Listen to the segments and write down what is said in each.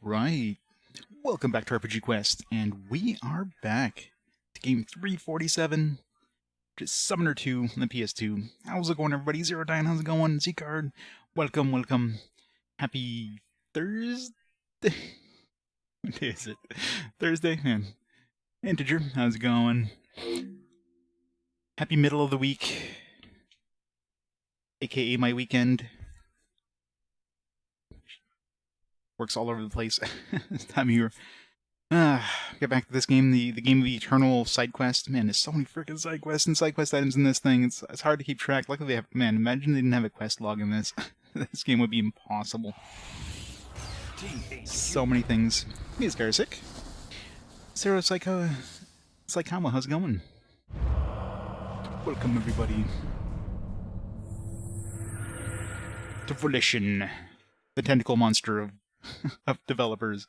Right. Welcome back to RPG Quest, and we are back to game 347, just Summoner 2 on the PS2. How's it going, everybody? Zero Dine, how's it going? Z-Card, welcome, welcome. Happy Thursday? What day is it? Thursday? Man. Integer, how's it going? Happy middle of the week, aka my weekend. Works all over the place this time of year. Get back to this game, the game of the eternal side quest. Man, there's so many freaking side quests and side quest items in this thing. It's hard to keep track. Luckily they have, man, imagine they didn't have a quest log in this. This game would be impossible. So many things. Hey, Scarsick. Sarah Psychama, how's it going? Welcome, everybody. To Volition, the tentacle monster of developers.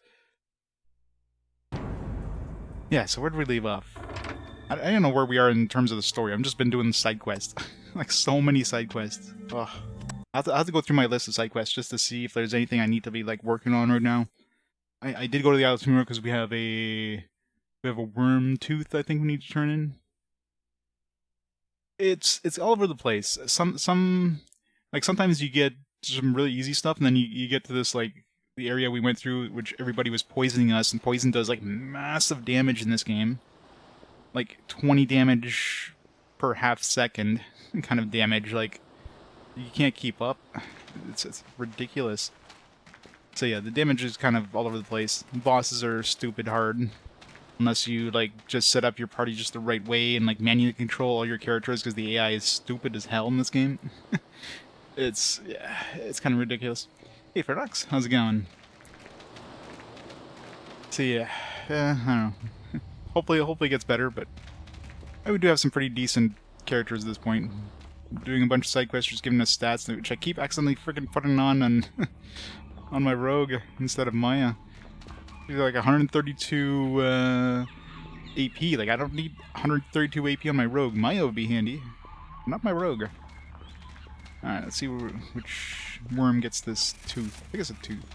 Yeah, so where did we leave off? I don't know where we are in terms of the story. I've just been doing side quests. Like, so many side quests. Ugh. I'll have to go through my list of side quests just to see if there's anything I need to be, like, working on right now. I did go to the Isle of Tumor because we have a worm tooth I think we need to turn in. It's all over the place. Sometimes you get some really easy stuff, and then you get to this, like, the area we went through, which everybody was poisoning us, and poison does, like, massive damage in this game. Like, 20 damage per half second kind of damage. Like, you can't keep up. It's ridiculous. So yeah, the damage is kind of all over the place. Bosses are stupid hard. Unless you, like, just set up your party just the right way and, like, manually control all your characters, because the AI is stupid as hell in this game. It's kind of ridiculous. Hey, Ferdox, how's it going? So yeah, I don't know. Hopefully it gets better, but we do have some pretty decent characters at this point. Doing a bunch of side quests, just giving us stats, which I keep accidentally freaking putting on on my rogue instead of Maia. Like 132 AP. Like, I don't need 132 AP on my rogue. Maia would be handy, not my rogue. Alright, let's see which worm gets this tooth. I think it's a tooth.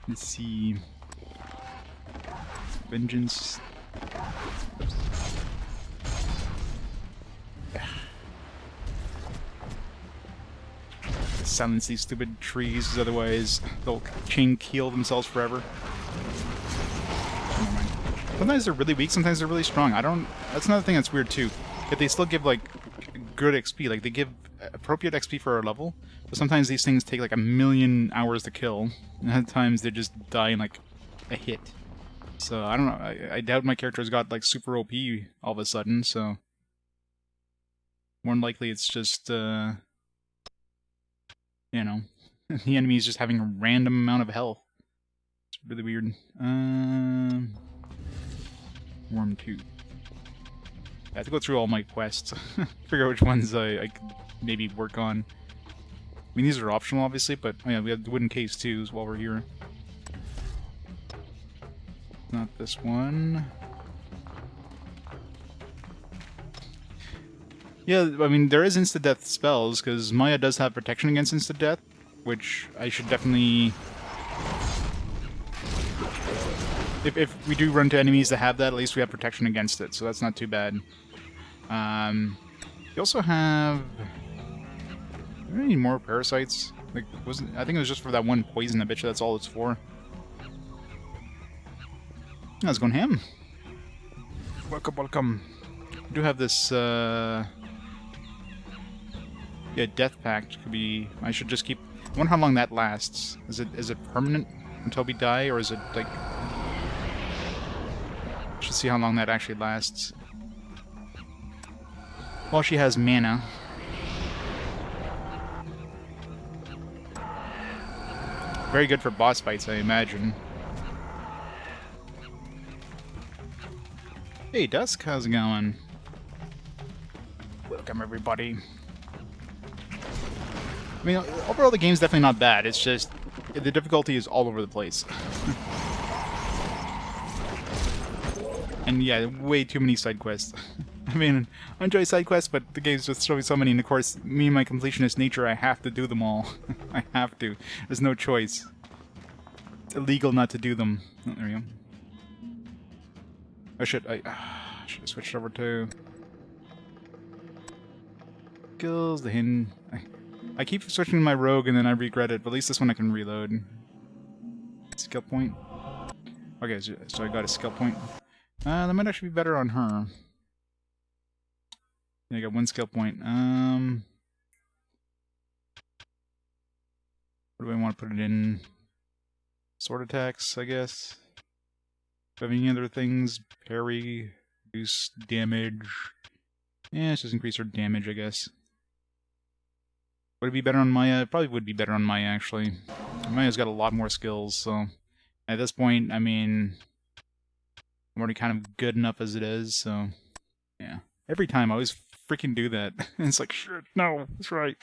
Let's see. Vengeance. Silence these stupid trees, otherwise they'll chain keel themselves forever. Never mind. Sometimes they're really weak, sometimes they're really strong. That's another thing that's weird too. If they still give, like, good XP, like, they give appropriate XP for our level, but sometimes these things take like 1,000,000 hours to kill, and other times they just die in like a hit. So I don't know, I doubt my character's got like super OP all of a sudden, so more than likely it's just you know, the enemy is just having a random amount of health. It's really weird. Worm 2. I have to go through all my quests, figure out which ones I could maybe work on. I mean, these are optional, obviously, but oh yeah, we have the wooden case too while we're here. Not this one. Yeah, I mean, there is insta-death spells, because Maia does have protection against insta-death, which I should definitely... If we do run into enemies that have that, at least we have protection against it, so that's not too bad. You also have... Do we need more parasites? Like, I think it was just for that one poison. I bet you that's all it's for. How's it going, Ham? Welcome, welcome. We do have this, yeah, Death Pact could be... I should just keep... I wonder how long that lasts. Is it permanent until we die, or is it, like... Should see how long that actually lasts. Well, she has mana. Very good for boss fights, I imagine. Hey, Dusk, how's it going? Welcome, everybody. I mean, overall the game's definitely not bad, it's just... the difficulty is all over the place. And yeah, way too many side quests. I mean, I enjoy side quests, but the game's just showing so many, and of course, me and my completionist nature, I have to do them all. I have to. There's no choice. illegal not to do them. Oh, there we go. I should have switched over to skills. The hidden. I keep switching to my rogue and then I regret it. But at least this one I can reload. Skill point. Okay, so I got a skill point. That might actually be better on her. Yeah, I got 1 skill point. What do I want to put it in? Sword attacks, I guess. Do I have any other things? Parry, reduce damage. Yeah, let's just increase her damage, I guess. Would it be better on Maia? It probably would be better on Maia, actually. Maya's got a lot more skills, so... At this point, I mean... I'm already kind of good enough as it is, so... Yeah. Every time, I always freaking do that. It's like, shit, no, that's right.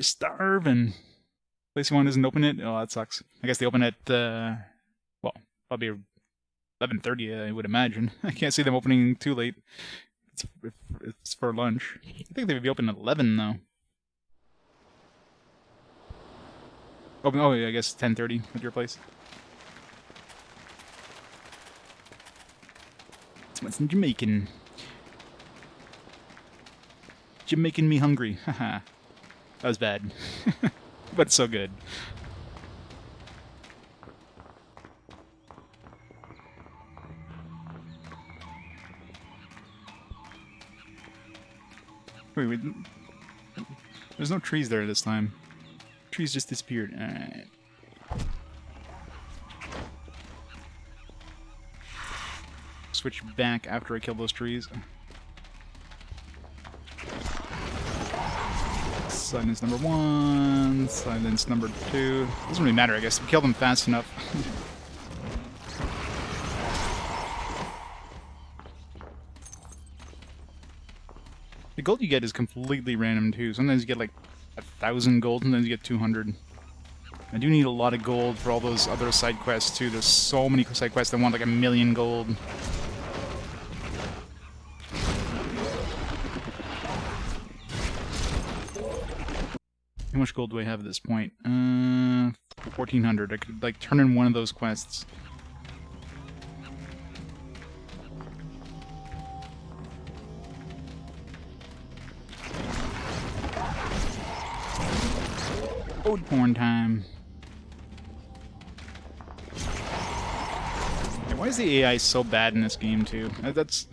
Starve and... Place you want isn't open it? Oh, that sucks. I guess they open at, well, probably 11:30, I would imagine. I can't see them opening too late. It's for lunch. I think they would be open at 11, though. Open, oh, yeah, I guess 10:30 at your place. It's Jamaican. Jamaican me hungry. Haha. That was bad. But so good. Wait. There's no trees there this time. Trees just disappeared. Alright. Switch back after I kill those trees. Silence number 1, silence number 2. Doesn't really matter, I guess. We kill them fast enough. The gold you get is completely random too. Sometimes you get like 1,000 gold, sometimes you get 200. I do need a lot of gold for all those other side quests too. There's so many side quests that want like 1,000,000 gold. How much gold do I have at this point? 1,400. I could like turn in one of those quests. Old porn time. Yeah, why is the AI so bad in this game too? That's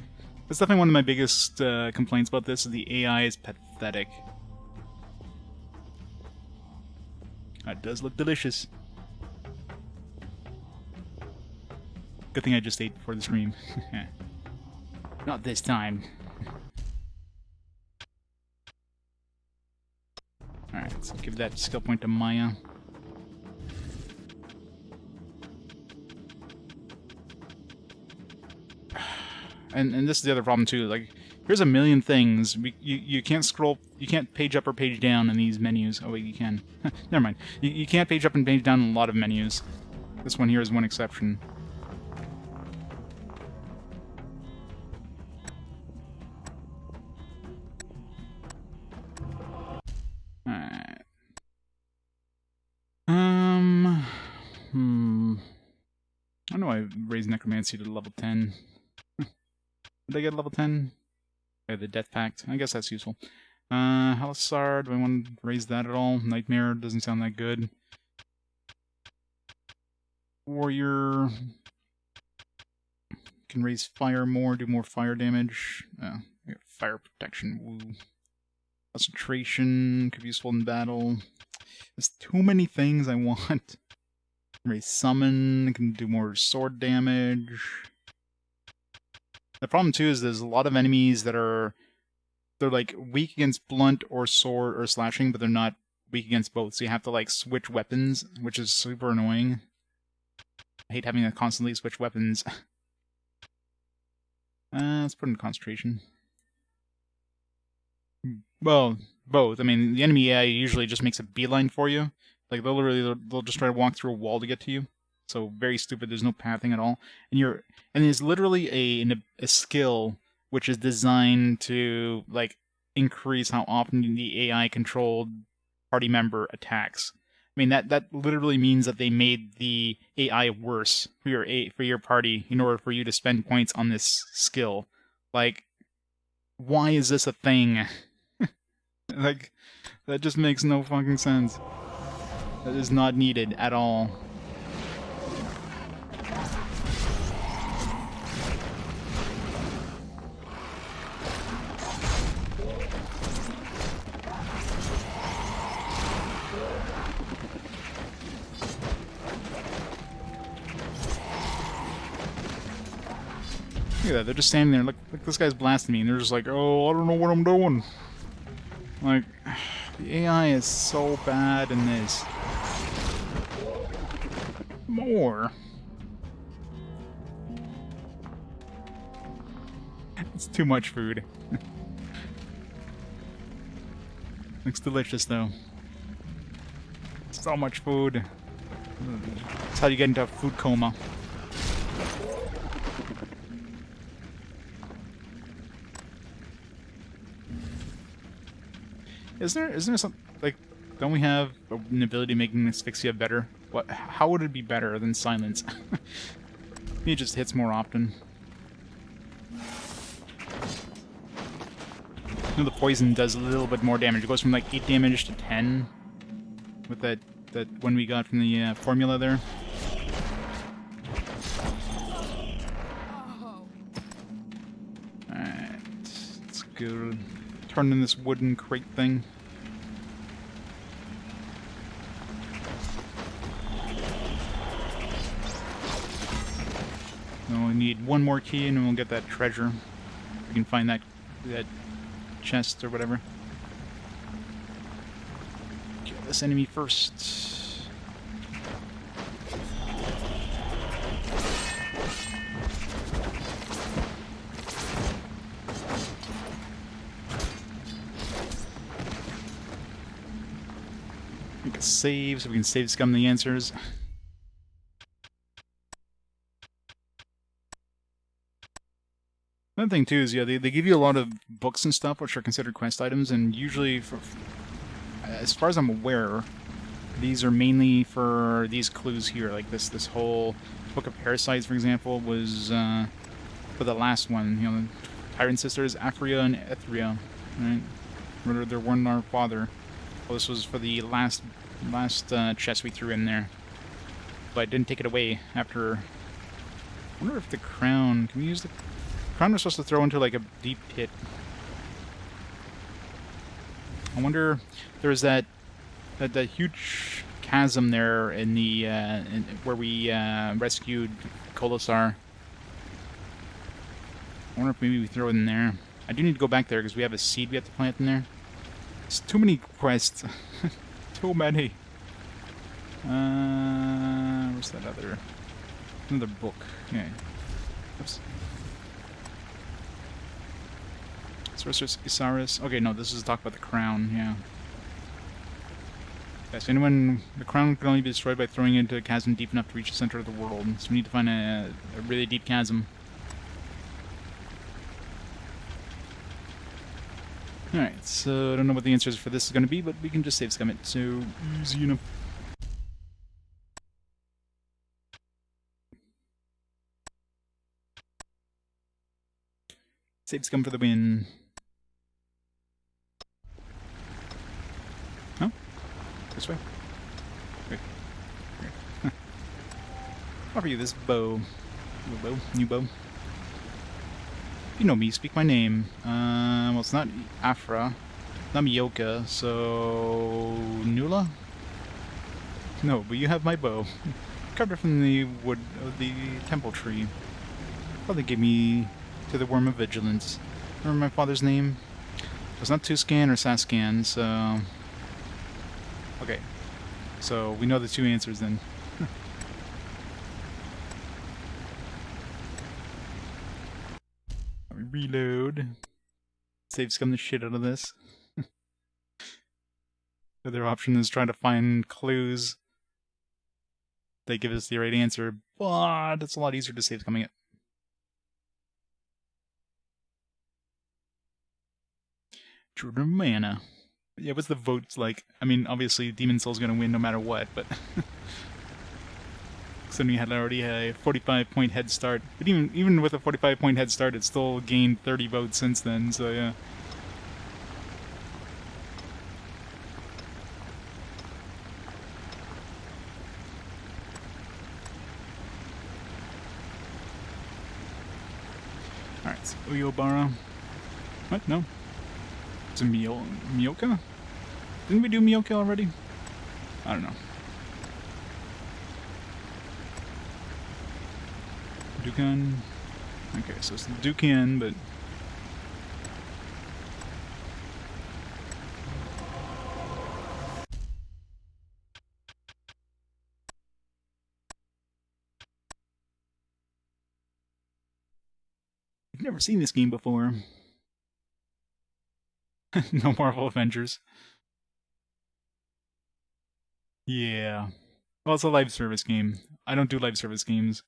definitely one of my biggest complaints about this. Is the AI is pathetic. That does look delicious. Good thing I just ate before the stream. Not this time. Alright, let's give that skill point to Maia. And this is the other problem too, like, here's 1,000,000 things. You can't scroll, you can't page up or page down in these menus. Oh wait, you can. Never mind. You can't page up and page down in a lot of menus. This one here is one exception. Alright. I know I raised Necromancy to level 10. Did I get level 10? Okay, the Death Pact. I guess that's useful. Halassar, do I want to raise that at all? Nightmare doesn't sound that good. Warrior can raise fire more, do more fire damage. I got fire protection. Woo. Concentration could be useful in battle. There's too many things I want. Raise summon, can do more sword damage. The problem too is there's a lot of enemies that they're like weak against blunt or sword or slashing, but they're not weak against both. So you have to like switch weapons, which is super annoying. I hate having to constantly switch weapons. Let's put in concentration. Well, both. I mean, the enemy AI usually just makes a beeline for you. Like they'll just try to walk through a wall to get to you. So very stupid. There's no pathing at all, and it's literally a skill which is designed to like increase how often the AI controlled party member attacks. mean, that literally means that they made the AI worse for your party in order for you to spend points on this skill. Like, why is this a thing? Like, that just makes no fucking sense. That is not needed at all. Look at that, they're just standing there. Look, this guy's blasting me, and they're just like, oh, I don't know what I'm doing. Like, the AI is so bad in this. More. It's too much food. Looks delicious, though. So much food. That's how you get into a food coma. Isn't there some, like, don't we have an ability making asphyxia better? What? How would it be better than silence? It just hits more often. You know, the poison does a little bit more damage. It goes from like 8 damage to 10 with that one we got from the formula there. Alright, let's go turn in this wooden crate thing. We need one more key and then we'll get that treasure. We can find that chest or whatever. Kill this enemy first. Make a save so we can save scum the answers. Another thing too is, yeah, they give you a lot of books and stuff which are considered quest items, and usually, as far as I'm aware, these are mainly for these clues here. Like this whole book of parasites, for example, was for the last one. You know, the Tyrant Sisters, Aphria and Ethria, right? Murdered their one our father. Well, this was for the last chest we threw in there, but I didn't take it away after. I wonder if the crown, can we use the crown was supposed to throw into like a deep pit. I wonder, there's that huge chasm there in the where we rescued Halassar. I wonder if maybe we throw it in there. I do need to go back there because we have a seed we have to plant in there. It's too many quests. Too many. Where's that another book? Yeah. Oops. Sorceress Isaris. Okay, no, this is talk about the crown, yeah. Yes, the crown can only be destroyed by throwing it into a chasm deep enough to reach the center of the world. So we need to find a really deep chasm. Alright, so I don't know what the answers for this is going to be, but we can just save scum it. So, easy enough. Save scum for the win. Huh? This way? Okay. Offer you this bow. New bow. If you know me, speak my name. Well, it's not Afra, not Miyoka, so Nula? No, but you have my bow. Carved it from the wood of the temple tree. Probably gave me to the Worm of Vigilance. Remember my father's name? It was not Tuscan or Sascan, so... Okay. So, we know the two answers then. Reload. Save scum the shit out of this. The other option is trying to find clues that give us the right answer, but it's a lot easier to save scumming it. Jordan of Mana. Yeah, what's the votes like? I mean, obviously Demon Soul's gonna win no matter what, but so we had already a 45-point head start. But even with a 45-point head start, it still gained 30 votes since then. So yeah. All right, so Uyobara. What? No. It's a Mioka? Didn't we do Mioka already? I don't know. Dukan. Okay, so it's the Dukan, but... I've never seen this game before. No Marvel Avengers. Yeah. Well, it's a live service game. I don't do live service games.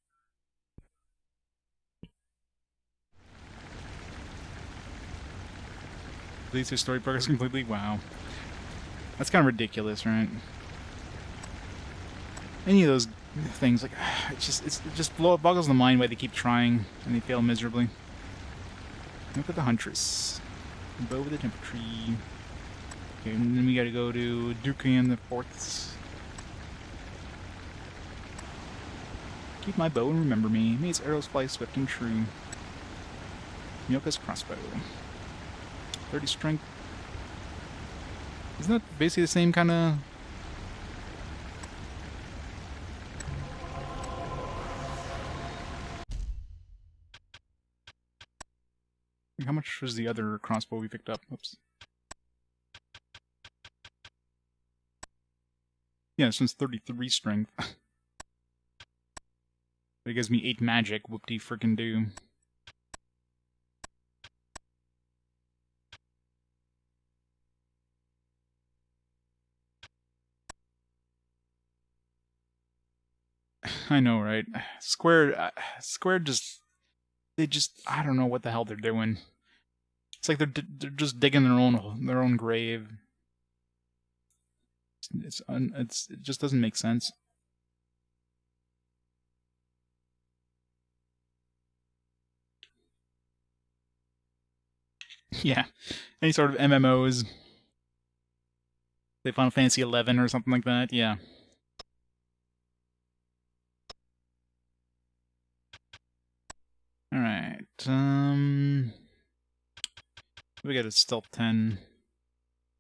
Deletes your story progress completely? Wow. That's kind of ridiculous, right? Any of those things, like, it just boggles the mind why they keep trying and they fail miserably. Look at the Huntress. Bow with the Temper Tree. Okay, and then we gotta go to Dukan the Fourths. Keep my bow and remember me. May its arrows fly swift and true. Myoka's crossbow. 30 strength. Isn't that basically the same kind of... How much was the other crossbow we picked up? Oops. Yeah, this one's 33 strength. But it gives me 8 magic. Whoop-de frickin' do. I know, right? Square just... They just... I don't know what the hell they're doing. It's like they're just digging their own grave. It just doesn't make sense. Yeah, any sort of MMOs, say Final Fantasy 11 or something like that. Yeah. All right. We got a stealth 10.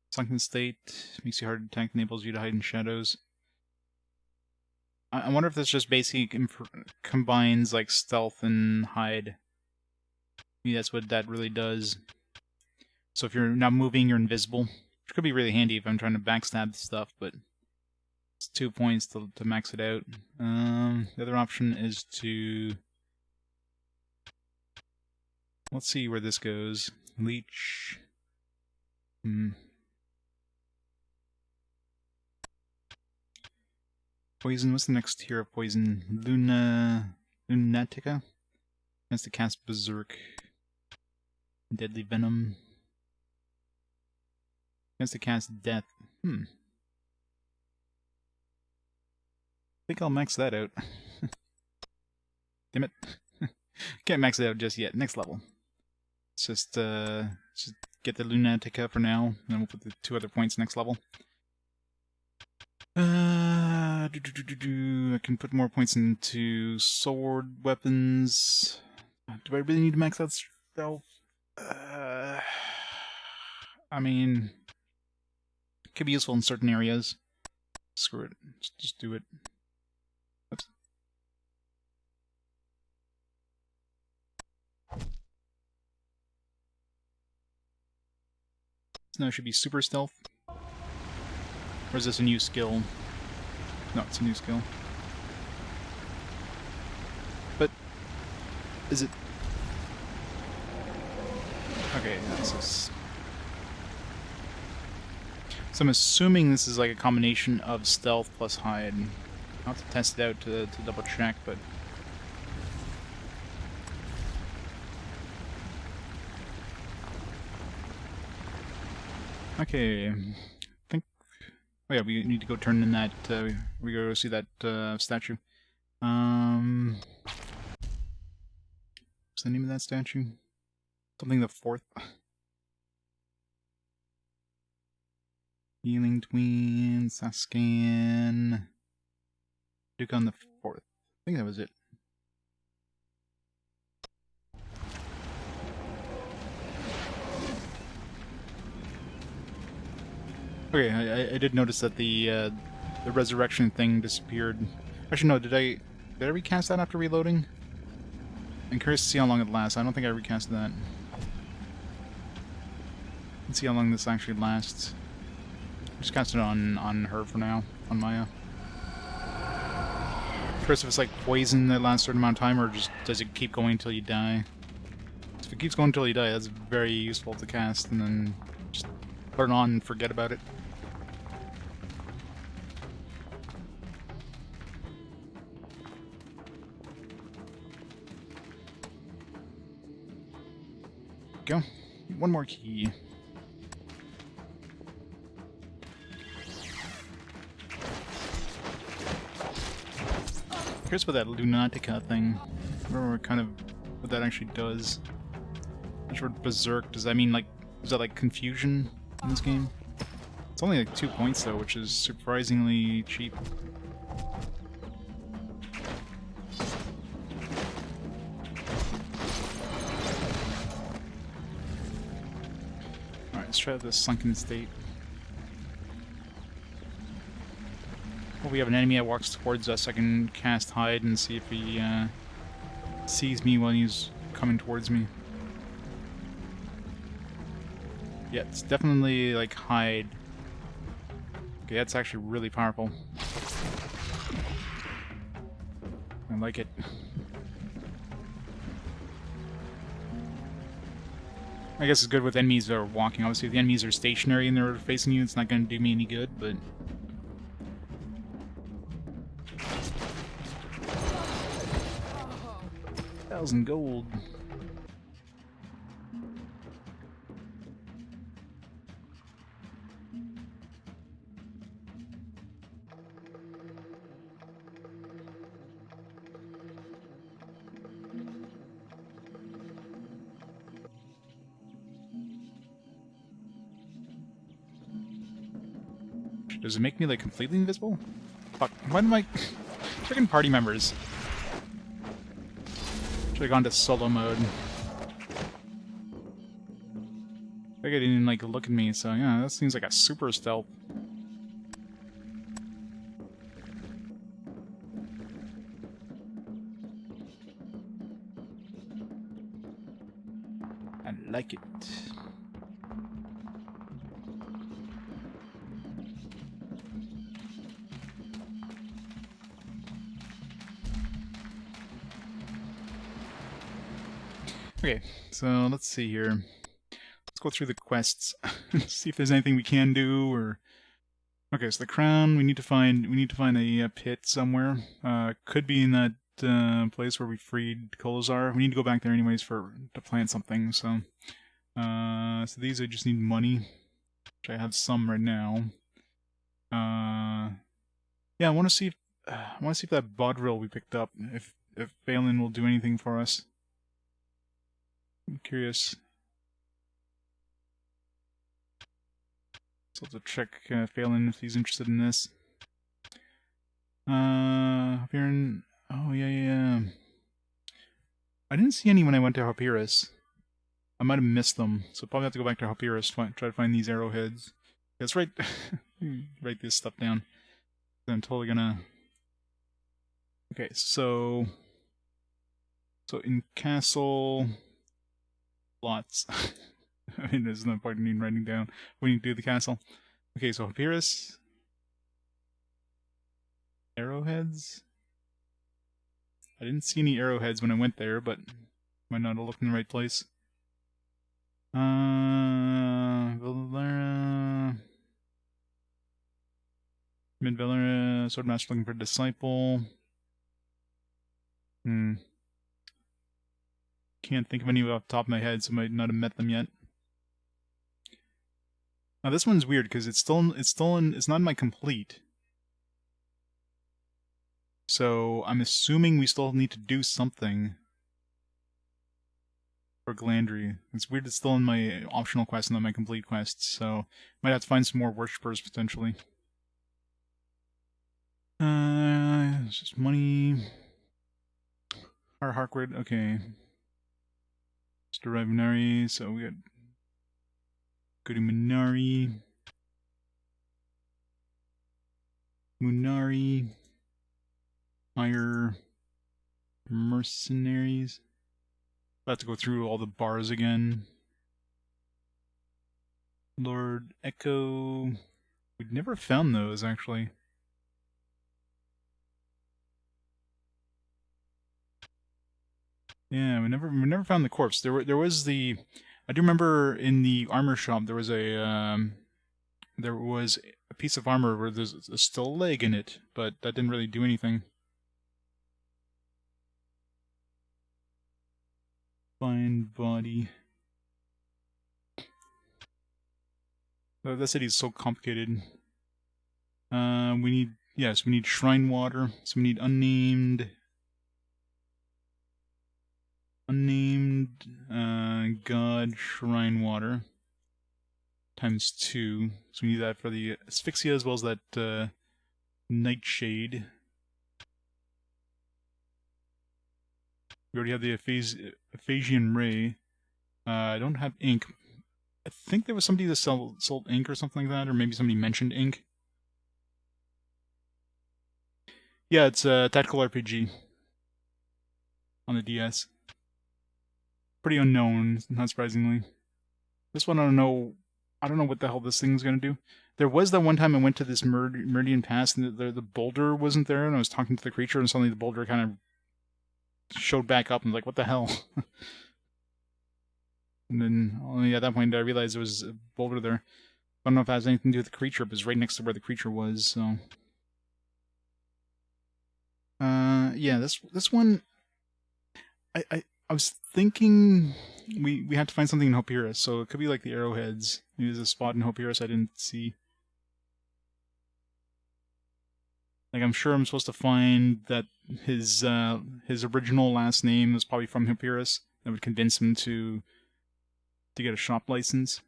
Sunken state makes you hard to attack, enables you to hide in shadows. I wonder if this just basically combines like stealth and hide. Maybe that's what that really does. So if you're not moving, you're invisible. Which could be really handy if I'm trying to backstab stuff, but it's 2 points to max it out. The other option is to... Let's see where this goes. Leech. Poison. What's the next tier of poison? Lunatica? Has to cast Berserk. Deadly Venom. Has to cast Death. I think I'll max that out. Damn it. Can't max it out just yet. Next level. Let's just get the Lunatica for now, and then we'll put the 2 other points next level. I can put more points into sword weapons. Do I really need to max out stealth? I mean, it could be useful in certain areas. Screw it. Just do it. Oops. So now it should be super stealth. Or is this a new skill? No, it's a new skill. But is it... Okay, this is... So I'm assuming this is like a combination of stealth plus hide. I'll have to test it out to double check, but... Okay, I think... Oh yeah, we need to go turn in that... we go see that statue. What's the name of that statue? Something the fourth? Healing Twin, Saskan... Duke on the fourth. I think that was it. Okay, I did notice that the resurrection thing disappeared. Actually, no, did I recast that after reloading? I'm curious to see how long it lasts. I don't think I recast that. Let's see how long this actually lasts. Just cast it on her for now, on Maia. Curious if it's like poison that lasts a certain amount of time, or just does it keep going until you die? If it keeps going until you die, that's very useful to cast, and then just turn on and forget about it. Go. One more key. Curious about that Lunatica thing. I remember kind of what that actually does. Not sure what Berserk does. That mean like, is that like confusion in this game? It's only like 2 points though, which is surprisingly cheap. Alright, let's try the Sunken State. Well, we have an enemy that walks towards us. I can cast Hide and see if he sees me when he's coming towards me. Yeah, it's definitely like Hide. Okay, that's actually really powerful. I like it. I guess it's good with enemies that are walking. Obviously, if the enemies are stationary and they're facing you, it's not going to do me any good, but... 1,000 gold. Does it make me like completely invisible? Fuck, why am I... Freaking party members. Should have gone to solo mode. They didn't even like look at me, so yeah, that seems like a super stealth. I like it. Okay, so let's see here. Let's go through the quests. See if there's anything we can do, or... Okay, so the crown, we need to find a pit somewhere. Could be in that place where we freed Halassar. We need to go back there anyways to plant something, so... so these I just need money, which I have some right now. Yeah, I want to see if that Bodril we picked up, if Phelan will do anything for us. I'm curious. So I'll have to check Phelan if he's interested in this. Here oh yeah. I didn't see any when I went to Papyrus. I might have missed them, so probably have to go back to Papyrus to try to find these arrowheads. Let's write this stuff down. I'm totally gonna... Okay, so in Castle... Lots. I mean, there's no point in writing down when you do the castle. Okay, so Papyrus. Arrowheads? I didn't see any arrowheads when I went there, but might not have looked in the right place. Laharah. Mid-Laharah, Swordmaster looking for a disciple. Can't think of any off the top of my head, so I might not have met them yet. Now this one's weird because it's not in my complete. So I'm assuming we still need to do something for Glandry. It's weird it's still in my optional quest and not my complete quest, so might have to find some more worshippers potentially. It's just money. Harkwood, okay. Just derive Minari, so we got go to Minari. Hire mercenaries. I have to go through all the bars again. Lord Echo. We'd never found those actually. Yeah, we never found the corpse. There was the. I do remember in the armor shop there was a piece of armor where there's still a leg in it, but that didn't really do anything. Find body. Oh, that city's so complicated. We need shrine water. So we need unnamed god shrine water times 2. So we need that for the asphyxia as well as that nightshade. We already have the Ephesian ray. I don't have ink. I think there was somebody that sold ink or something like that, or maybe somebody mentioned ink. Yeah, it's a tactical RPG on the DS. Pretty unknown, not surprisingly. This one I don't know what the hell this thing's gonna do. There was that one time I went to this Meridian Pass and the boulder wasn't there, and I was talking to the creature, and suddenly the boulder kind of showed back up and was like, what the hell? And then only at that point I realized there was a boulder there. I don't know if it has anything to do with the creature, but it's right next to where the creature was, so. Yeah, this one I was thinking we had to find something in Hopiris, so it could be like the arrowheads. Maybe there's a spot in Hopiris I didn't see. Like, I'm sure I'm supposed to find that his original last name is probably from Hopiris. That would convince him to get a shop license.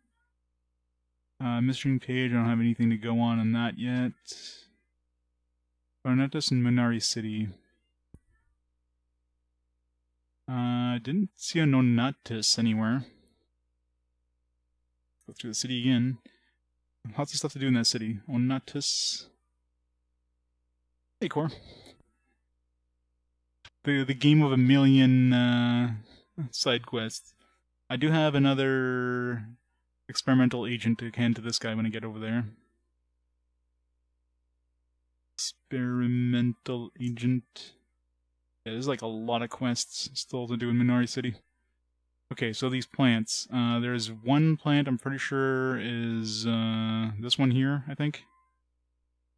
Mystery page, I don't have anything to go on that yet. Barnetus and Minari City. Didn't see a Nonatus anywhere. Go through the city again. Lots of stuff to do in that city. Onatus. Hey, Core. The game of a million side quests. I do have another experimental agent to hand to this guy when I get over there. Experimental agent. Yeah, there's like a lot of quests still to do in Minari City. Okay, so these plants. There's one plant I'm pretty sure is this one here, I think.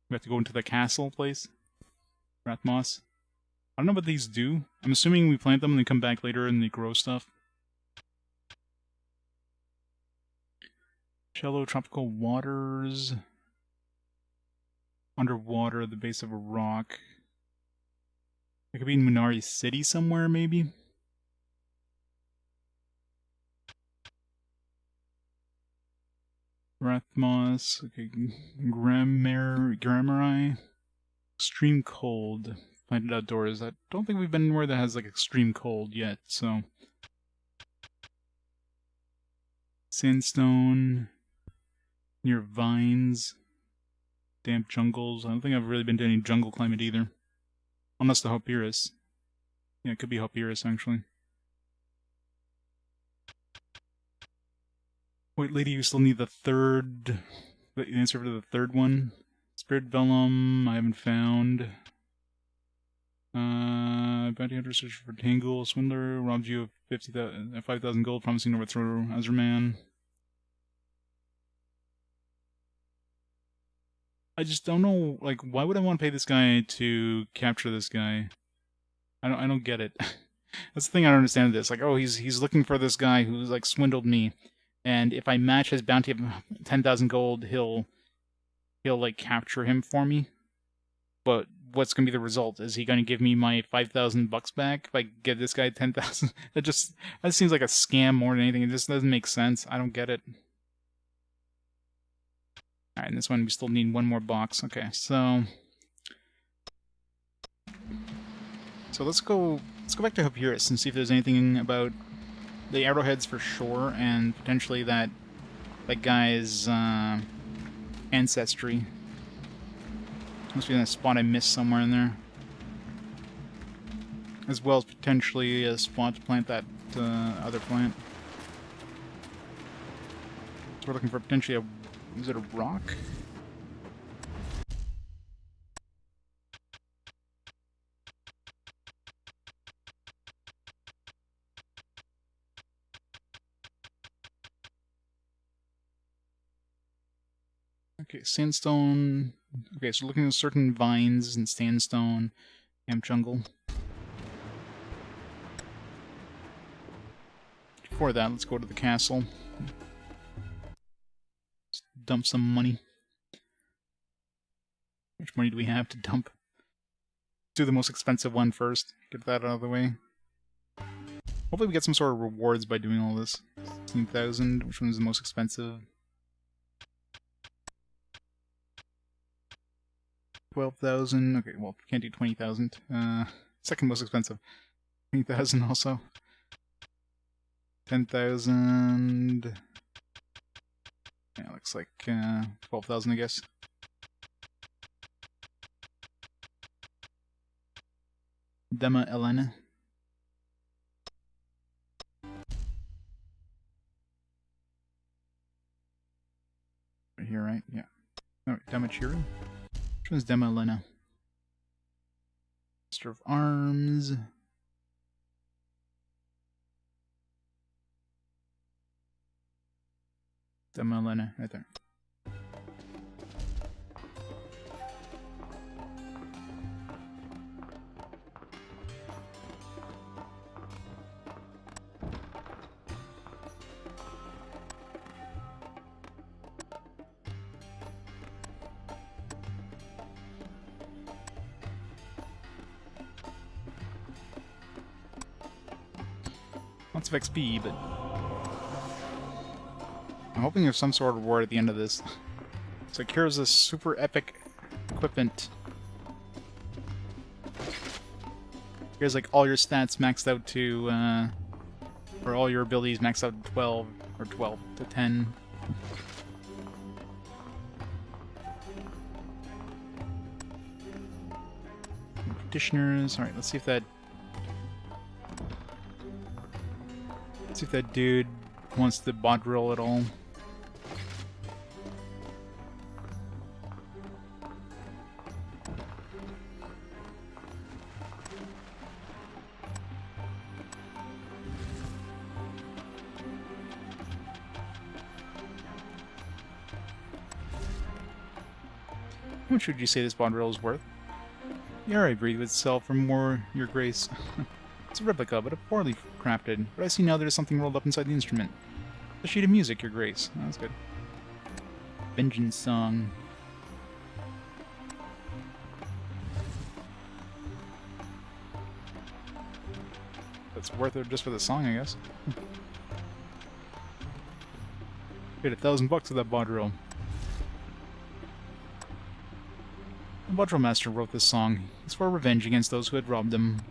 We have to go into the castle place. Rathmoss. I don't know what these do. I'm assuming we plant them and they come back later and they grow stuff. Shallow tropical waters. Underwater at the base of a rock. It could be in Minari City somewhere, maybe? Rathmoss. Okay, Grammari. Extreme cold. Planted outdoors. I don't think we've been anywhere that has like extreme cold yet, so. Sandstone. Near vines. Damp jungles. I don't think I've really been to any jungle climate either. Unless the Hopiris. Yeah, it could be Hopiris, actually. Wait, lady, you still need the answer to the third one. Spirit Vellum, I haven't found. Bounty Hunter search for Tangle. Swindler robbed you of 5,000 gold, promising to overthrow Azerman. I just don't know, like, why would I want to pay this guy to capture this guy? I don't get it. That's the thing I don't understand this. Like, oh, he's looking for this guy who's like swindled me. And if I match his bounty of 10,000 gold, he'll like capture him for me. But what's going to be the result? Is he going to give me my 5,000 bucks back if I give this guy 10,000? That seems like a scam more than anything. It just doesn't make sense. I don't get it. Alright, and this one we still need one more box. Okay, so let's go back to Papyrus and see if there's anything about the arrowheads for sure, and potentially that guy's ancestry. Must be in a spot I missed somewhere in there. As well as potentially a spot to plant that other plant. So we're looking for potentially a... is it a rock? Okay, sandstone... Okay, so looking at certain vines and sandstone, camp jungle. Before that, let's go to the castle. Let's dump some money. How much money do we have to dump? Do the most expensive one first. Get that out of the way. Hopefully we get some sort of rewards by doing all this. 16,000. Which one is the most expensive? 12,000. Okay, well, can't do 20,000. Second most expensive. 20,000 also. 10,000. Yeah, looks like 12,000, I guess. Dema Elena. Right here, right? Yeah. No, Dema Chiru? Which one's Dema Elena? Master of Arms. Dema Elena, right there. Lots of XP, but I'm hoping there's some sort of reward at the end of this. So here's this super epic equipment. Here's like all your stats maxed out to, or all your abilities maxed out to 12, or 12 to 10. Petitioners. Alright, let's see if that dude wants the bot drill at all. How much would you say this bot drill is worth? The air I breathe would sell for more, your grace. It's a replica, but a poorly crafted. But I see now there's something rolled up inside the instrument. A sheet of music, your grace. Oh, that's good. Vengeance song. That's worth it just for the song, I guess. Paid $1,000 for that baudrille. The baudrille master wrote this song. It's for revenge against those who had robbed him.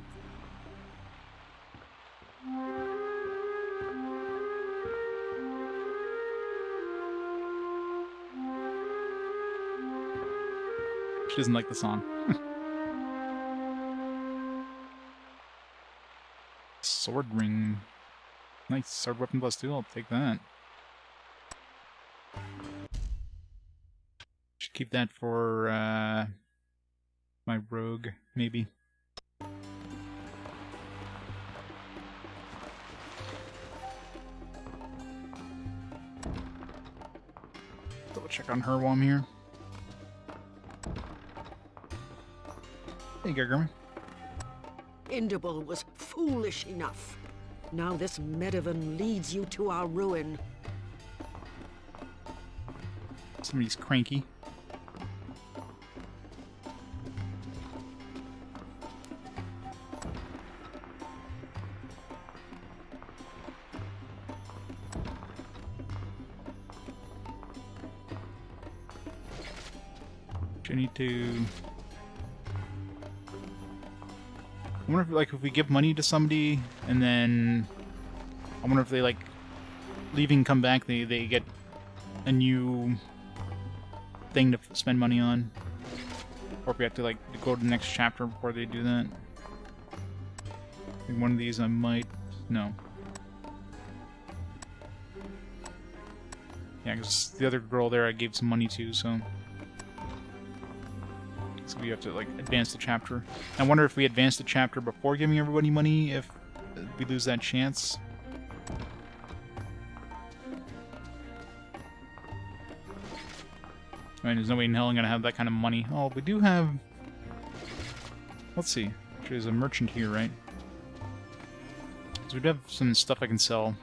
She doesn't like the song. Sword ring. Nice. Sword weapon +2. I'll take that. Should keep that for my rogue, maybe. Double check on her while I'm here. Hey, Gargurman. Indibal was foolish enough. Now this Medivhan leads you to our ruin. Somebody's cranky. I need to... I wonder if, like, if we give money to somebody, and then... I wonder if they, like, leaving, come back, they get a new thing to spend money on. Or if we have to, like, go to the next chapter before they do that. I think one of these I might... No. Yeah, because the other girl there I gave some money to, so... So we have to, like, advance the chapter. I wonder if we advance the chapter before giving everybody money, if we lose that chance. I mean, there's no way in hell I'm gonna have that kind of money. Oh, we do have... Let's see. There's a merchant here, right? So we do have some stuff I can sell.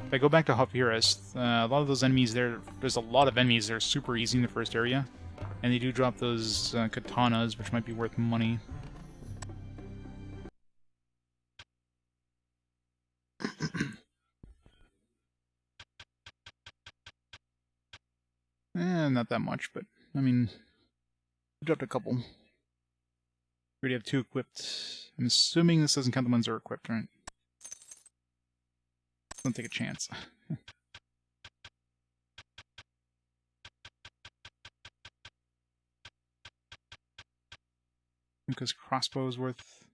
If I go back to Halassar, a lot of those enemies there... There's a lot of enemies that are super easy in the first area. And they do drop those katanas, which might be worth money. Not that much, but, I mean, we dropped a couple. We already have 2 equipped. I'm assuming this doesn't count the ones that are equipped, right? Don't take a chance. Because crossbow is worth...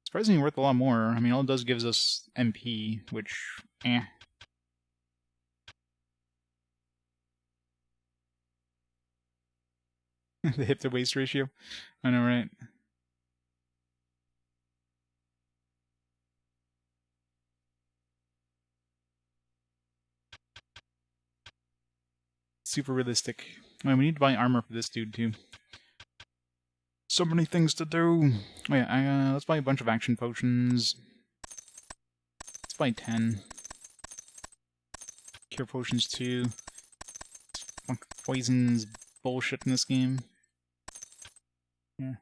surprisingly worth a lot more. I mean, all it does gives us MP, which... eh. The hip to waist ratio? I know, right? Super realistic. I mean, we need to buy armor for this dude, too. So many things to do. Oh yeah, let's buy a bunch of action potions. Let's buy 10. Cure potions too. Poison's bullshit in this game. Yeah.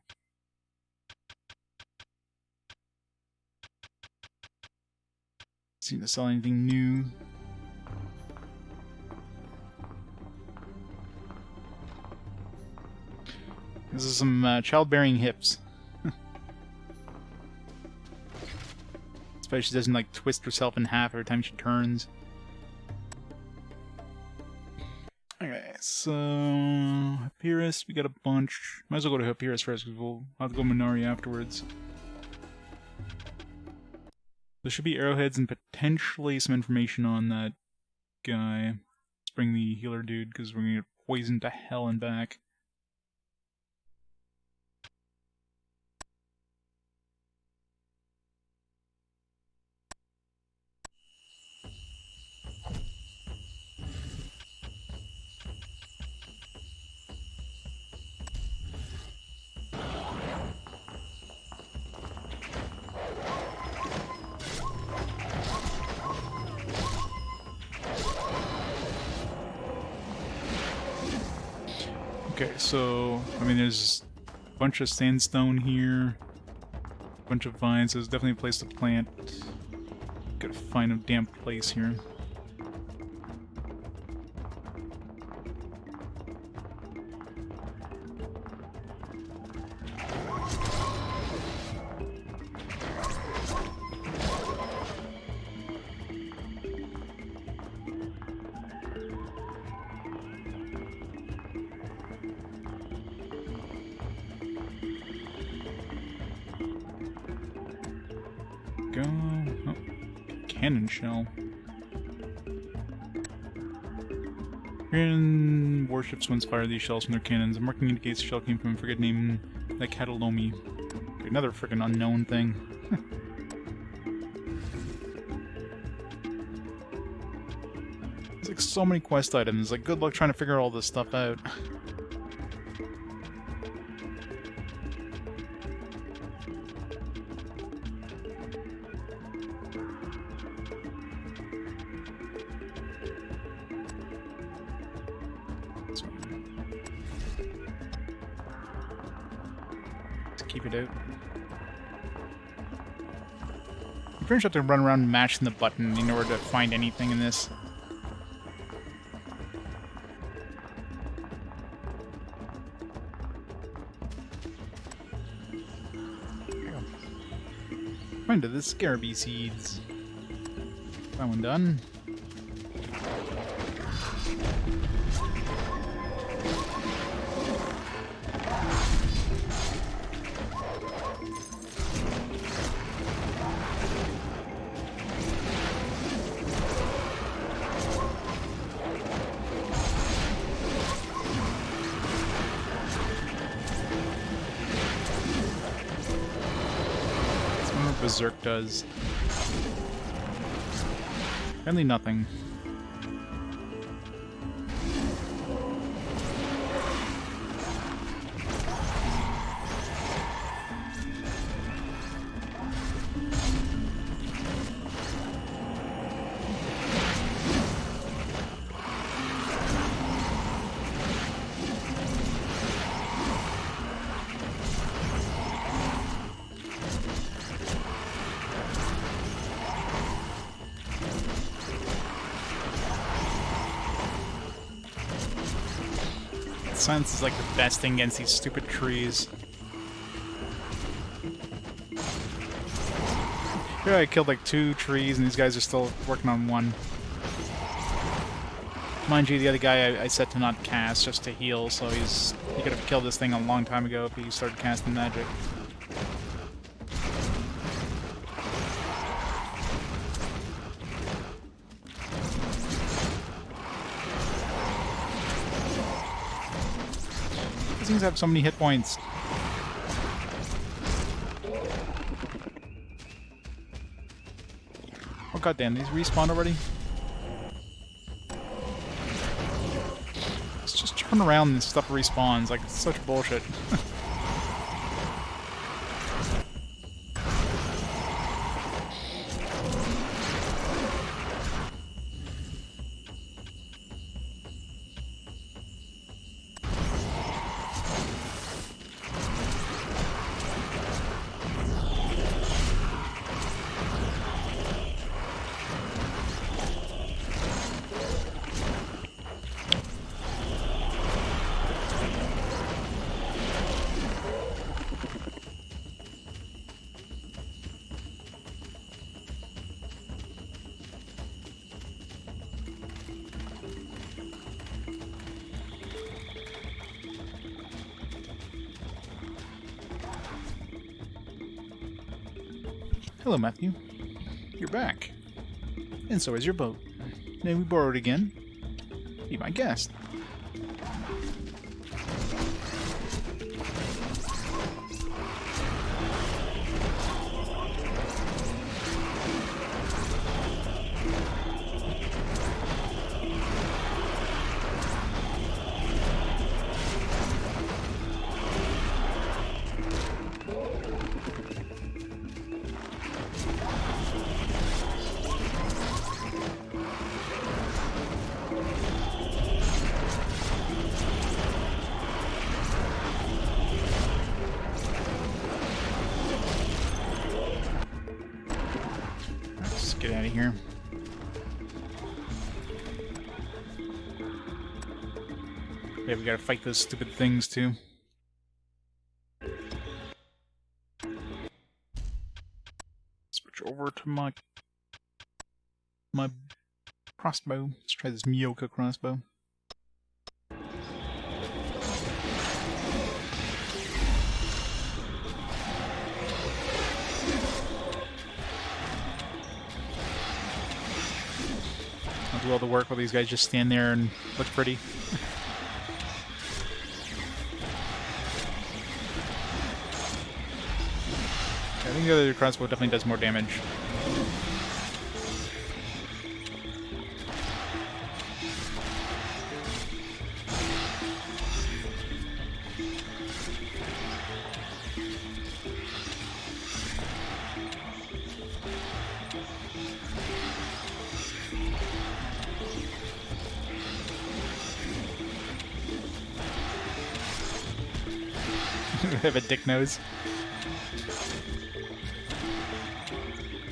See to sell anything new. This is some childbearing hips. Especially she doesn't like twist herself in half every time she turns. Okay, so Hyperius, we got a bunch. Might as well go to Hyperius first because we'll have to go Minari afterwards. There should be arrowheads and potentially some information on that guy. Let's bring the healer dude because we're gonna get poisoned to hell and back. Okay, so, I mean, there's a bunch of sandstone here, a bunch of vines, so there's definitely a place to plant. Gotta find a damp place here. Go. Oh, cannon shell. Korean warships once fire these shells from their cannons. A marking indicates the shell came from a frigate named the Catalomi. Okay, another freaking unknown thing. There's like so many quest items. Like, good luck trying to figure all this stuff out. just keep it out. You pretty much have to run around mashing the button in order to find anything in this. Find the scarabee seeds. That one done. Berserk does. Apparently nothing. Silence is like the best thing against these stupid trees. Here I killed like 2 trees and these guys are still working on 1. Mind you, the other guy I set to not cast, just to heal, so he could have killed this thing a long time ago if he started casting magic. These things have so many hit points. Oh goddamn, these respawn already? Let's just turn around and stuff respawns, like it's such bullshit. Hello, Matthew. You're back. And so is your boat. May we borrow it again? Be my guest. Get out of here. Yeah, we gotta fight those stupid things too. Switch over to my crossbow. Let's try this Myoka crossbow. I'll do all the work while these guys just stand there and look pretty. I think the other crossbow definitely does more damage. I have a dick nose.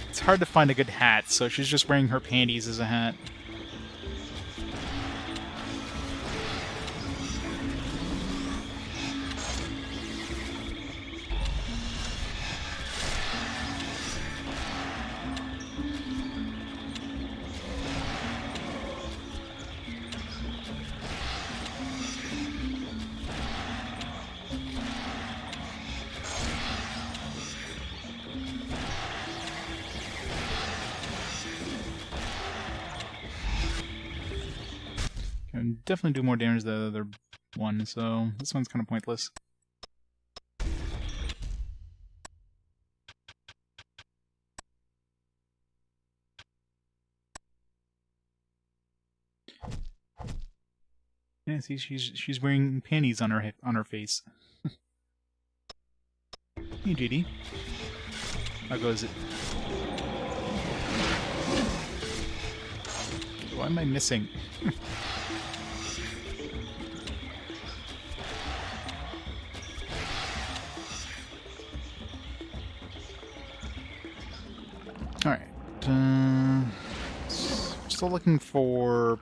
It's hard to find a good hat, so she's just wearing her panties as a hat. Can definitely do more damage than the other one, so this one's kind of pointless. Yeah, see, she's wearing panties on her face. Hey, JD. How goes it? What am I missing? Alright. Still looking for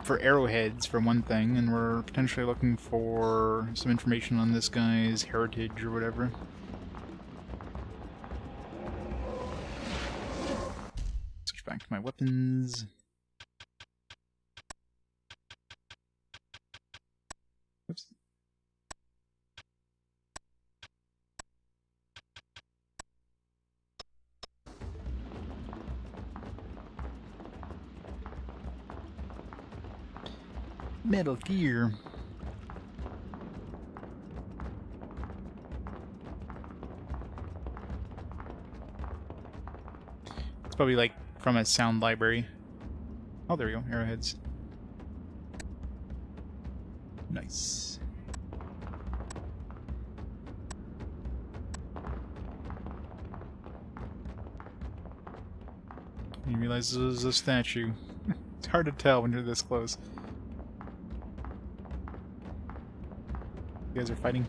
arrowheads, for one thing, and we're potentially looking for some information on this guy's heritage or whatever. Switch back to my weapons. Oops. Metal Gear. It's probably like from a sound library. Oh, there we go. Arrowheads. Nice. You realize this is a statue. It's hard to tell when you're this close. You guys are fighting.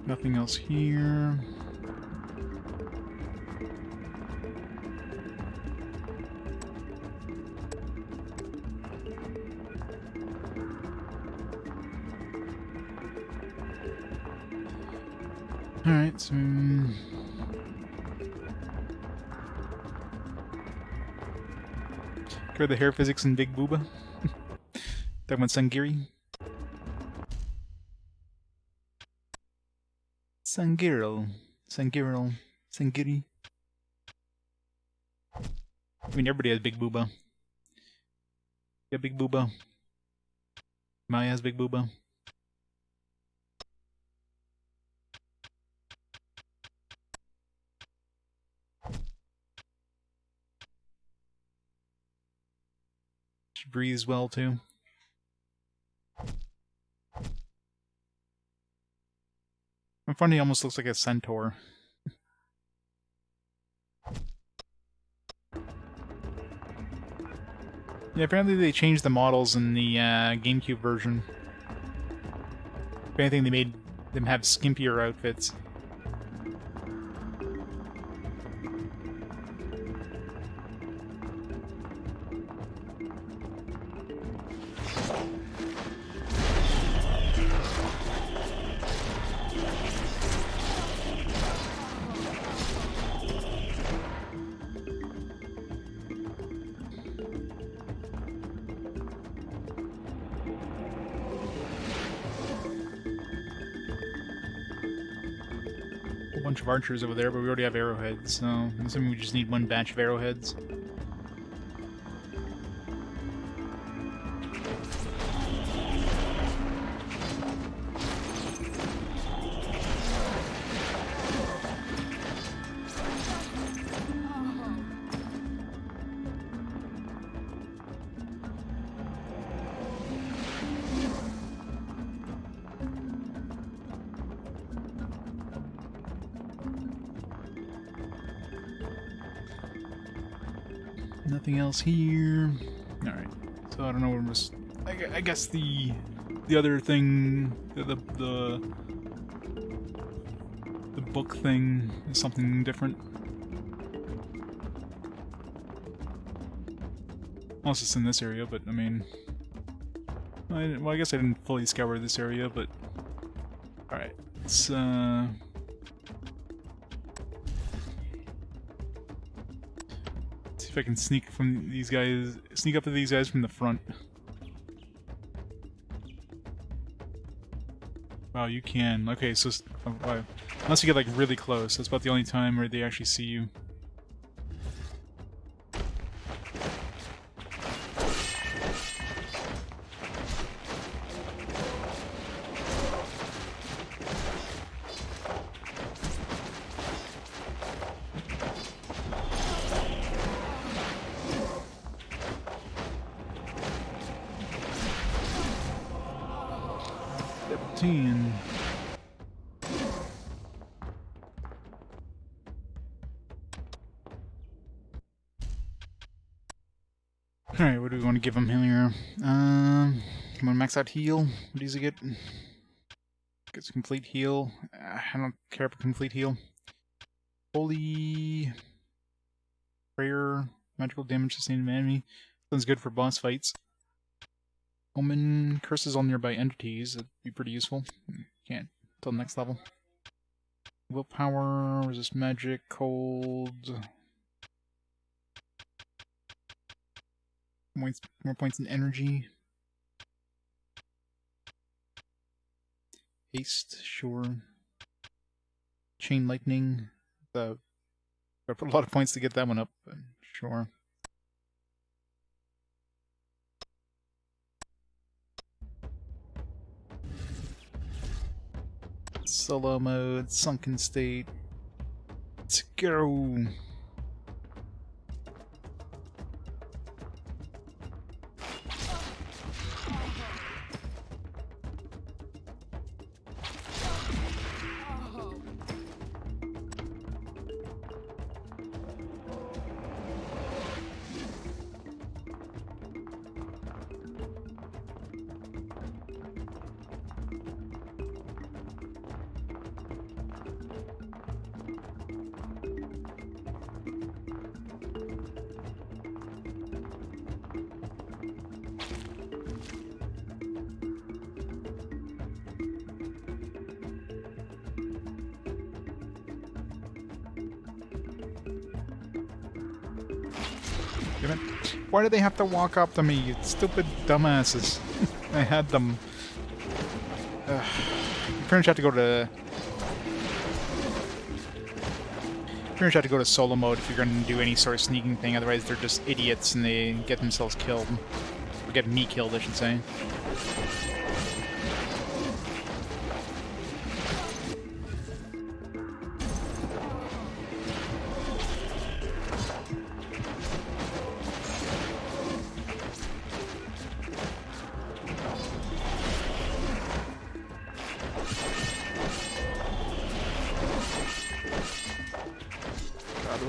Nothing else here. Alright, so... Cover the hair physics in Big Booba. That one's Sangiri. Sangirl. Sangiri. I mean, everybody has Big Booba. Yeah, Big Booba. Maia has Big Booba. She breathes well, too. In front he almost looks like a centaur. Yeah, apparently they changed the models in the GameCube version. If anything, they made them have skimpier outfits. bunch of archers over there, but we already have arrowheads, so I'm assuming we just need one batch of arrowheads. Nothing else here. Alright, so I don't know what was. I guess the other thing, the book thing is something different. Unless it's in this area, but I mean, well, I guess I didn't fully scour this area, but alright, let's see if I can sneak up to these guys from the front. Wow, you can. Okay, so wow. Unless you get like really close, that's about the only time where they actually see you. Alright, what do we want to give him here? I'm gonna max out heal. What does he get? Gets complete heal. I don't care about complete heal. Holy prayer, magical damage sustained by enemy. Sounds good for boss fights. Omen curses all nearby entities. That'd be pretty useful. Can't until next level. Willpower, resist magic, cold. More points in energy. Haste, sure. Chain lightning. Gotta put a lot of points to get that one up, but sure. Solo mode, sunken state. Let's go. Why do they have to walk up to me, you stupid dumbasses? I had them. You pretty much have to go to. Pretty much have to go to solo mode if you're going to do any sort of sneaking thing. Otherwise, they're just idiots and they get themselves killed, or get me killed, I should say.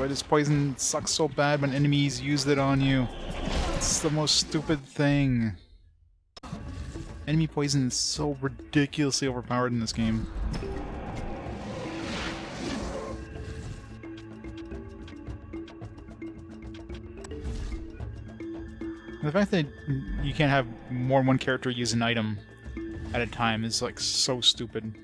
This poison sucks so bad when enemies use it on you. It's the most stupid thing. Enemy poison is so ridiculously overpowered in this game. The fact that you can't have more than one character use an item at a time is like so stupid.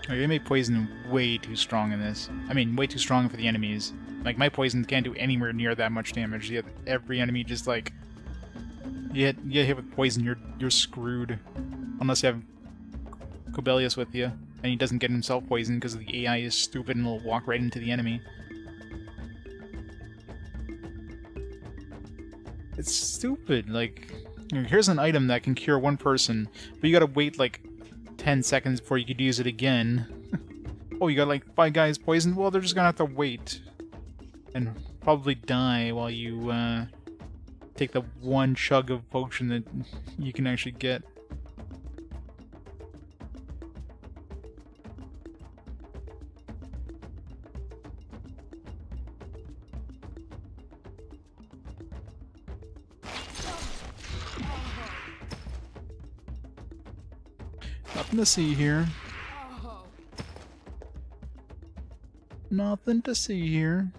Like, they made poison way too strong in this. I mean, way too strong for the enemies. Like, my poison can't do anywhere near that much damage, yet every enemy just, like... You get hit with poison, you're screwed. Unless you have Cobelius with you, and he doesn't get himself poisoned because the AI is stupid and will walk right into the enemy. It's stupid, like... Here's an item that can cure one person, but you gotta wait, like, 10 seconds before you could use it again. Oh, you got, like, 5 guys poisoned? Well, they're just gonna have to wait. And probably die while you, take the one chug of potion that you can actually get. Nothing to see here. Nothing to see here.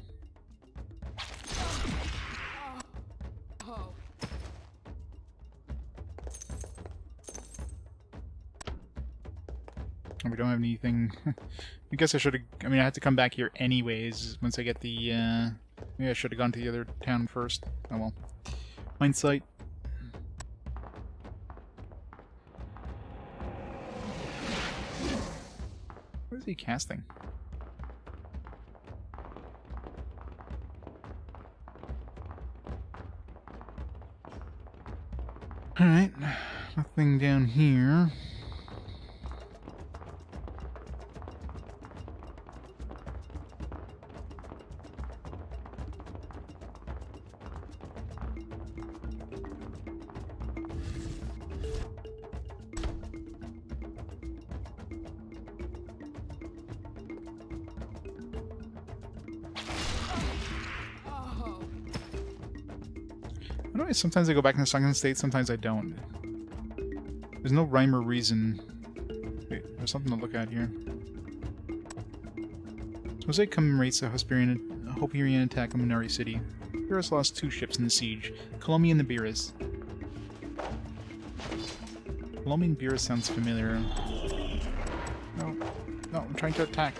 We don't have anything. I guess I should have. I mean, I had to come back here anyways once I get the. Maybe I should have gone to the other town first. Oh well. Hindsight. What is he casting? Alright. Nothing down here. I don't know, sometimes I go back in the sunken state, sometimes I don't. There's no rhyme or reason. Wait, there's something to look at here. Mosaic commemorates the Hoperian attack on Minari City. Beerus lost 2 ships in the siege, Colomi and the Beerus. Colomi and Beerus sounds familiar. No, no, I'm trying to attack.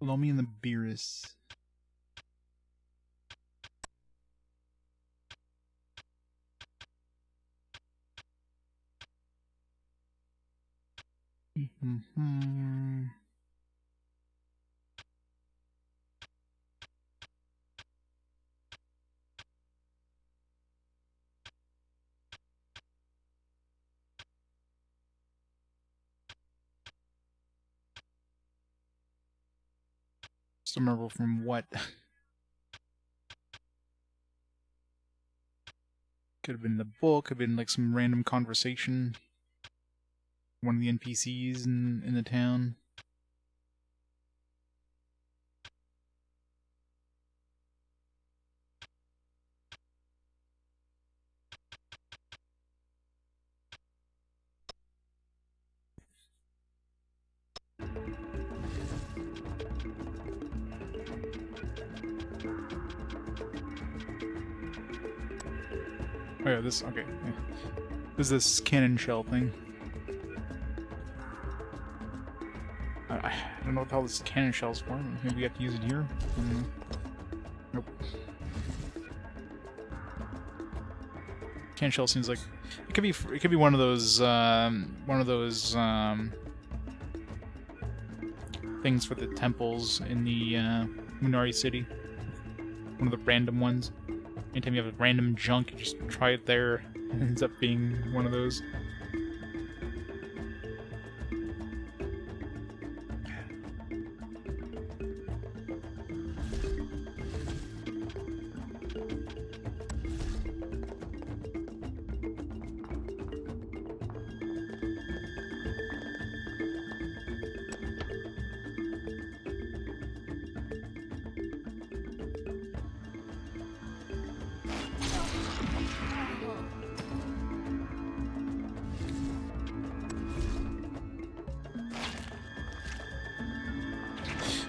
Colomi and the Beerus. Just remember from what? Could have been the book, could have been like some random conversation. One of the NPCs in the town. Oh yeah, this, okay. Yeah. There's this cannon shell thing. I don't know what the hell this cannon shell's for. Maybe we have to use it here? Nope. Cannon shell seems like... It could be one of those, things for the temples in the, Minari City. One of the random ones. Anytime you have a random junk, you just try it there. It ends up being one of those.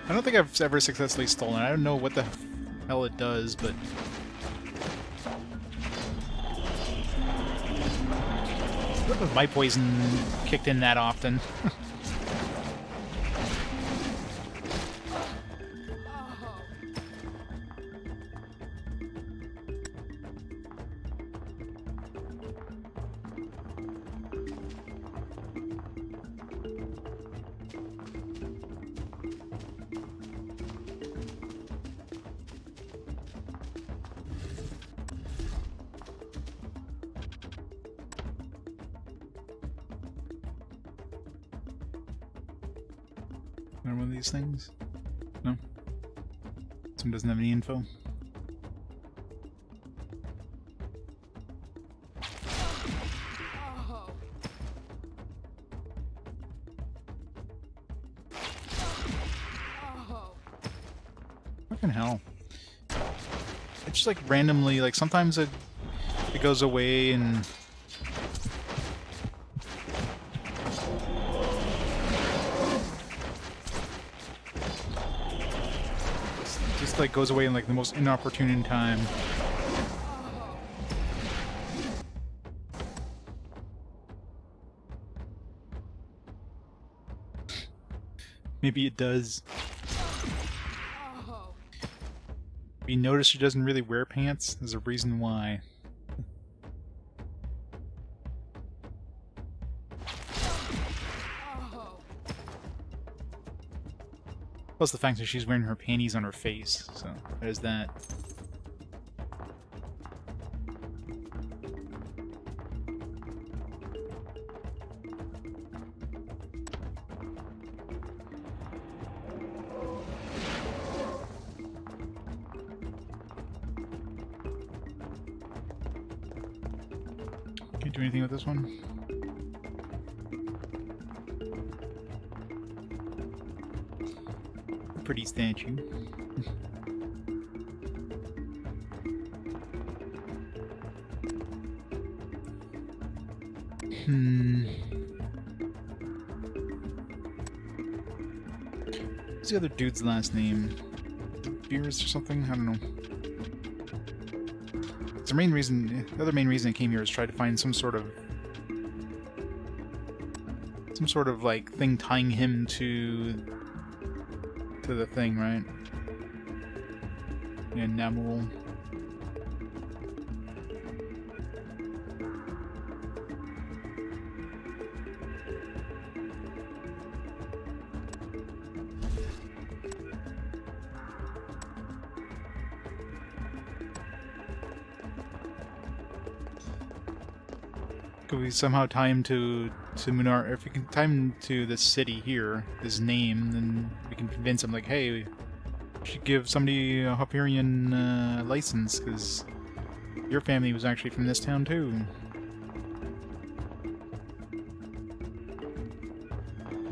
I don't think I've ever successfully stolen it. I don't know what the hell it does, but... I don't know if my poison kicked in that often. Another one of these things? No? This one doesn't have any info? Fucking hell. It just like randomly, like sometimes it goes away and... just like goes away in like the most inopportune time. Maybe it does. You notice she doesn't really wear pants? There's a reason why. Plus the fact that she's wearing her panties on her face, so there's that. Can't do anything with this one. Pretty statue. What's the other dude's last name? Beers or something? I don't know. It's the main reason. The other main reason I came here is try to find some sort of like thing tying him to the thing, right? Yeah, Namul. Could we somehow tie him to Munar? If we can tie him to this city here, his name, then we can convince him, like, hey, we should give somebody a Hyperion license, because your family was actually from this town too.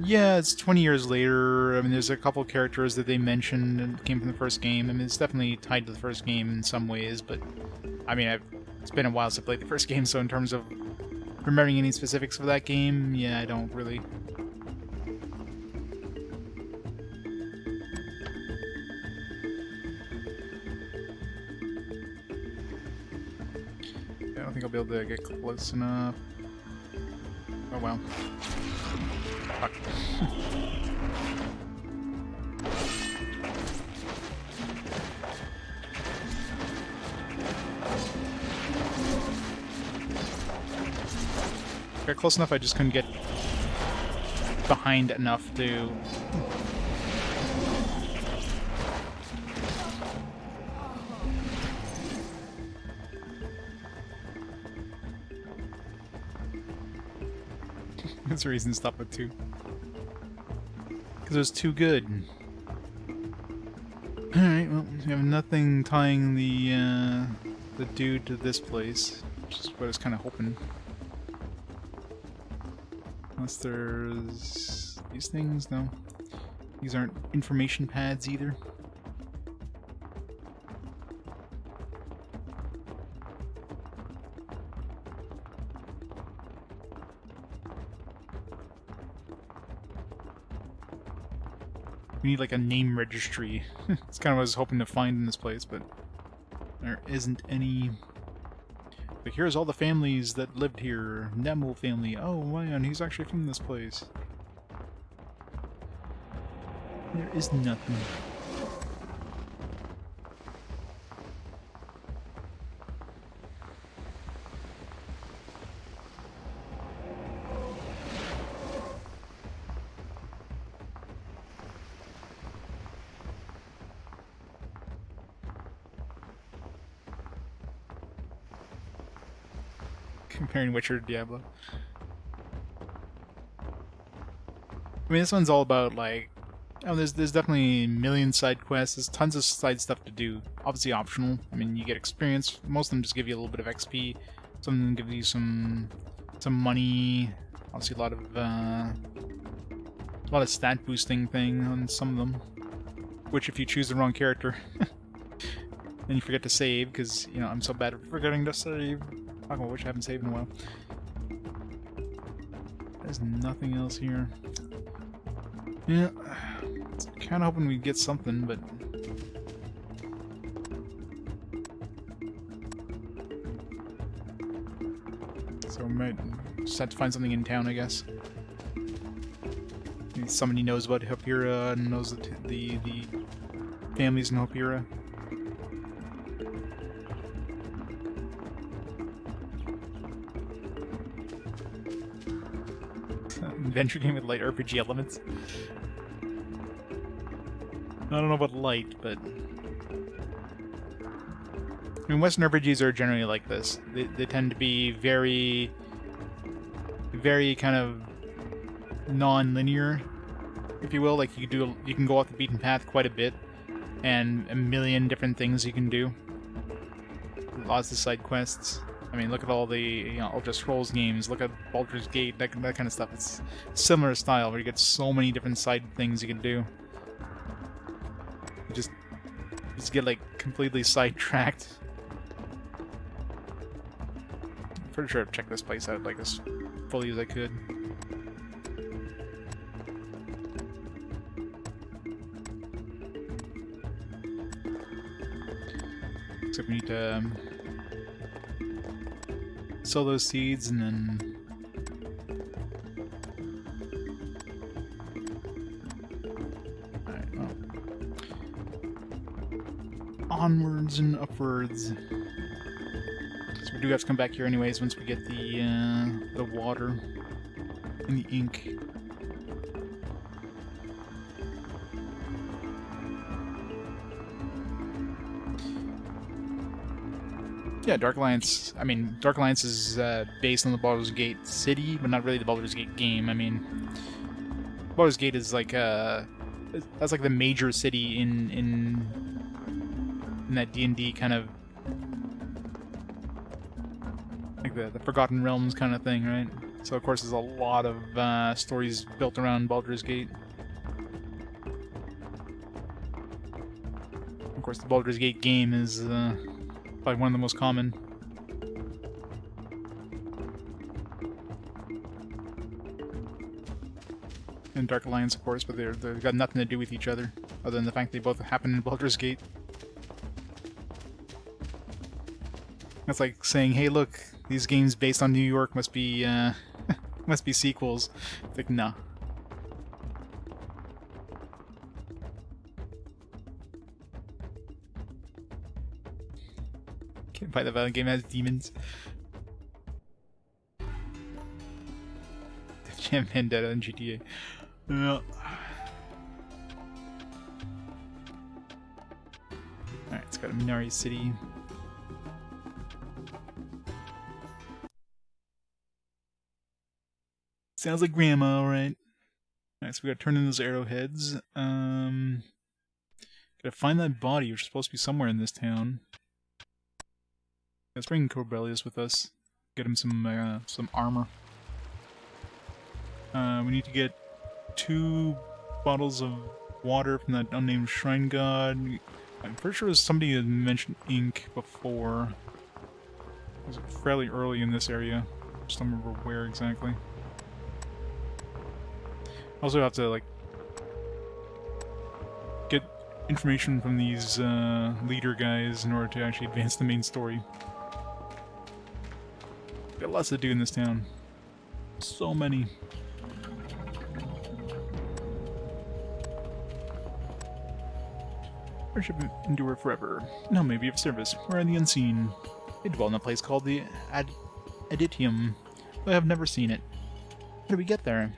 Yeah, it's 20 years later. I mean, there's a couple characters that they mentioned that came from the first game. I mean, it's definitely tied to the first game in some ways, but I mean, it's been a while since I played the first game, so in terms of remembering any specifics of that game, yeah, I don't really. I don't think I'll be able to get close enough. Oh well. Fuck. Got close enough, I just couldn't get behind enough to... That's the reason to stop at 2. Because it was too good. Alright, well, we have nothing tying the dude to this place, which is what I was kind of hoping. Unless there's these things, no. These aren't information pads either. We need like a name registry. It's kind of what I was hoping to find in this place, but there isn't any. But here's all the families that lived here. Nemo family. Oh man, he's actually from this place. There is nothing. Comparing Witcher to Diablo. I mean, this one's all about, like, oh, there's definitely a million side quests. There's tons of side stuff to do. Obviously optional. I mean, you get experience. Most of them just give you a little bit of XP. Some of them give you some money. Obviously, a lot of stat boosting thing on some of them. Which, if you choose the wrong character, then you forget to save because you know I'm so bad at forgetting to save. I wish I haven't saved in a while. There's nothing else here. Yeah, kind of hoping we get something, but so we might just have to find something in town, I guess. Maybe somebody knows about Hopira and knows the families in Hopira. Adventure game with light RPG elements. I don't know about light, but I mean, Western RPGs are generally like this. They tend to be very kind of non-linear, if you will. Like you can go off the beaten path quite a bit, and a million different things you can do. Lots of side quests. I mean, look at all the Ultra Scrolls games. Look at Baldur's Gate, that kind of stuff. It's similar style where you get so many different side things you can do. You just get like completely sidetracked. I'm pretty sure I've checked this place out like as fully as I could. Except we need to sow those seeds and then alright, well. Onwards and upwards. So we do have to come back here anyways once we get the water and the ink. Yeah, Dark Alliance. I mean, Dark Alliance is based on the Baldur's Gate city, but not really the Baldur's Gate game. I mean, Baldur's Gate is like that's like the major city in that D&D kind of like the Forgotten Realms kind of thing, right? So of course, there's a lot of stories built around Baldur's Gate. Of course, the Baldur's Gate game is probably one of the most common. And Dark Alliance, of course, but they've got nothing to do with each other, other than the fact they both happen in Baldur's Gate. That's like saying, hey look, these games based on New York must be must be sequels. It's like, nah. Can't buy the violent game has demons. Def Jam Vendetta and GTA. Yeah. Alright, it's got a Minari City. Sounds like grandma, alright. Alright, so we gotta turn in those arrowheads. Gotta find that body, which is supposed to be somewhere in this town. Let's bring Corbelius with us. Get him some armor. We need to get 2 bottles of water from that unnamed shrine god. I'm pretty sure somebody had mentioned ink before. It was fairly early in this area. Just don't remember where exactly. Also have to, like, information from these leader guys in order to actually advance the main story. Got lots to do in this town. So many. Friendship endure forever. No, maybe of service. We're in the unseen. They dwell in a place called the Aditium. I have never seen it. How do we get there?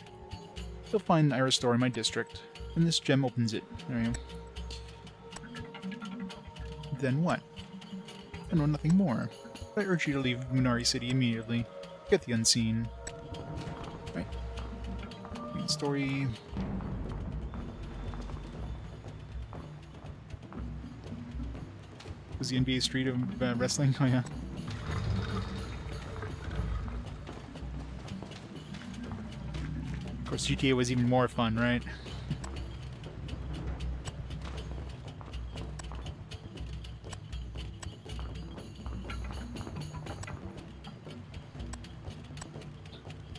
You'll find Iris Store in my district, and this gem opens it. There you go. Then what? I know nothing more. I urge you to leave Munari City immediately. Get the unseen. Right. Main story. Was the NBA Street of Wrestling? Oh yeah. Of course, GTA was even more fun, right?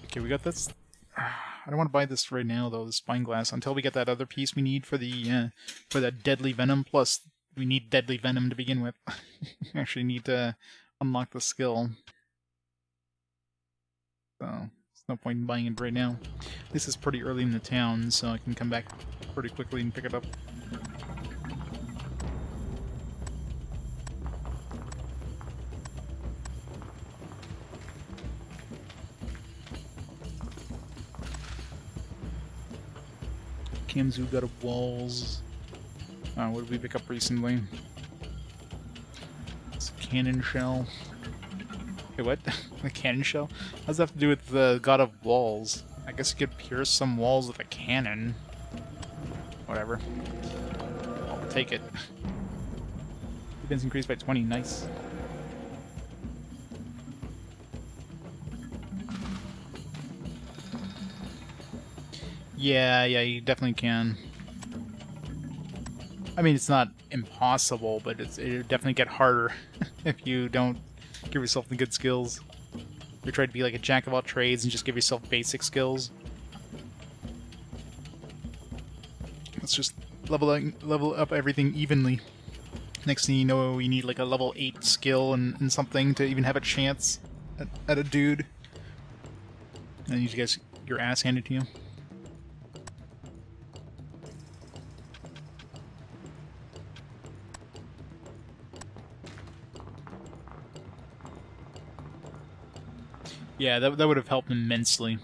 Okay, we got this. I don't want to buy this right now, though. The spyglass, until we get that other piece we need for that deadly venom. Plus, we need deadly venom to begin with. We actually need to unlock the skill. So, there's no point in buying it right now. This is pretty early in the town, so I can come back pretty quickly and pick it up. Kamzu got a walls. What did we pick up recently? It's a cannon shell. Wait, what? The cannon shell? What does that have to do with the god of walls? I guess you could pierce some walls with a cannon. Whatever. I'll take it. Defense increased by 20. Nice. Yeah, you definitely can. I mean, it's not impossible, but it'll definitely get harder if you don't give yourself the good skills. You try to be like a jack of all trades and just give yourself basic skills. Let's just level up everything evenly. Next thing you know, you need like a level 8 skill and something to even have a chance at a dude. And you get your ass handed to you. Yeah, that would have helped immensely.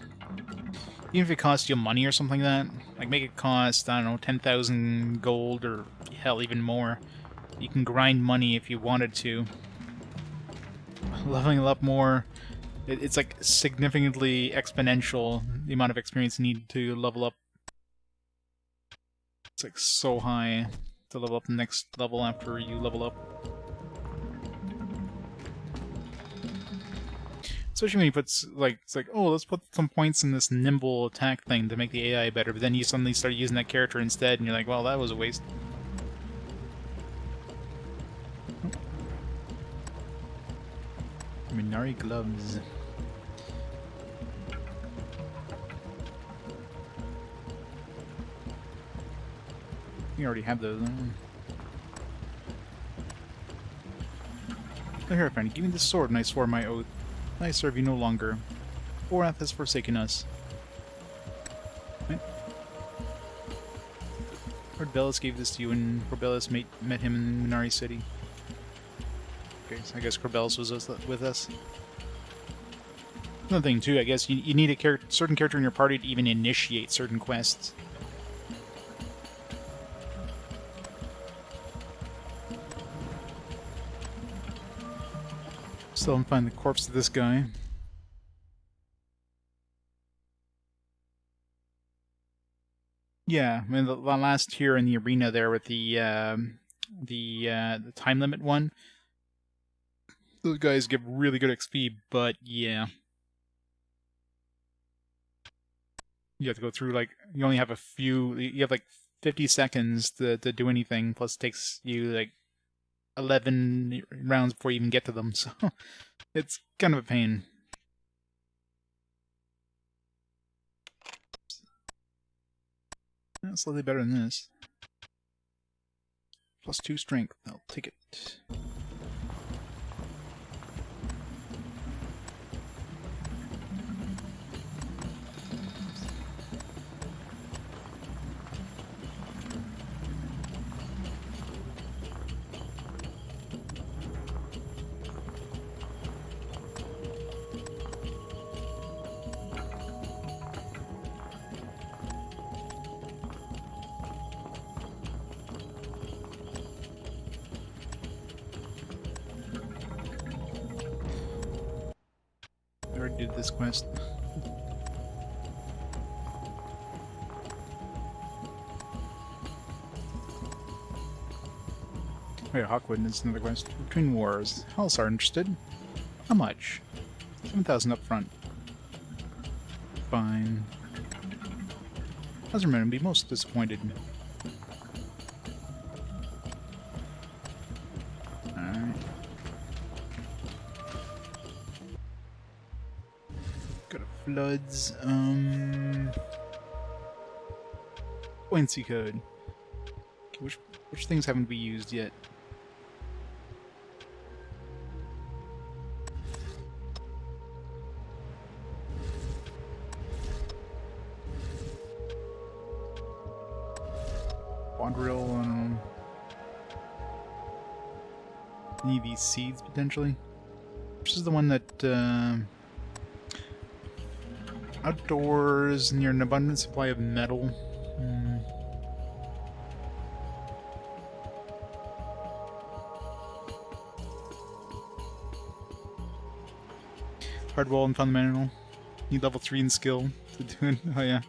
Even if it cost you money or something like that. Like, make it cost, I don't know, 10,000 gold or, hell, even more. You can grind money if you wanted to. Leveling up more, it's like significantly exponential, the amount of experience needed to level up. It's like so high to level up the next level after you level up. Especially when you put, like, it's like, oh, let's put some points in this nimble attack thing to make the AI better, but then you suddenly start using that character instead, and you're like, well, that was a waste. Minari gloves. We already have those. Laharah, friend, give me this sword and I swear my oath. I serve you no longer. Borath has forsaken us. Right? Corbelis gave this to you and Corbelis met him in Minari City. Okay, so I guess Corbelis was with us. Another thing too, I guess you need a certain character in your party to even initiate certain quests. Still haven't found the corpse of this guy. Yeah, I mean the last tier in the arena there with the time limit one. Those guys give really good XP, but yeah. You have to go through, like, you only have a few, you have like 50 seconds to do anything, plus it takes you like 11 rounds before you even get to them, so it's kind of a pain. That's slightly better than this. +2 strength. I'll take it. I already did this quest. Wait, Hawkwood is another quest. Between wars. Halassar interested. How much? 7,000 up front. Fine. How's would be most disappointed. Alright. Go to Floods. Buoyancy code. Okay, which things haven't we used yet? Quadrille, any of these seeds potentially? Which is the one that outdoors near an abundant supply of metal. Hardwall and fundamental. Need level 3 in skill to do it. Oh yeah.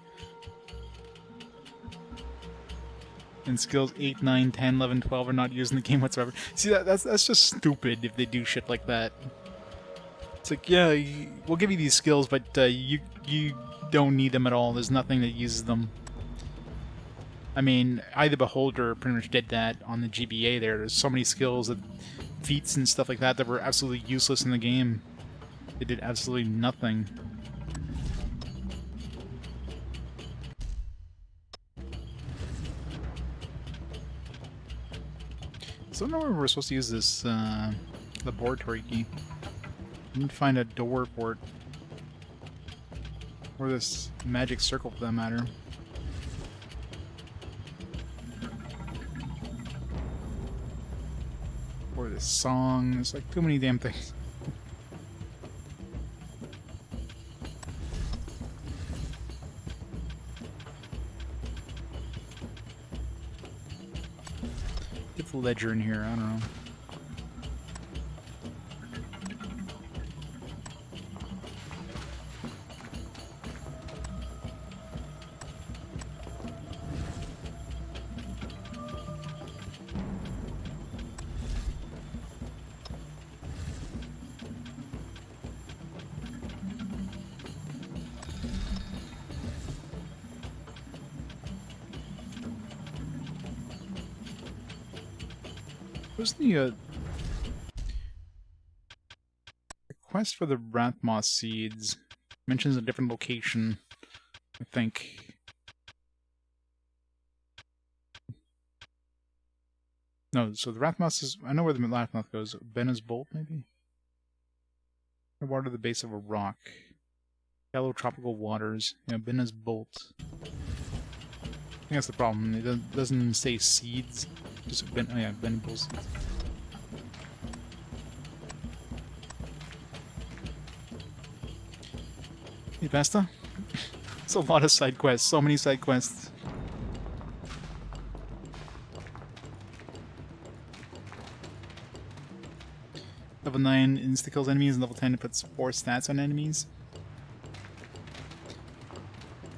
And skills 8, 9, 10, 11, 12 are not used in the game whatsoever. See, that's just stupid if they do shit like that. It's like, yeah, we'll give you these skills, but you don't need them at all. There's nothing that uses them. I mean, Eye of the Beholder pretty much did that on the GBA there. There's so many skills, and feats and stuff like that that were absolutely useless in the game. They did absolutely nothing. So I don't know where we're supposed to use this laboratory key. We need to find a door for it. Or this magic circle for that matter. Or this song. There's like too many damn things. Get the ledger in here, I don't know. What's the quest for the Rathmoss seeds? Mentions a different location, I think. No, so the Rathmoss is... I know where the Rathmoss goes. Benna's Bolt, maybe? Water the base of a rock. Shallow tropical waters. Yeah, Benna's Bolt. I think that's the problem. It doesn't say seeds. Just oh yeah, Benna's Bolt seeds. Hey, Vesta? It's a lot of side quests. So many side quests. Level 9 insta-kills enemies, and level 10 it puts 4 stats on enemies.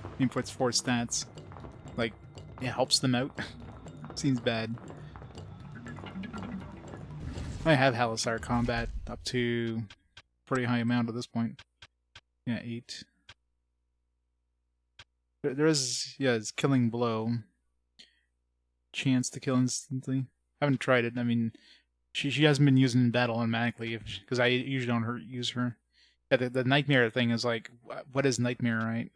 I mean, puts 4 stats. Like, it helps them out. Seems bad. I have Halassar combat up to pretty high amount at this point. Yeah, 8. There is, yeah, it's killing blow. Chance to kill instantly. I haven't tried it. I mean, she hasn't been used in battle automatically, because I usually don't use her. Yeah, the nightmare thing is like, what is nightmare, right?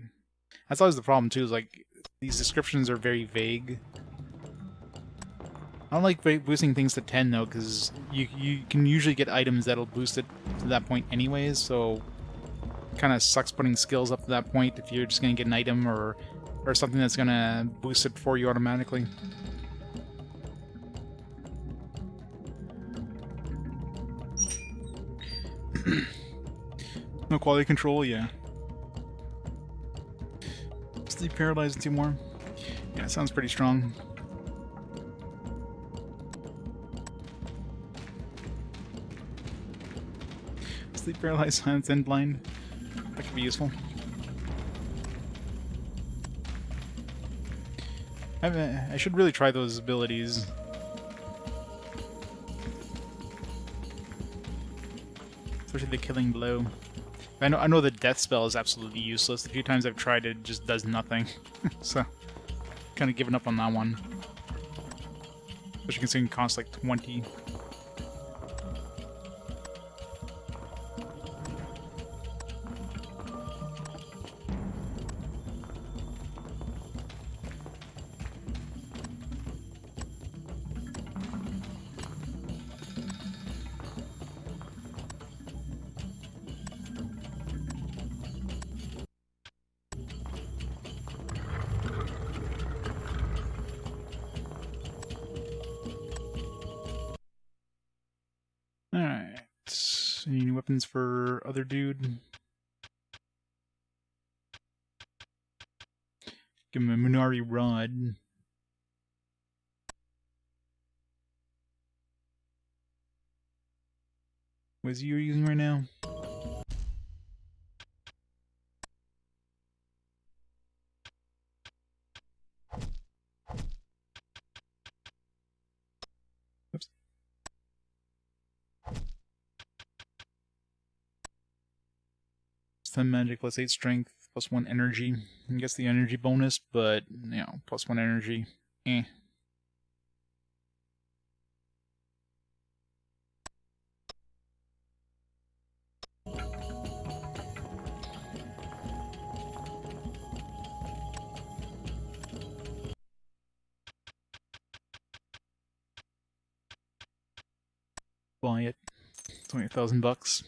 That's always the problem too, is like, these descriptions are very vague. I don't like boosting things to 10 though, because you can usually get items that'll boost it to that point anyways, so kind of sucks putting skills up to that point if you're just going to get an item or something that's going to boost it for you automatically. No quality control, yeah. Sleep paralyzed and 2 more. Yeah, sounds pretty strong. Sleep paralyzed, silence, and blind. That could be useful. I should really try those abilities. Especially the killing blow. I know the death spell is absolutely useless. The few times I've tried it just does nothing. So, kind of given up on that one. Especially considering it costs like 20. Alright. Any new weapons for other dude? Give him a Munari Rod. What is he you're using right now? Oops. It's 10 magic, plus 8 strength, plus 1 energy. I guess the energy bonus, but, you know, plus 1 energy. Eh. Buy it. It's only $1,000.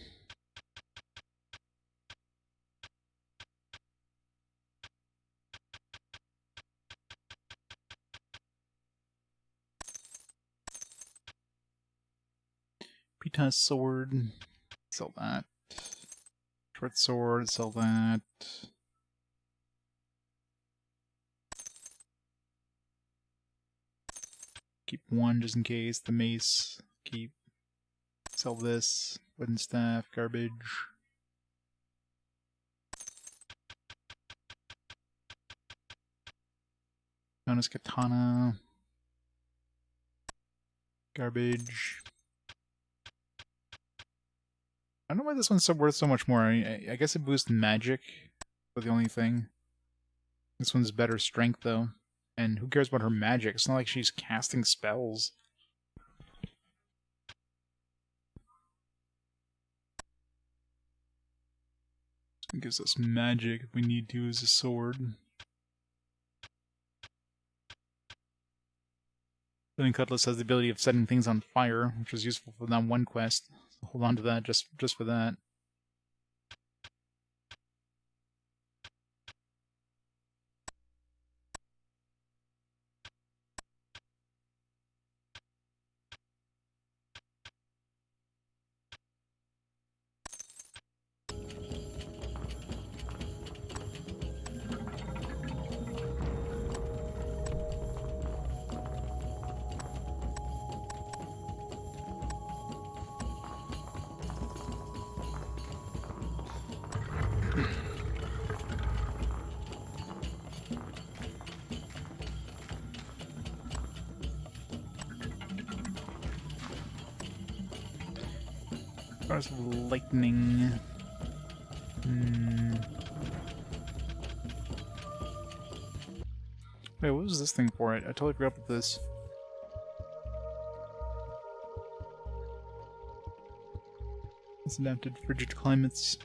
Pita's sword. Sell that. Short sword. Sell that. Keep 1 just in case. The mace. Keep. Sell this. Wooden staff. Garbage. Bonus katana. Garbage. I don't know why this one's so worth so much more. I guess it boosts magic, but the only thing. This one's better strength, though. And who cares about her magic? It's not like she's casting spells. It gives us magic if we need to as a sword. Filling Cutlass has the ability of setting things on fire, which is useful for that one quest. So hold on to that just for that. Stars of lightning. Wait, what was this thing for? I totally forgot about this. It's adapted to frigid climates.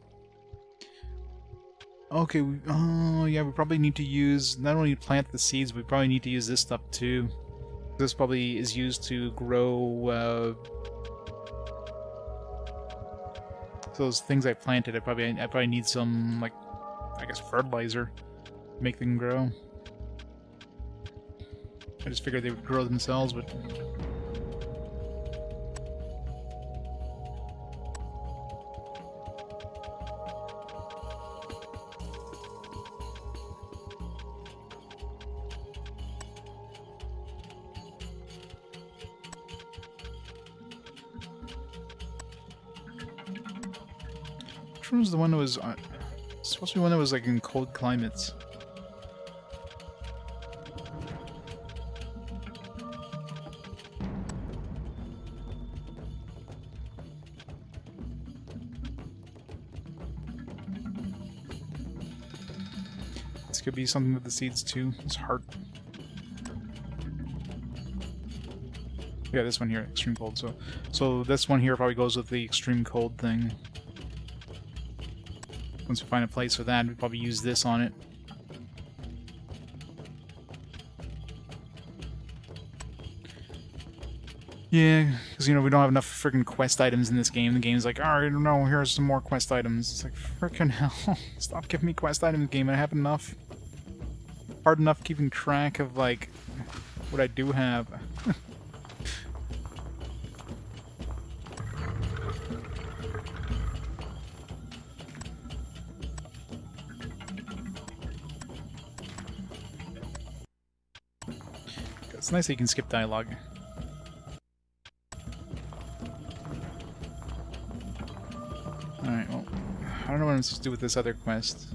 Okay, oh yeah, we probably need to use, not only plant the seeds, we probably need to use this stuff too. This probably is used to grow those things I planted. I probably need some, like, I guess fertilizer to make them grow. I just figured they would grow themselves, but which one was the one that was supposed to be one that was like in cold climates? This could be something with the seeds too. It's hard. Yeah, this one here, extreme cold. So this one here probably goes with the extreme cold thing. Once we find a place for that, we'll probably use this on it. Yeah, because, you know, we don't have enough freaking quest items in this game. The game's like, alright, no, here's some more quest items. It's like, freaking hell. Stop giving me quest items, game. I have enough. Hard enough keeping track of, like, what I do have. It's nice that you can skip dialogue. Alright, well, I don't know what I'm supposed to do with this other quest.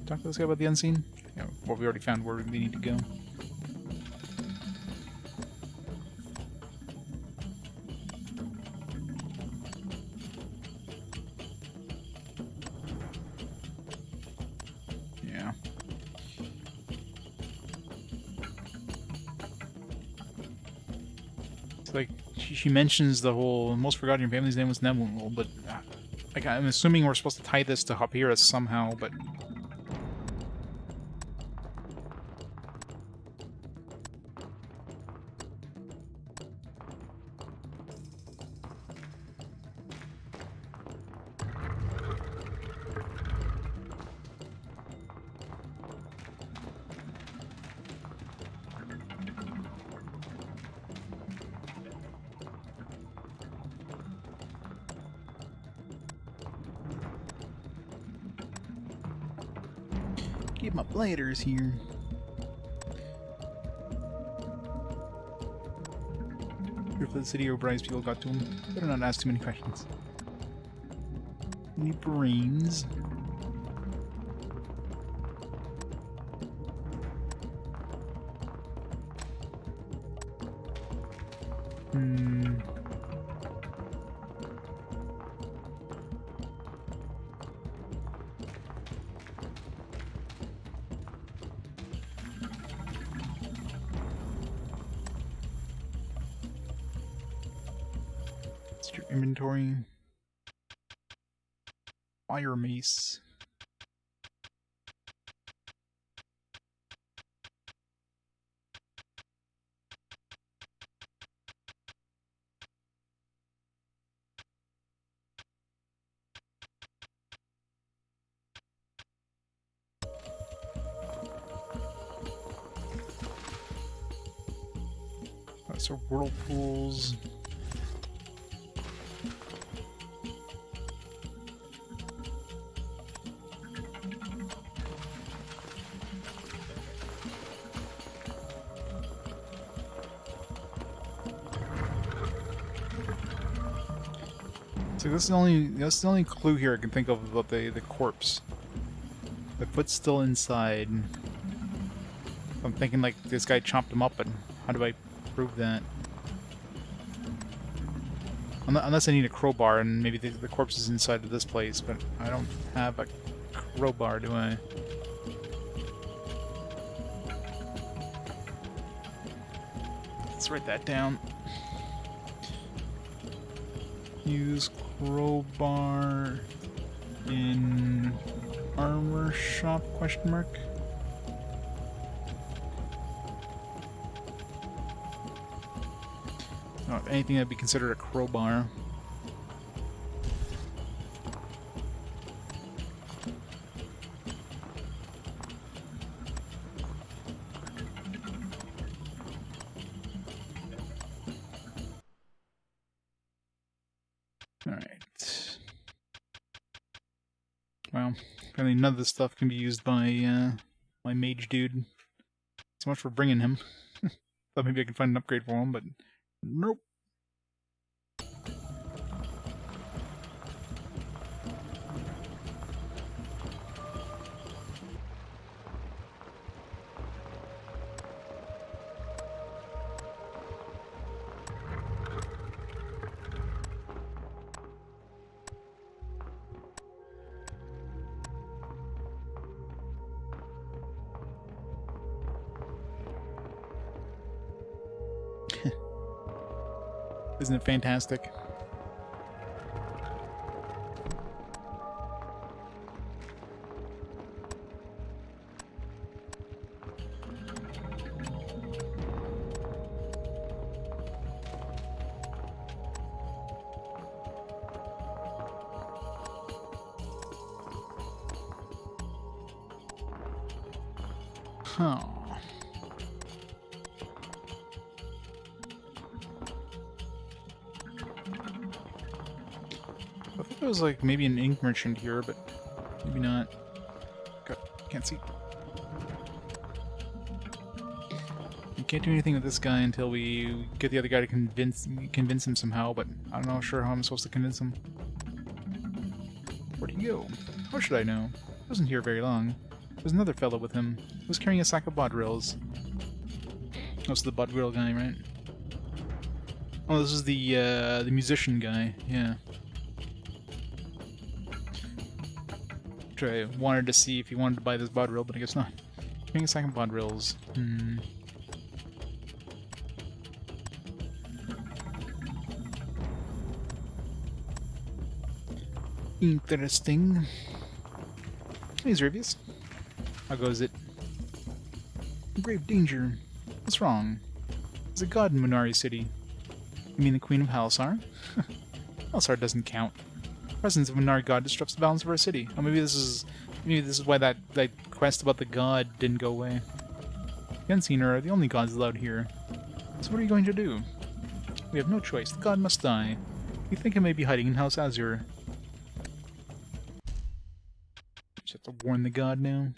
Talk to this guy about the unseen? Yeah, well, we already found where we need to go. Yeah. It's like, she mentions the whole most forgotten your family's name was Nemuel, but like, I'm assuming we're supposed to tie this to Hopira somehow, but get my bladders here. Here for the city or Bryce people got to him. Better not ask too many questions. Any brains? Your inventory. Fire mace. So whirlpools. So that's the only clue here I can think of about the corpse. The foot's still inside. I'm thinking like this guy chopped him up, but how do I prove that? Unless I need a crowbar, and maybe the corpse is inside of this place, but I don't have a crowbar, do I? Let's write that down. Use crowbar in armor shop, question mark? anything that'd be considered a crowbar. Alright. Well, apparently none of this stuff can be used by my mage dude. So much for bringing him. Thought maybe I could find an upgrade for him, but nope. Isn't it fantastic? Huh. I think there was like maybe an ink merchant here, but maybe not. God, can't see. You can't do anything with this guy until we get the other guy to convince him somehow, but I'm not sure how I'm supposed to convince him. Where'd he go? How should I know? He wasn't here very long. There's another fellow with him. He was carrying a sack of bodrills. Oh, so the bodrill guy, right? Oh, this is the musician guy, yeah. Which I wanted to see if he wanted to buy this bodrill, but I guess not. Carrying a sack of bodrills. Interesting. Hey, Zervius. How goes it? Grave danger. What's wrong? There's a god in Munari City. You mean the Queen of Halassar? Halassar doesn't count. The presence of a Munari god disrupts the balance of our city. Oh, maybe this is why that quest about the god didn't go away. The Unseen are the only gods allowed here. So what are you going to do? We have no choice. The god must die. We think it may be hiding in House Azure. Just have to warn the god now.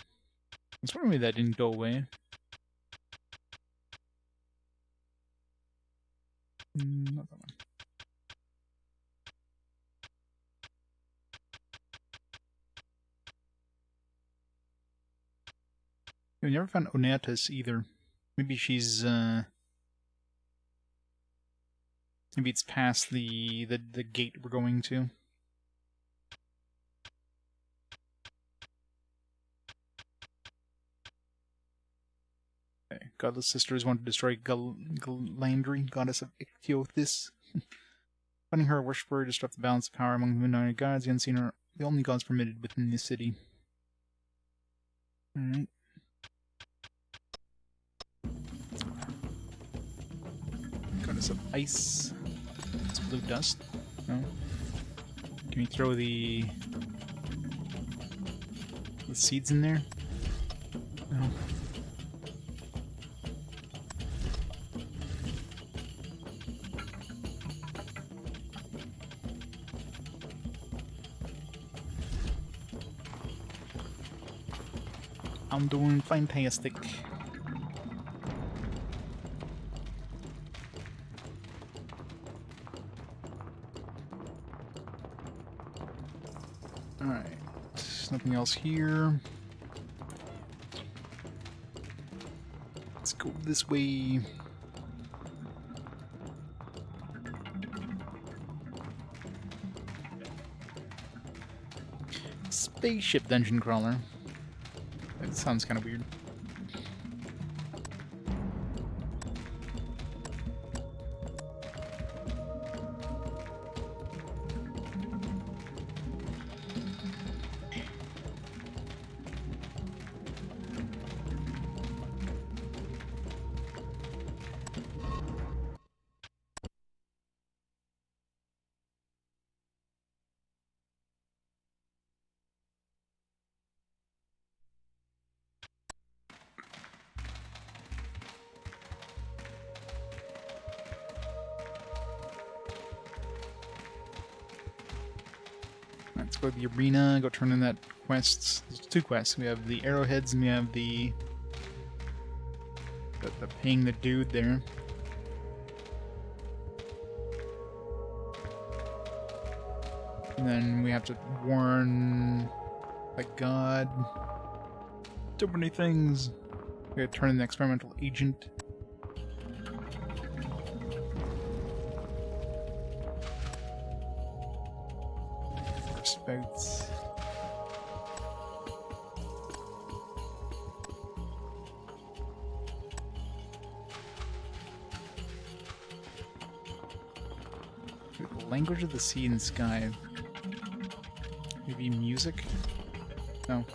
I was wondering why that didn't go away. Not that one. We never found Onatus either. Maybe she's maybe it's past the gate we're going to. Okay. Godless sisters want to destroy Galandri, goddess of Ichthyothis. Finding her a worshipper disrupt the balance of power among the Munari gods. The Unseen are the only gods permitted within the city. Alright. Goddess of ice. It's blue dust. No. Can we throw the seeds in there? No. I'm doing fantastic. Alright, nothing else here. Let's go this way. Spaceship dungeon crawler. That sounds kind of weird. explore the arena, go turn in that quest. There's 2 quests. We have the arrowheads and we have the paying the dude there. And then we have to warn the god. So many things. We gotta turn in the experimental agent. Spouts. The language of the sea and sky. Maybe music? No.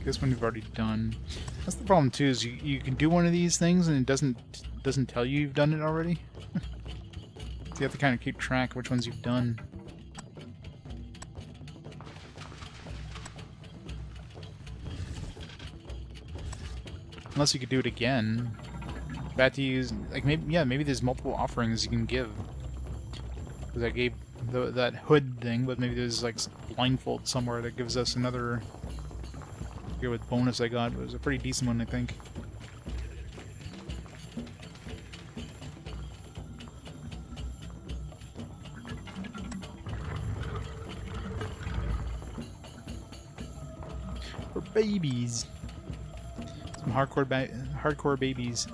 This one you've already done. That's the problem too, is you can do one of these things and it doesn't tell you you've done it already. So you have to kind of keep track of which ones you've done. Unless you could do it again. But have to use, like, maybe there's multiple offerings you can give. Because I gave that hood thing, but maybe there's like blindfold somewhere that gives us another. I forget what bonus I got, but it was a pretty decent one, I think. For babies. Some hardcore babies.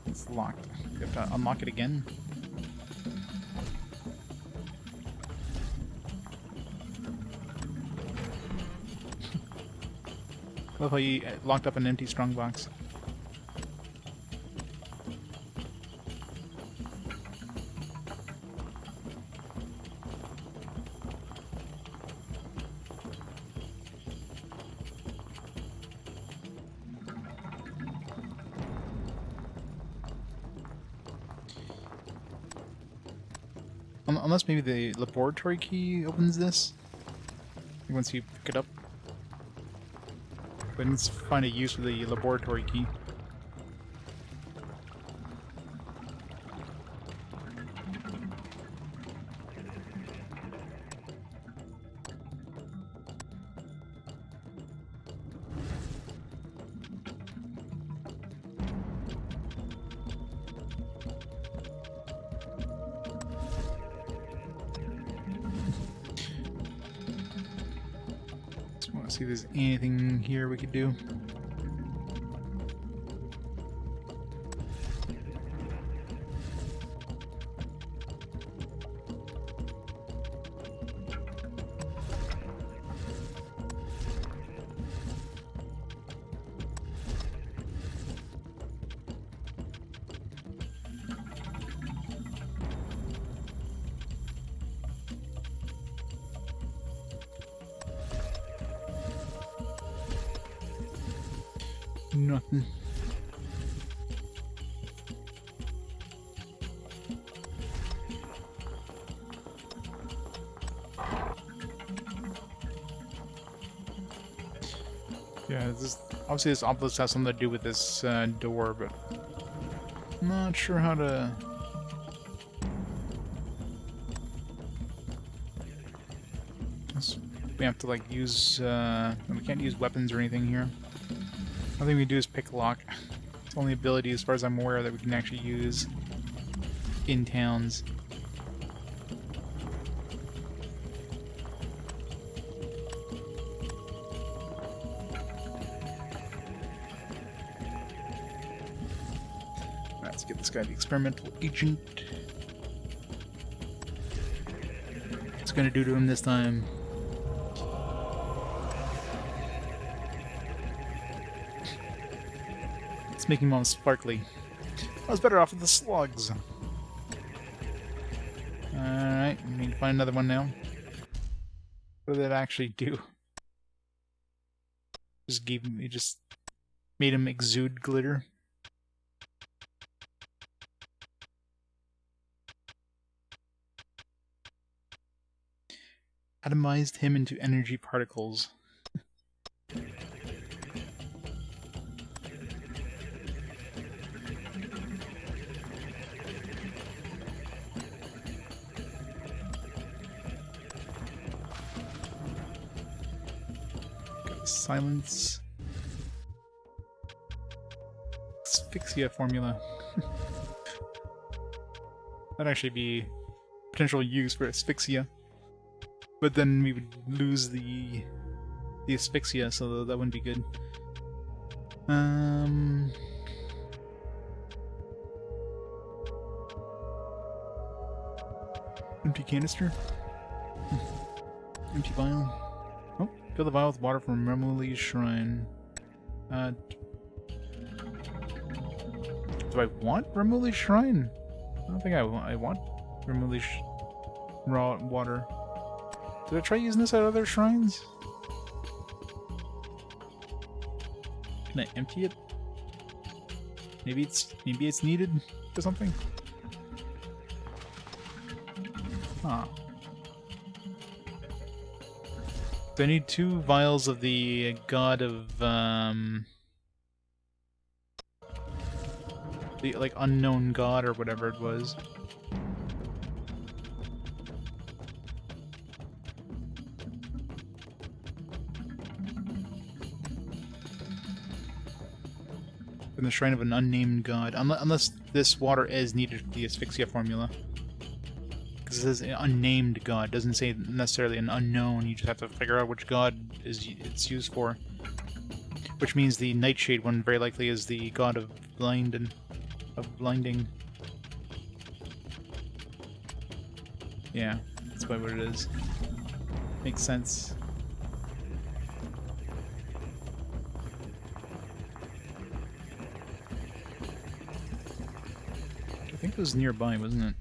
It's locked. You have to unlock it again. I love how you locked up an empty strongbox. Unless maybe the laboratory key opens this. Once you pick it up. But let's find a use for the laboratory key. See if there's anything here we could do. Nothing. Yeah, obviously this obelisk has something to do with this door, but I'm not sure how to. We have to like use. We can't use weapons or anything here. The only thing we do is pick lock. It's the only ability, as far as I'm aware, that we can actually use in towns. Alright, let's get this guy the experimental agent. What's it gonna do to him this time? It's making him all sparkly. I was better off with the slugs. Alright, we need to find another one now. What did that actually do? It just made him exude glitter. Atomized him into energy particles. Silence. Asphyxia formula. That'd actually be potential use for asphyxia. But then we would lose the asphyxia, so that wouldn't be good. Empty canister. Empty vial. Oh, fill the vial with water from Remoli's shrine. Do I want Remoli's shrine? I don't think I want Remoli's raw water. Did I try using this at other shrines? Can I empty it? Maybe it's needed for something? Huh. So I need 2 vials of the god of the like unknown god or whatever it was. From the shrine of an unnamed god, unless this water is needed for the asphyxia formula. Because it says unnamed god, doesn't say necessarily an unknown. You just have to figure out which god it's used for. Which means the Nightshade one very likely is the god of blinding. Yeah, that's probably what it is. Makes sense. I think it was nearby, wasn't it?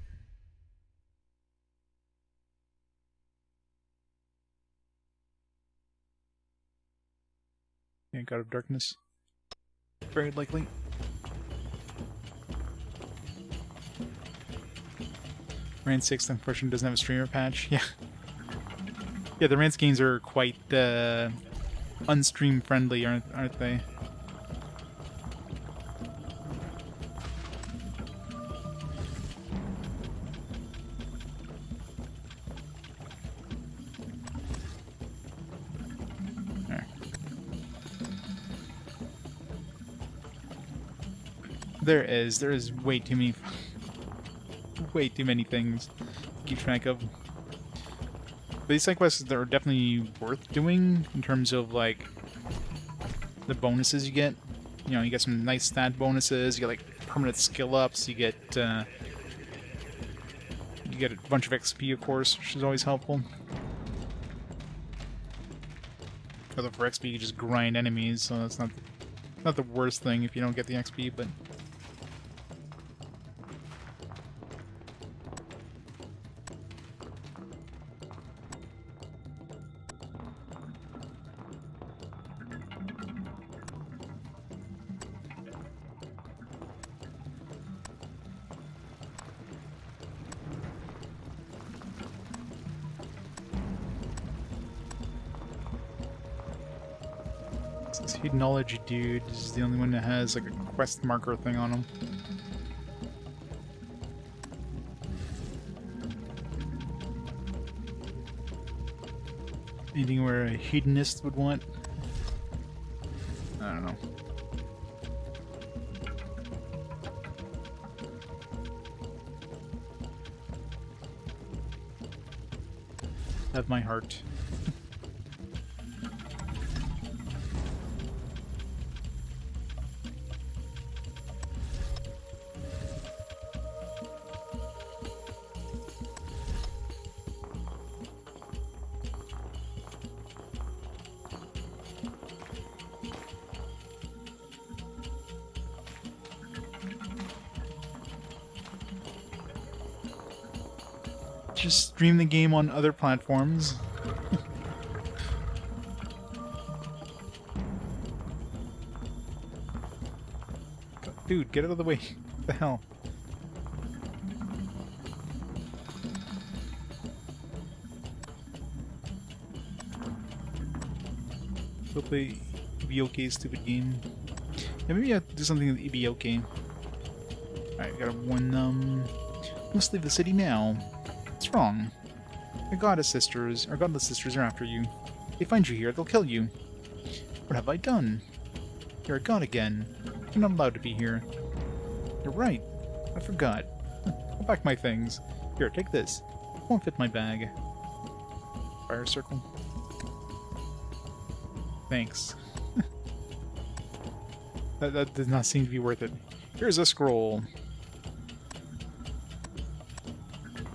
Yeah, God of Darkness. Very likely. Rand 6th, unfortunately, doesn't have a streamer patch. Yeah. Yeah, the Rand games are quite unstream friendly, aren't they? There is way too many things to keep track of. But these side quests are definitely worth doing in terms of like the bonuses you get. You know, you get some nice stat bonuses. You get like permanent skill ups. You get a bunch of XP, of course, which is always helpful. Although for XP you just grind enemies, so that's not the worst thing if you don't get the XP, but. This Hedonology dude is the only one that has like a quest marker thing on him. Anything where a hedonist would want? I don't know. Have my heart. Just stream the game on other platforms. Dude, get out of the way. What the hell? Hopefully it'll be okay, stupid game. Yeah, maybe I have to do something with be okay. Alright, got one, must leave the city now. What's wrong? Our godless sisters are after you. If they find you here, they'll kill you. What have I done? You're a god again. You're not allowed to be here. You're right. I forgot. I'll pack my things. Here, take this. It won't fit my bag. Fire circle. Thanks. that does not seem to be worth it. Here's a scroll.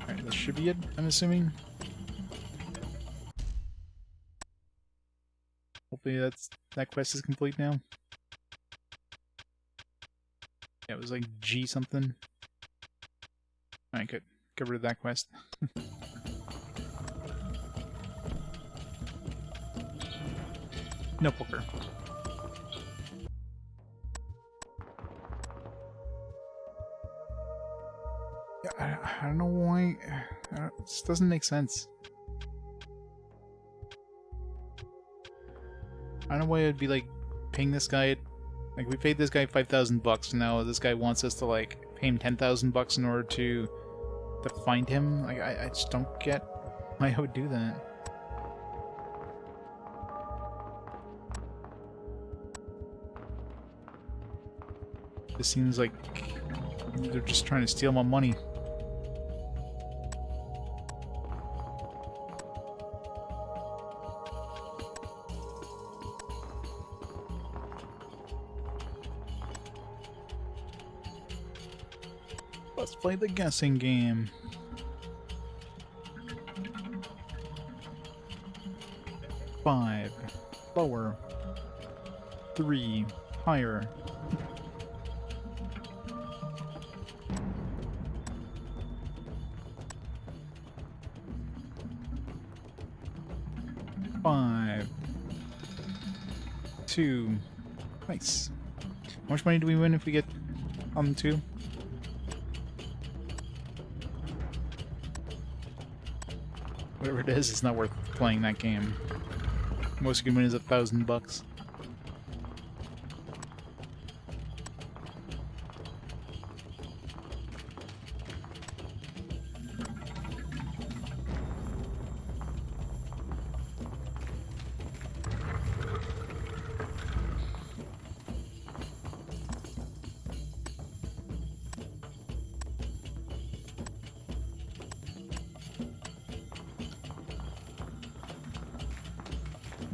Alright, this should be it, I'm assuming. Hopefully that quest is complete now. Yeah, it was like G something. Alright, good. Get rid of that quest. No poker. Yeah, I don't know why. This doesn't make sense. I don't know why I'd be like paying this guy. Like we paid this guy $5,000, and now this guy wants us to like pay him $10,000 in order to find him. Like I just don't get why I would do that. It seems like they're just trying to steal my money. Let's play the guessing game. Five. Lower. 3. Higher. Five. 2. Nice. How much money do we win if we get on 2? Whatever it is, it's not worth playing that game. Most you can win is $1,000.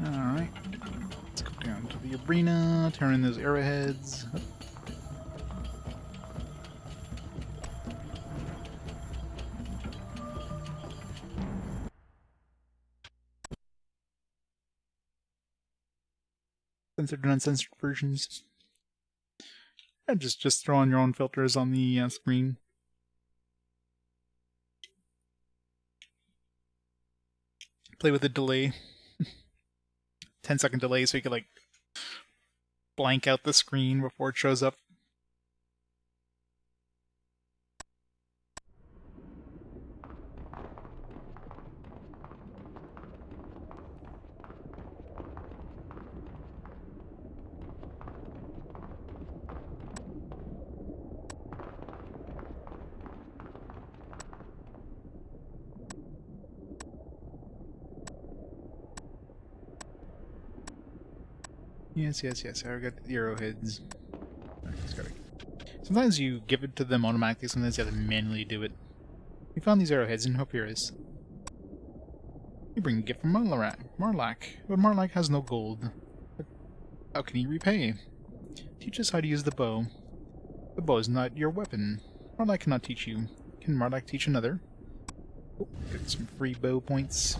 Alright. Let's go down to the arena, turn in those arrowheads. Censored and uncensored versions. And just throw on your own filters on the screen. Play with the delay. 10-second delay so you can like blank out the screen before it shows up. Yes, I got the arrowheads. Sometimes you give it to them automatically, sometimes you have to manually do it. We found these arrowheads in Hopiris. You bring a gift from Marlak, but Marlak has no gold. But how can he repay? Teach us how to use the bow. The bow is not your weapon. Marlak cannot teach you. Can Marlak teach another? Oh, get some free bow points.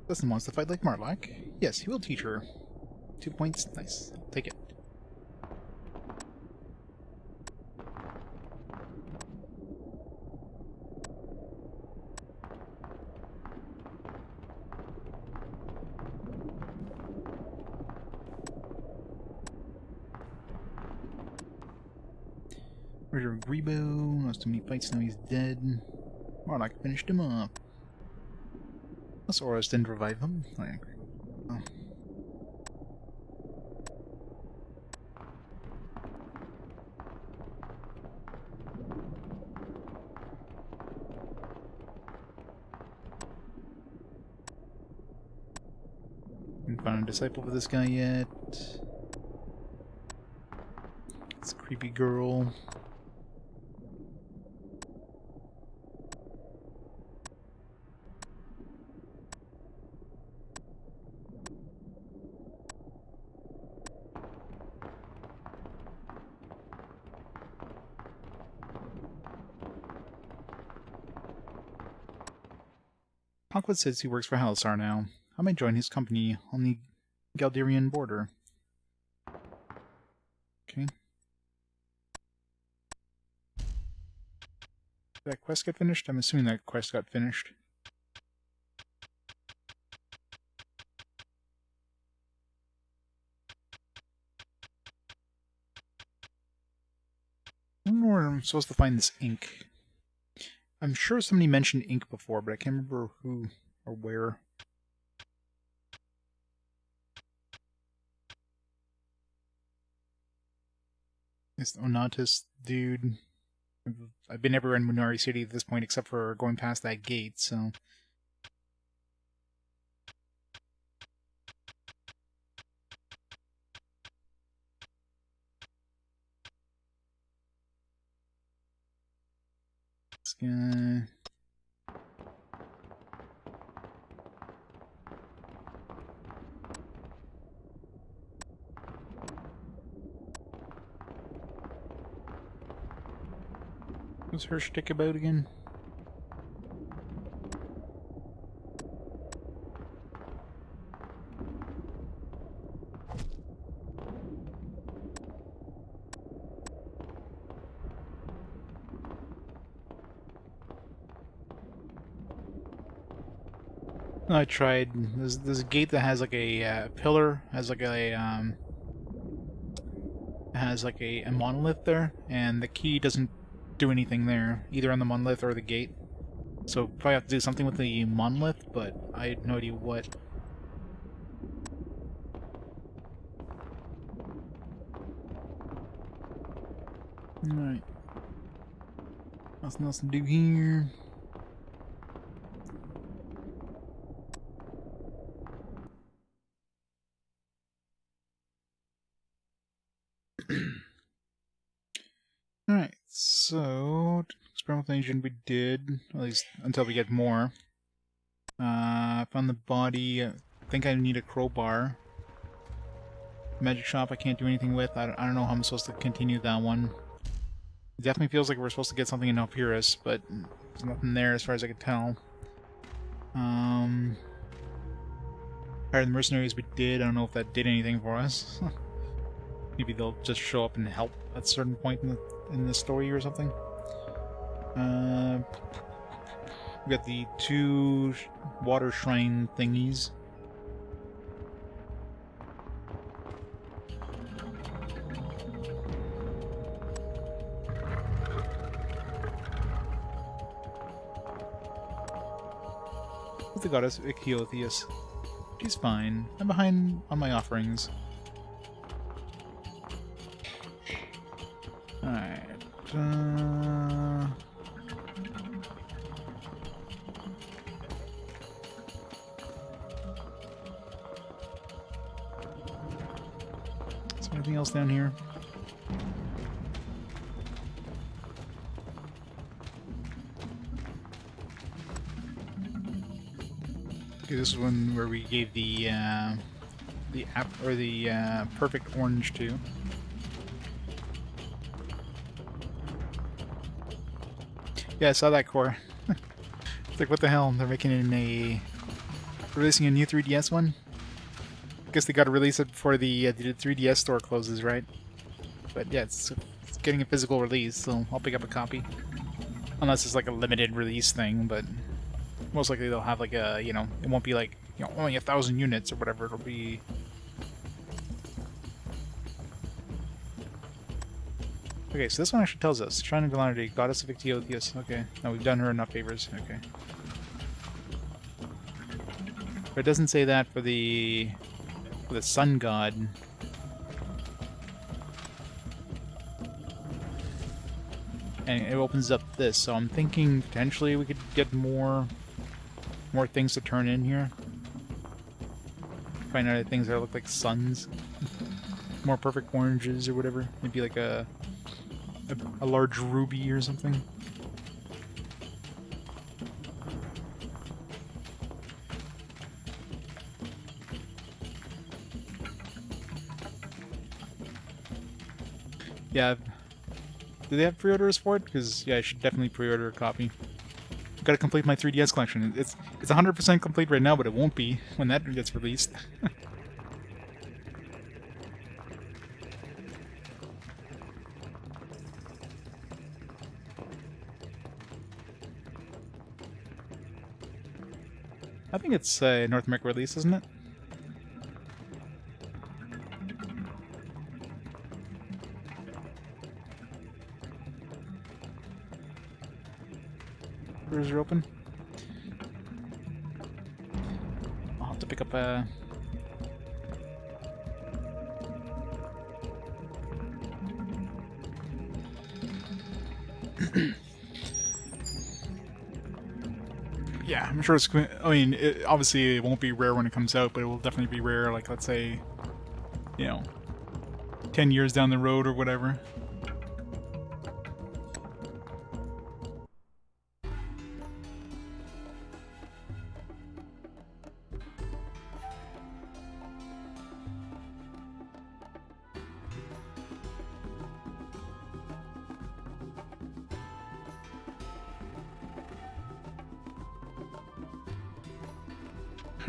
Dustin wants to fight like Marlak. Yes, he will teach her. 2 points. Nice. I'll take it. Where's your Grebo? Lost too many fights, now he's dead. More like finished him up. Plus Oros didn't revive him. Oh, yeah. Oh. Haven't found a disciple for this guy yet. It's a creepy girl. Hawkwood says he works for Halassar now. I might join his company on the Galderian border. Okay. Did that quest get finished? I'm assuming that quest got finished. I don't know where I'm supposed to find this ink. I'm sure somebody mentioned ink before, but I can't remember who or where. This Onatus dude. I've been everywhere in Munari City at this point except for going past that gate, so... This guy... What's her shtick about again? I tried. There's a gate that has like a pillar, has like a monolith there, and the key doesn't do anything there, either on the monolith or the gate. So probably have to do something with the monolith, but I had no idea what. Alright. Nothing else to do here. Alright, so experimental agent we did, at least until we get more. I found the body. I think I need a crowbar. Magic shop I can't do anything with. I don't know how I'm supposed to continue that one. It definitely feels like we're supposed to get something in Alpyrus, but there's nothing there as far as I can tell. Higher than mercenaries we did. I don't know if that did anything for us. Maybe they'll just show up and help at a certain point in the story or something. We got the 2 water shrine thingies. What's the goddess Ichthyotheus? She's fine. I'm behind on my offerings. Alright. Is there anything else down here? Okay, this is one where we gave the perfect orange to. Yeah, I saw that core. It's like, what the hell? They're releasing a new 3DS one? I guess they gotta release it before the 3DS store closes, right? But yeah, it's getting a physical release, so I'll pick up a copy. Unless it's like a limited release thing, but most likely they'll have like a, it won't be like, only 1,000 units or whatever. It'll be... Okay, so this one actually tells us. Shrine of Laharah, Goddess of Ictiotheus. Okay. Now we've done her enough favors. Okay. But it doesn't say that for the sun god. And it opens up this, so I'm thinking potentially we could get more things to turn in here. Find other things that look like suns. More perfect oranges or whatever. Maybe like a large ruby or something. Yeah. Do they have pre-orders for it? Because, yeah, I should definitely pre-order a copy. I've got to complete my 3DS collection. It's 100% complete right now, but it won't be when that gets released. I think it's a North America release, isn't it? Doors are open. I'll have to pick up a... Yeah, I'm sure it's... I mean, obviously it won't be rare when it comes out, but it will definitely be rare, like, let's say, you know, 10 years down the road or whatever.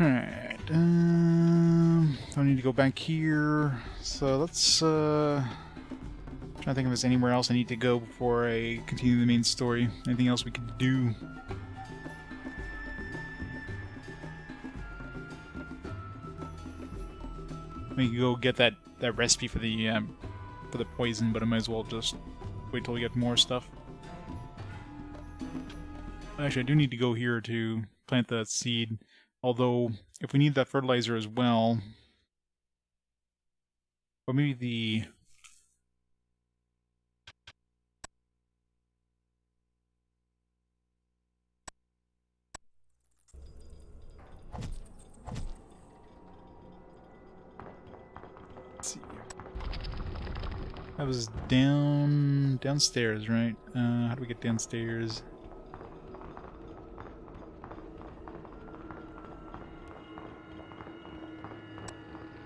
Alright, I need to go back here, so let's, try to think if there's anywhere else I need to go before I continue the main story. Anything else we could do? We could go get that recipe for the poison, but I might as well just wait till we get more stuff. Actually, I do need to go here to plant that seed. Although, if we need that fertilizer as well... Or maybe the... Let's see. That was downstairs, right? How do we get downstairs?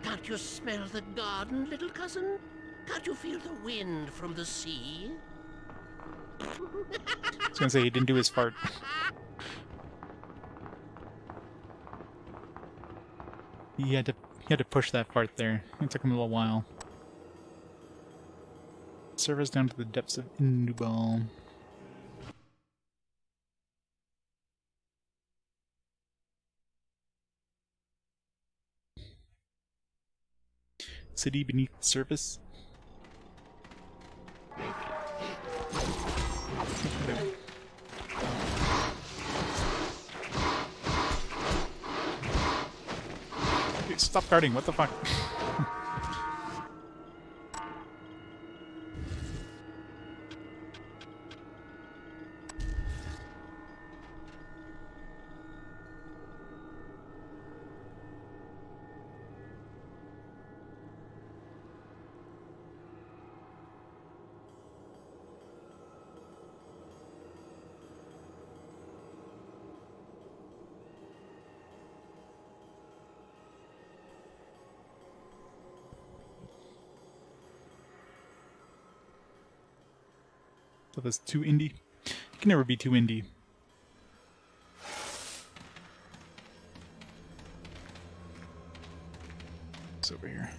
Can't you smell the garden, little cousin? Can't you feel the wind from the sea? I was gonna say he didn't do his fart. He had to push that fart there. It took him a little while. Service down to the depths of Indubal. City beneath the surface. Dude, stop guarding, what the fuck? So that's too indie. You can never be too indie. It's over here.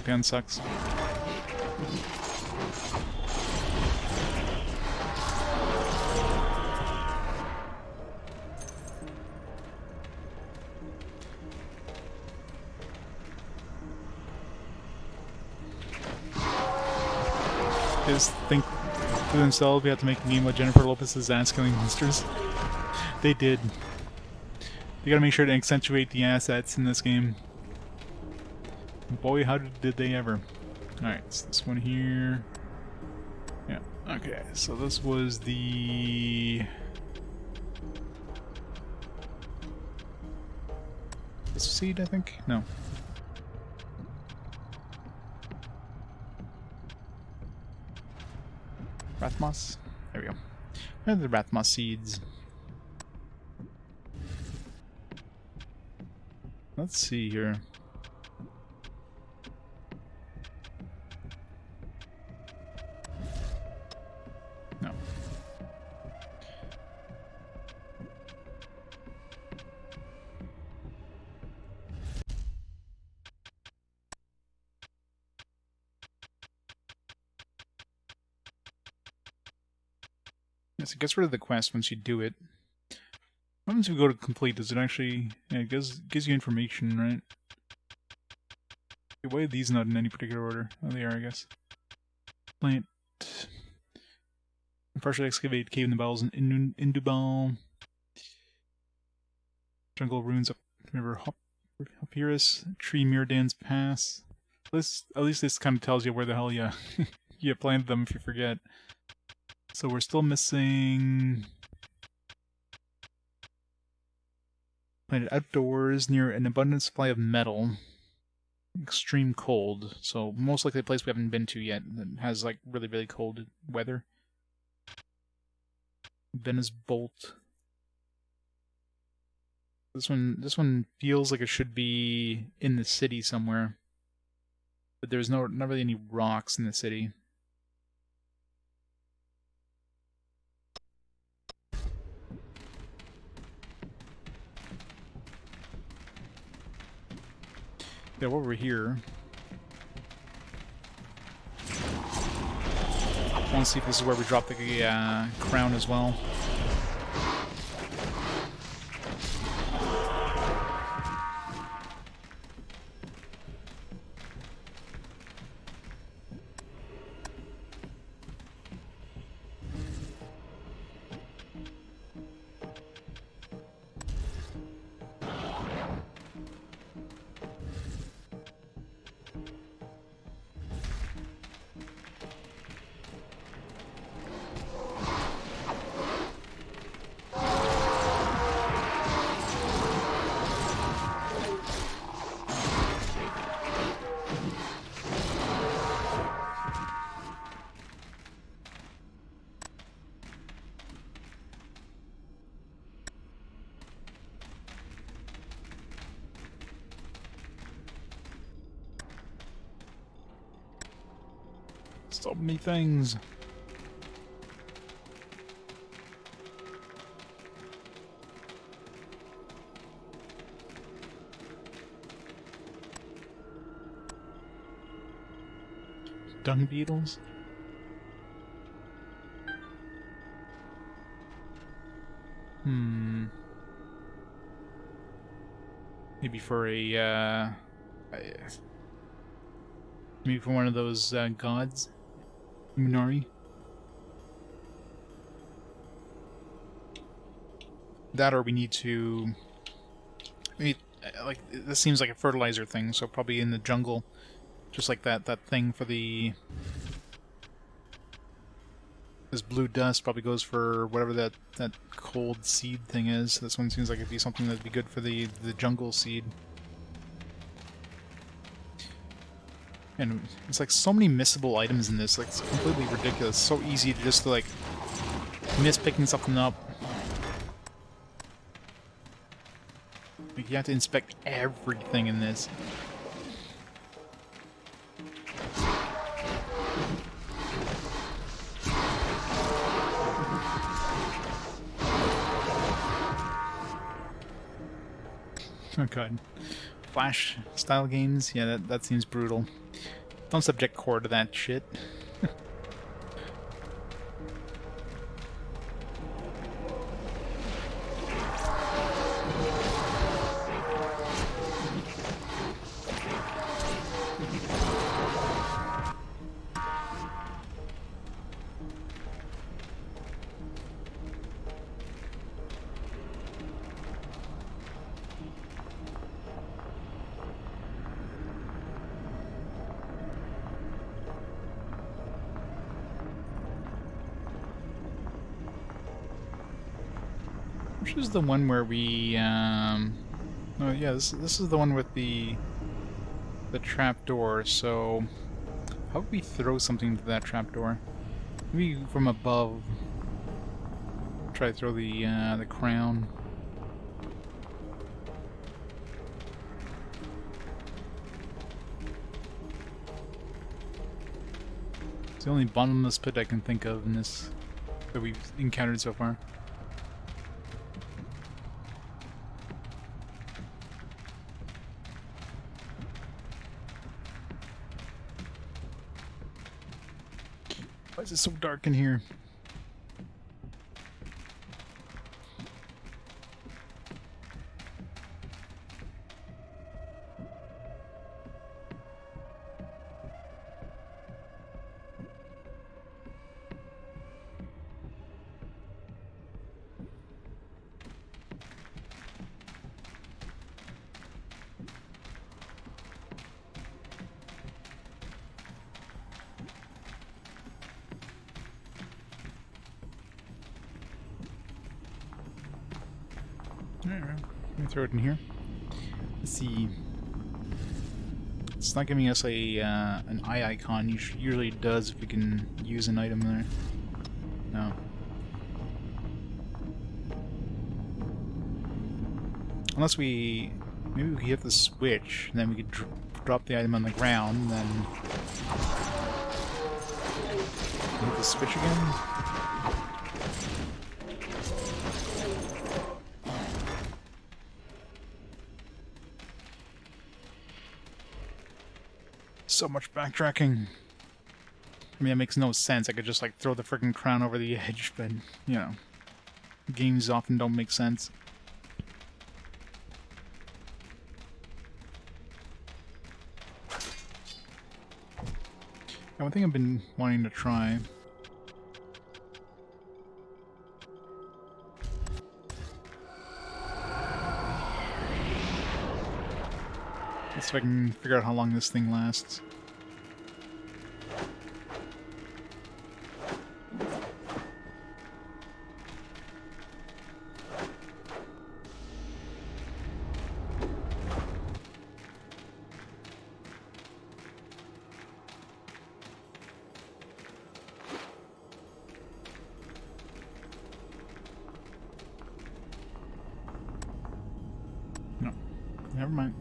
knockdown sucks. Just think to themselves, we have to make a game with Jennifer Lopez's ass-killing monsters. They did. They gotta make sure to accentuate the assets in this game. Boy, how did they ever. Alright, so this one here. Yeah, okay, so this was the... this seed, I think? No. Rathmoss? There we go. And the Rathmoss seeds. Let's see here. No. Yes, it gets rid of the quest once you do it. Once we go to complete, does it actually... yeah, it gives you information, right? Okay, why are these not in any particular order? Oh, they are, I guess. Plant... partially excavate cave in the bowels in Indubal. Jungle ruins up river Papyrus. Tree Mirdan's Pass. At least this kind of tells you where the hell you, you planted them if you forget. So we're still missing... planted outdoors near an abundant supply of metal. Extreme cold. So most likely a place we haven't been to yet that has like really, really cold weather. Venice Bolt. This one feels like it should be in the city somewhere. But there's not really any rocks in the city. Yeah, while we're here, I want to see if this is where we drop the crown as well. So many things. Dung beetles? Maybe for a, maybe for one of those gods? Minori? That or we need to... maybe, like, this seems like a fertilizer thing, so probably in the jungle. Just like that thing for the... this blue dust probably goes for whatever that cold seed thing is. This one seems like it'd be something that'd be good for the jungle seed. And it's like so many missable items in this, like it's completely ridiculous. So easy to just like miss picking something up. Like you have to inspect everything in this. Oh god. Flash style games? Yeah, that seems brutal. Don't subject core to that shit. Which is the one where we, oh yeah, this is the one with the trapdoor, so how would we throw something into that trapdoor? Maybe from above. Try to throw the crown. It's the only bottomless pit I can think of in this that we've encountered so far. Why is it so dark in here? Alright, let me throw it in here. Let's see. It's not giving us a an eye icon. Usually it does if we can use an item there. No. Unless maybe we could hit the switch, and then we could drop the item on the ground, and then hit the switch again. So much backtracking. I mean, it makes no sense. I could just like throw the freaking crown over the edge, but you know, games often don't make sense. One thing I've been wanting to try. Let's see if I can figure out how long this thing lasts. No, never mind.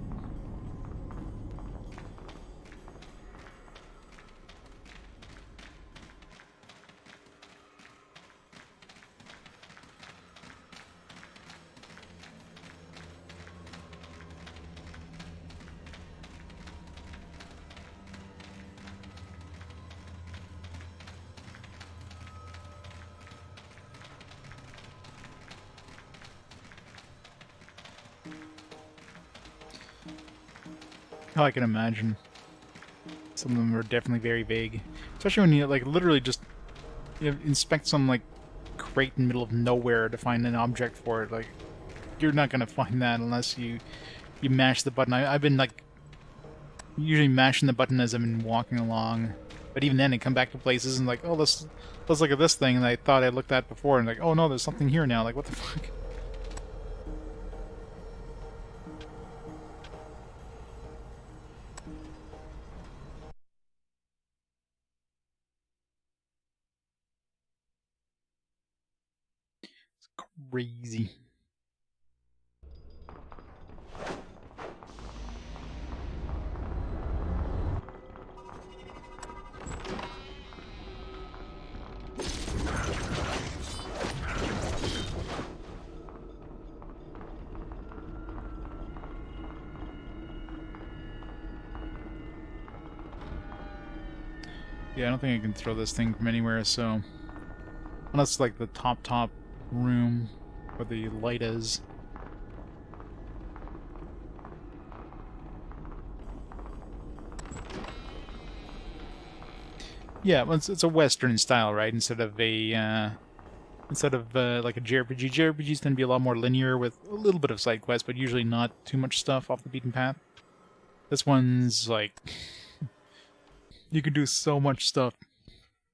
Oh, I can imagine. Some of them are definitely very vague. Especially when you, like, literally just inspect some, like, crate in the middle of nowhere to find an object for it. Like, you're not gonna find that unless you mash the button. I've been, like, usually mashing the button as I've been walking along. But even then, I come back to places and, like, oh, let's look at this thing, and I thought I looked at before, and like, oh no, there's something here now. Like, what the fuck? Crazy. Yeah, I don't think I can throw this thing from anywhere, so... Unless, like, the top room where the light is. Yeah, well, it's a Western style, right? Instead of a, like a JRPG. JRPGs tend to be a lot more linear with a little bit of side quests, but usually not too much stuff off the beaten path. This one's, like... You can do so much stuff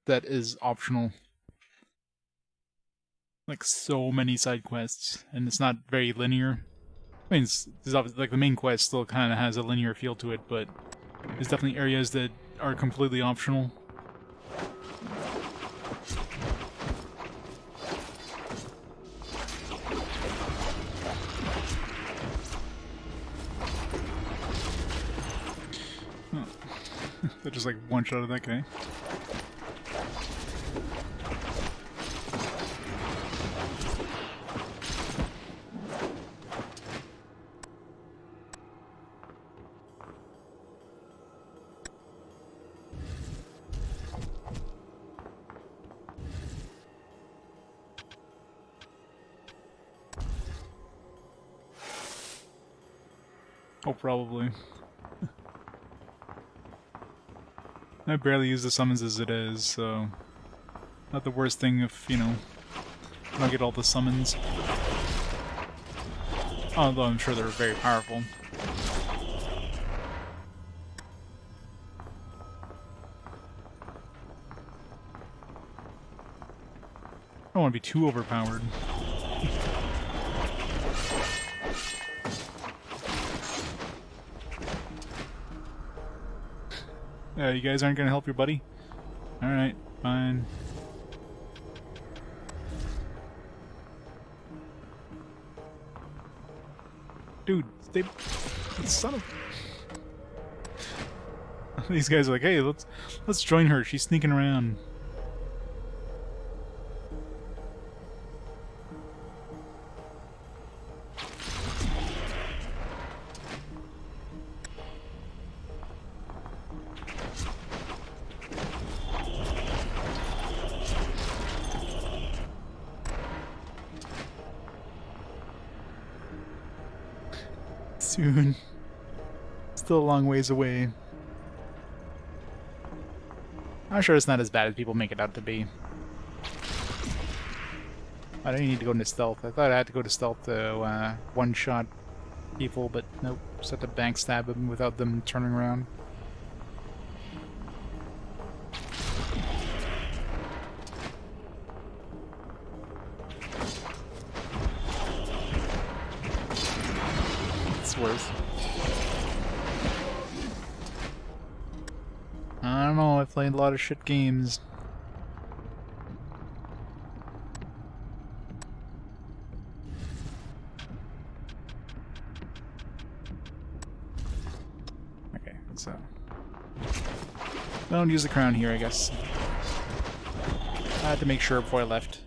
that is optional. Like, so many side quests, and it's not very linear. I mean, there's obviously, like, the main quest still kind of has a linear feel to it, but there's definitely areas that are completely optional. Oh. That just, like, one shot of that guy. Oh, probably. I barely use the summons as it is, so... Not the worst thing if, you know, I don't get all the summons. Although I'm sure they're very powerful. I don't want to be too overpowered. You guys aren't gonna help your buddy? Alright, fine. Dude, they... Son of... These guys are like, hey, let's join her. She's sneaking around. Soon. Still a long ways away. I'm sure it's not as bad as people make it out to be. I don't need to go into stealth. I thought I had to go to stealth to one-shot people, but nope. Just have to backstab them without them turning around. Worse. I don't know, I've played a lot of shit games. Okay, so... Don't use the crown here, I guess. I had to make sure before I left.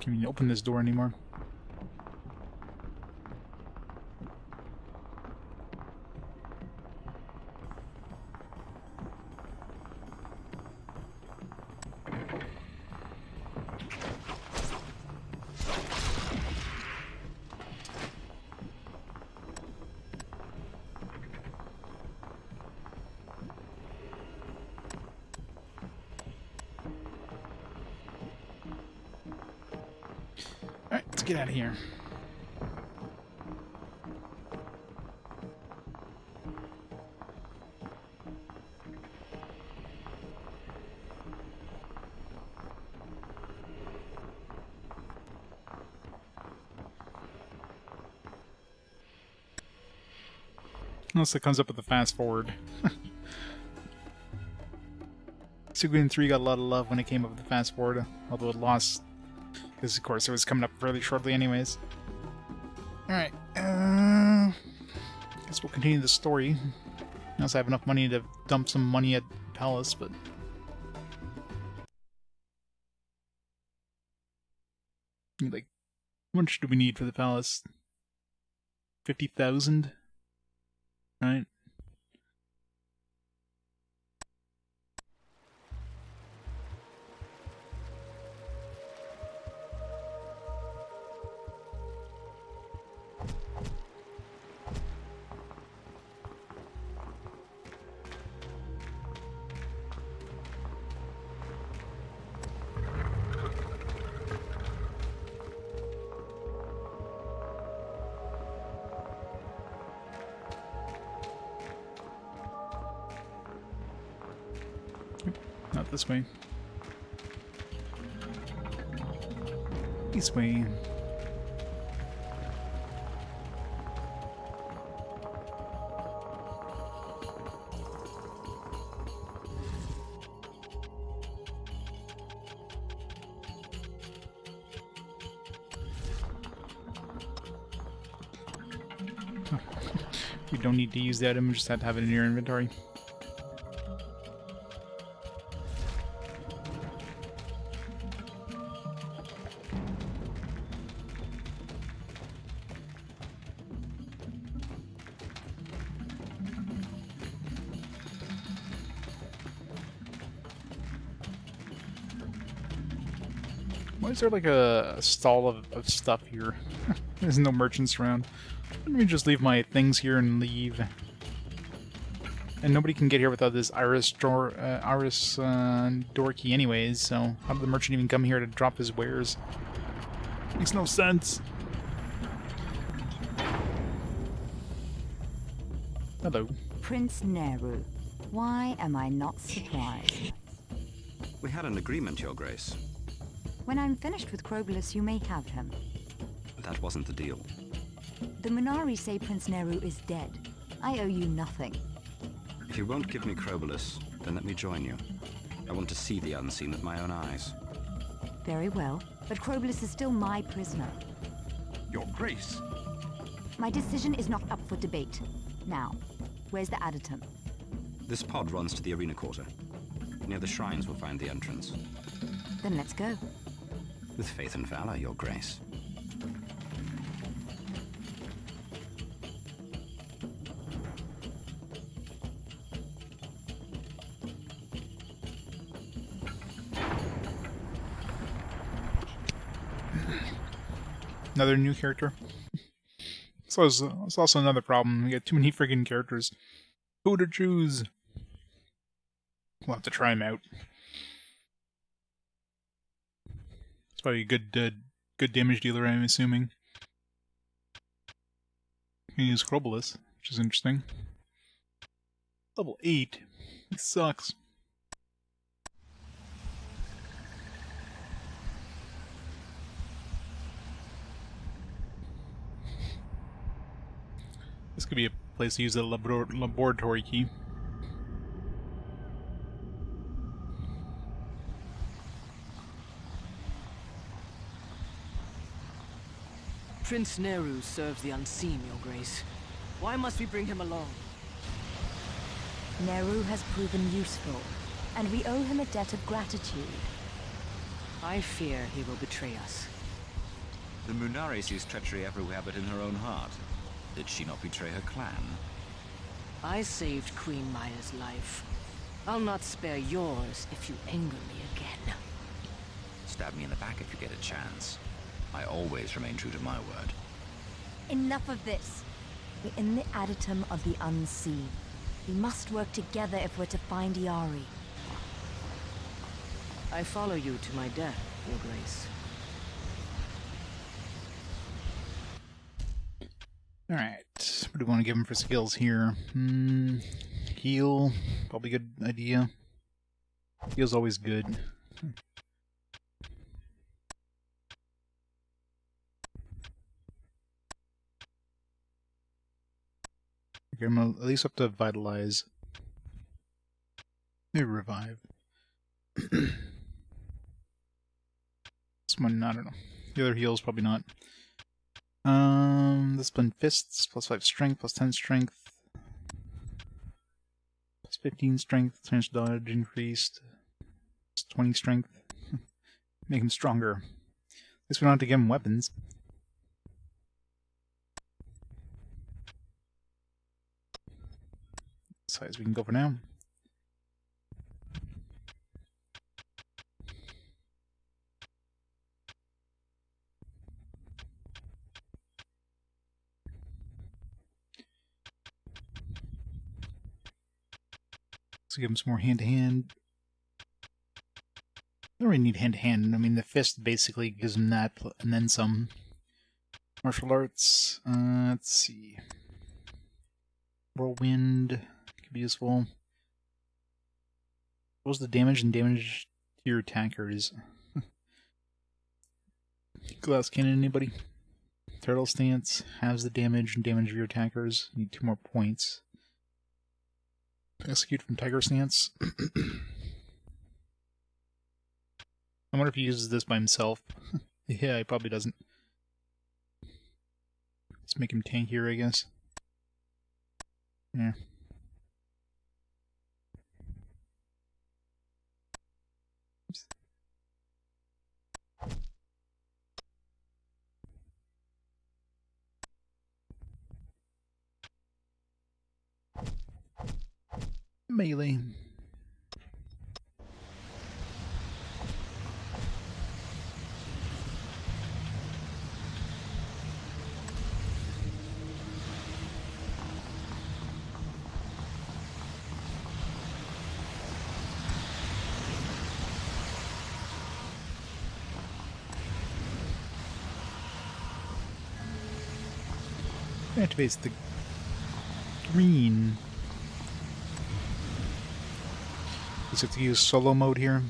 Can you open this door anymore? Alright, let's get out of here. Unless it comes up with a fast forward. Suikoden 3 got a lot of love when it came up with the fast forward, although it lost. Because, of course, it was coming up fairly shortly anyways. Alright, guess we'll continue the story. Unless I have enough money to dump some money at Palace, but... Like, how much do we need for the palace? 50,000? Right? Not this way. This way. You don't need to use the item, you just have to have it in your inventory. Why is there like a stall of stuff here? There's no merchants around. Let me just leave my things here and leave. And nobody can get here without this Iris door key anyways, so how did the merchant even come here to drop his wares? Makes no sense. Hello. Prince Nehru. Why am I not surprised? We had an agreement, Your Grace. When I'm finished with Krobulus, you may have him. That wasn't the deal. The Munari say Prince Nehru is dead. I owe you nothing. If you won't give me Krobulus, then let me join you. I want to see the unseen with my own eyes. Very well, but Krobulus is still my prisoner. Your Grace. My decision is not up for debate. Now, where's the Adatum? This pod runs to the arena quarter. Near the shrines we'll find the entrance. Then let's go. With faith and valor, Your Grace. Another new character. So it's also another problem. We got too many friggin' characters. Who to choose? We'll have to try him out. It's probably a good damage dealer, I'm assuming. You can use Krobulus, which is interesting. Level 8. He sucks. This could be a place to use a laboratory key. Prince Nehru serves the unseen, Your Grace. Why must we bring him along? Nehru has proven useful, and we owe him a debt of gratitude. I fear he will betray us. The Munari sees treachery everywhere but in her own heart. Did she not betray her clan? I saved Queen Maia's life. I'll not spare yours if you anger me again. Stab me in the back if you get a chance. I always remain true to my word. Enough of this. We're in the Adatum of the unseen. We must work together if we're to find Iari. I follow you to my death, Your Grace. Alright, what do we want to give him for skills here? Heal, probably a good idea. Heal's always good. Get him at least up to Vitalize. Maybe Revive. This one, I don't know. The other heals, probably not. Discipline Fists, plus 5 strength, plus 10 strength. Plus 15 strength, chance dodge increased. Plus 20 strength. Make him stronger. Guess we don't have to give him weapons. As high as we can go for now. So give him some more hand-to-hand. I don't really need hand-to-hand. I mean, the fist basically gives him that, and then some. Martial arts. Let's see. Whirlwind could be useful. What was the damage and damage to your attackers? Glass cannon, anybody? Turtle stance has the damage and damage of your attackers. Need 2 more points. Execute from Tiger Stance. I wonder if he uses this by himself. Yeah, he probably doesn't. Let's make him tankier, I guess. Yeah. Oops. Melee. Activates the green. Is it to use solo mode here?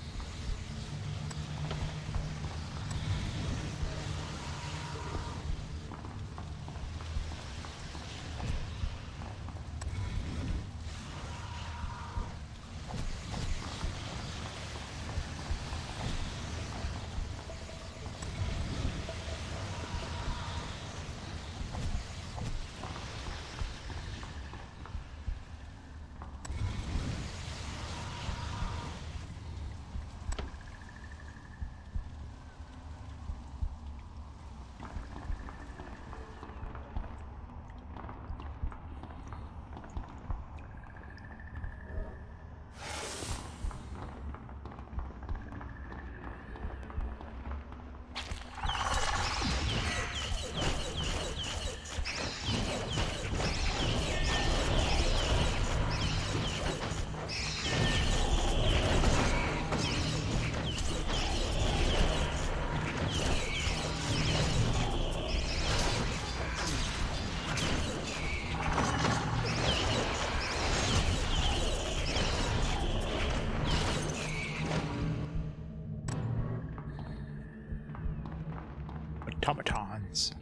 Automatons.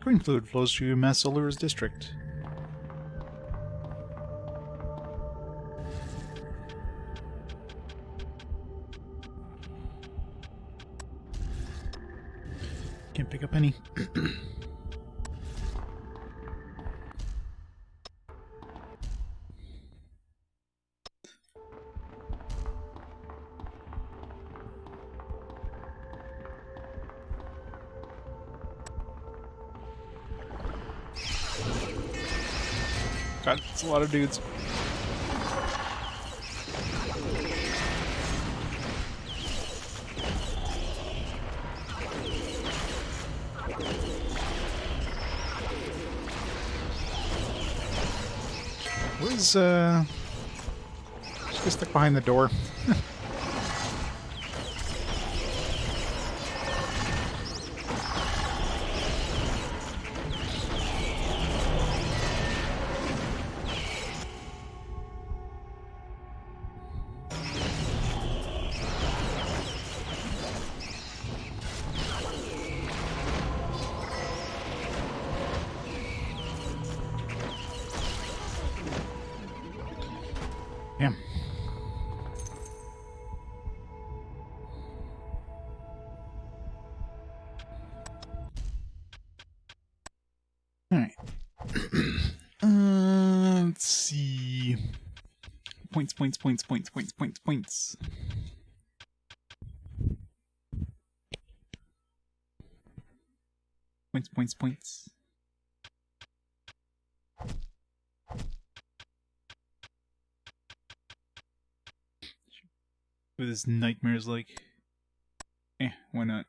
Green fluid flows through Masolur's district. Can't pick up any. God, it's a lot of dudes. Just get stuck behind the door. Yeah. Alright. Let's see. Points. Points, points, points. With his nightmares, like, why not?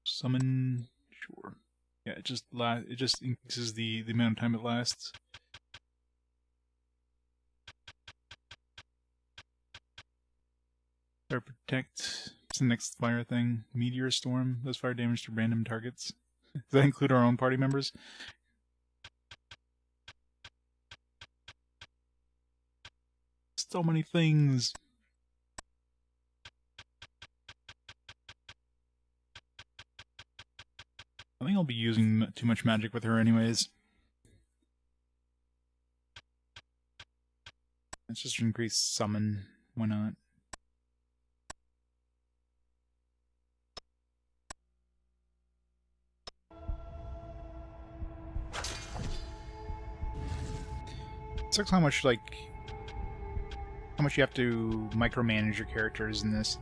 Summon, sure. Yeah, it just increases the amount of time it lasts. Fire protect. It's the next fire thing. Meteor Storm does fire damage to random targets. Does that include our own party members? So many things. I think I'll be using too much magic with her anyways. Let's just increase summon. Why not? It sucks how much, like, how much you have to micromanage your characters in this.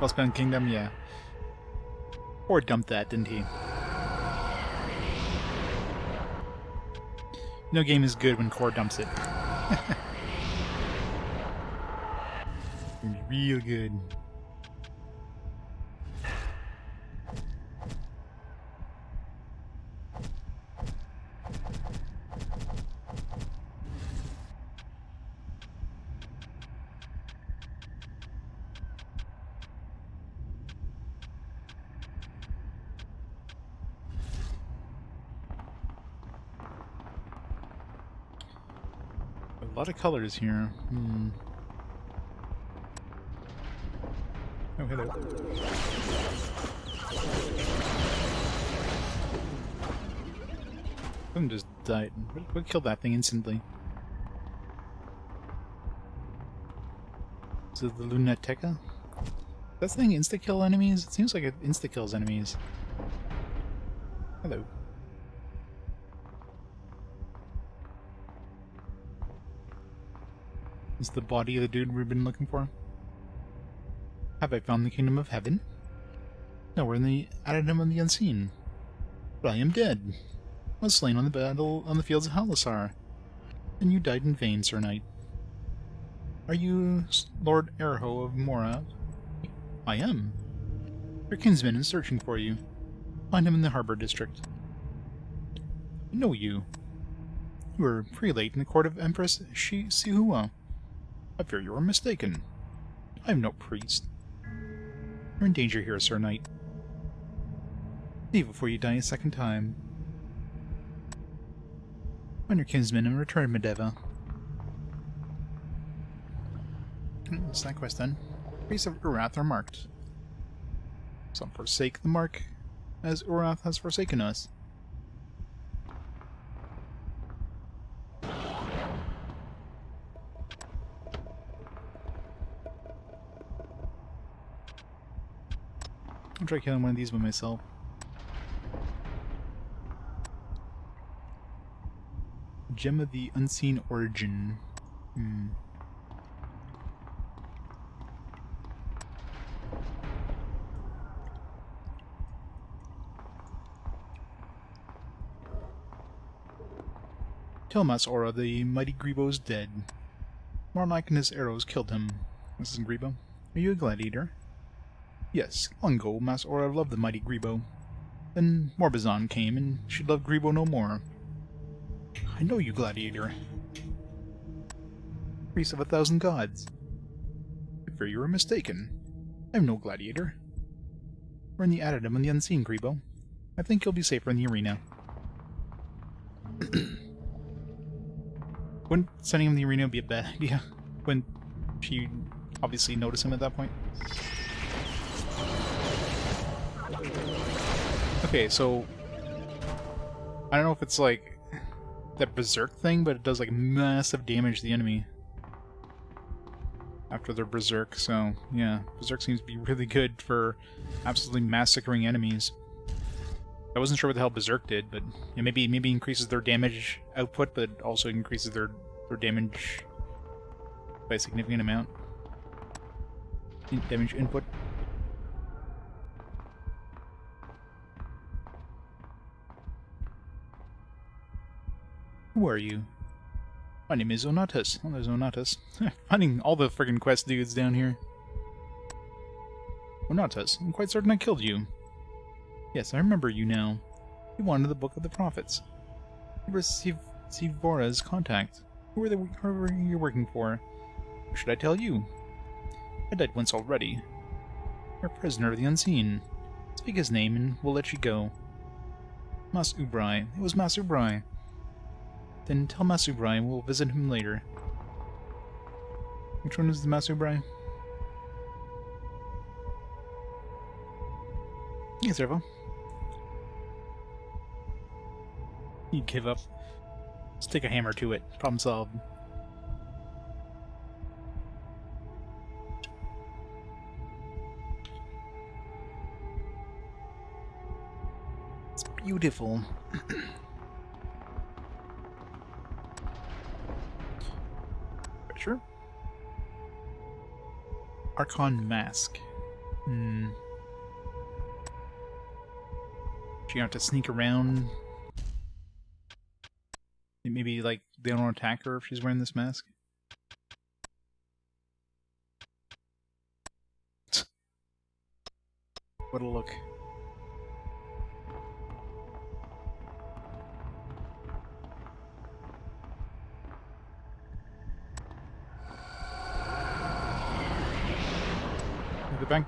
Spend Kingdom, yeah. Or dumped that, didn't he? No game is good when Core dumps it. Real good. A lot of colors here. Oh, hello. Someone just died. What killed that thing instantly? Is it the Lunateca? Does that thing insta-kill enemies? It seems like it insta-kills enemies. Hello. Is the body of the dude we've been looking for? Have I found the kingdom of heaven? No, we're in the adytum of the unseen. But I am dead. I was slain on the fields of Halassar. And you died in vain, Sir Knight. Are you Lord Erho of Mora? I am. Your kinsman is searching for you. Find him in the harbor district. I know you. You were prelate in the court of Empress Sihua. I fear you are mistaken. I am no priest. You're in danger here, Sir Knight. Leave before you die a second time. Find your kinsman and return Medeva. That's that quest done. Priests of Urath are marked. Some forsake the mark, as Urath has forsaken us. I'll try killing one of these by myself. Gem of the Unseen Origin. Tell Mas Ora the mighty Grebo's dead. Marmike and his arrows killed him. Mrs. Grebo, are you a gladiator? Yes, long ago Mas Ora loved the mighty Grebo. Then Morbazan came, and she loved Grebo no more. I know you, gladiator. Priest of 1,000 gods. I fear you are mistaken. I am no gladiator. We're in the adytum and the unseen, Grebo. I think you'll be safer in the arena. Wouldn't sending him in the arena be a bad idea? When she obviously noticed him at that point? Okay, so I don't know if it's like that berserk thing, but it does like massive damage to the enemy after their berserk. So yeah, berserk seems to be really good for absolutely massacring enemies. I wasn't sure what the hell berserk did, but yeah, maybe increases their damage output, but also increases their damage by a significant amount. Damage input. Who are you? My name is Onatus. Oh, there's Onatus. Finding all the friggin' quest dudes down here. Onatus, I'm quite certain I killed you. Yes, I remember you now. You wanted the Book of the Prophets. You received Vora's contact. Who are you working for? Or should I tell you? I died once already. You're a prisoner of the unseen. Speak his name and we'll let you go. Mas Ubrai. It was Mas Ubrai. Then tell Mas Ubrai and we'll visit him later. Which one is the Mas Ubrai? Yes, Servo. You give up. Just take a hammer to it. Problem solved. It's beautiful. Sure. Archon Mask. You have to sneak around. Maybe, like, they don't attack her if she's wearing this mask. What a look.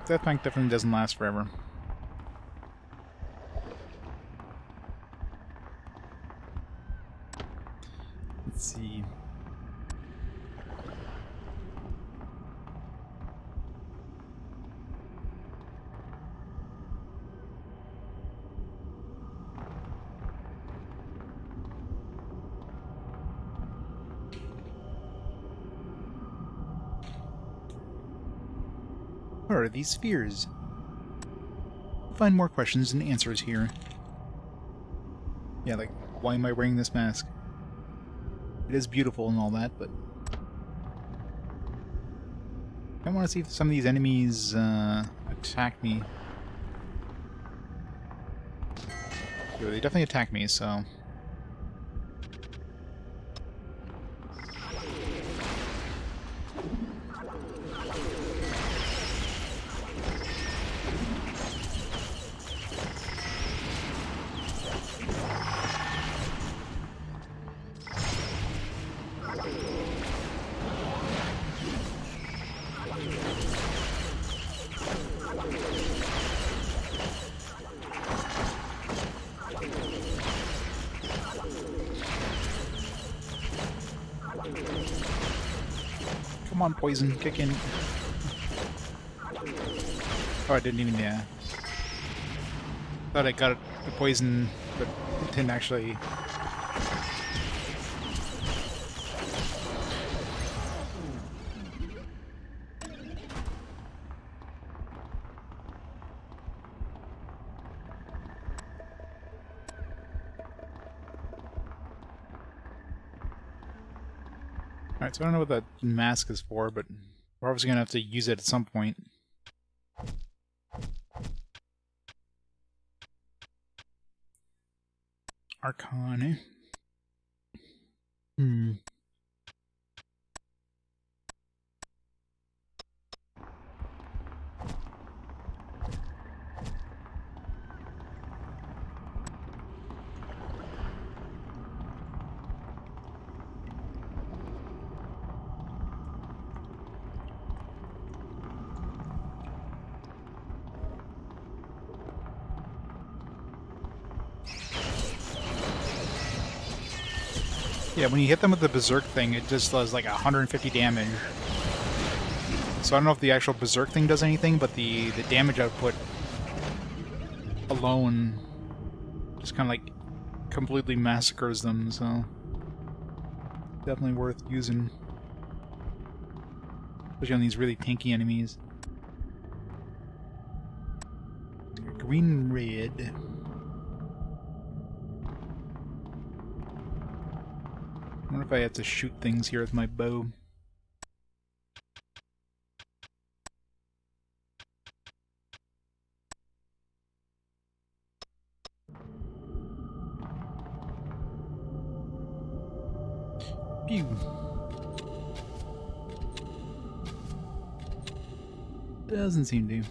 That bank definitely doesn't last forever. Let's see. What are these spheres? Find more questions and answers here. Yeah, like, why am I wearing this mask? It is beautiful and all that, but I want to see if some of these enemies attack me. Yeah, they definitely attack me, so... Come on, poison, kick in. Oh, I didn't even, yeah. Thought I got the poison, but it didn't actually. Alright, so I don't know what that mask is for, but we're obviously gonna have to use it at some point. Archon, eh? Yeah, when you hit them with the Berserk thing, it just does like 150 damage. So I don't know if the actual Berserk thing does anything, but the damage output alone just kind of like completely massacres them, so definitely worth using. Especially on these really tanky enemies. Green, red. I wonder if I have to shoot things here with my bow. Doesn't seem to.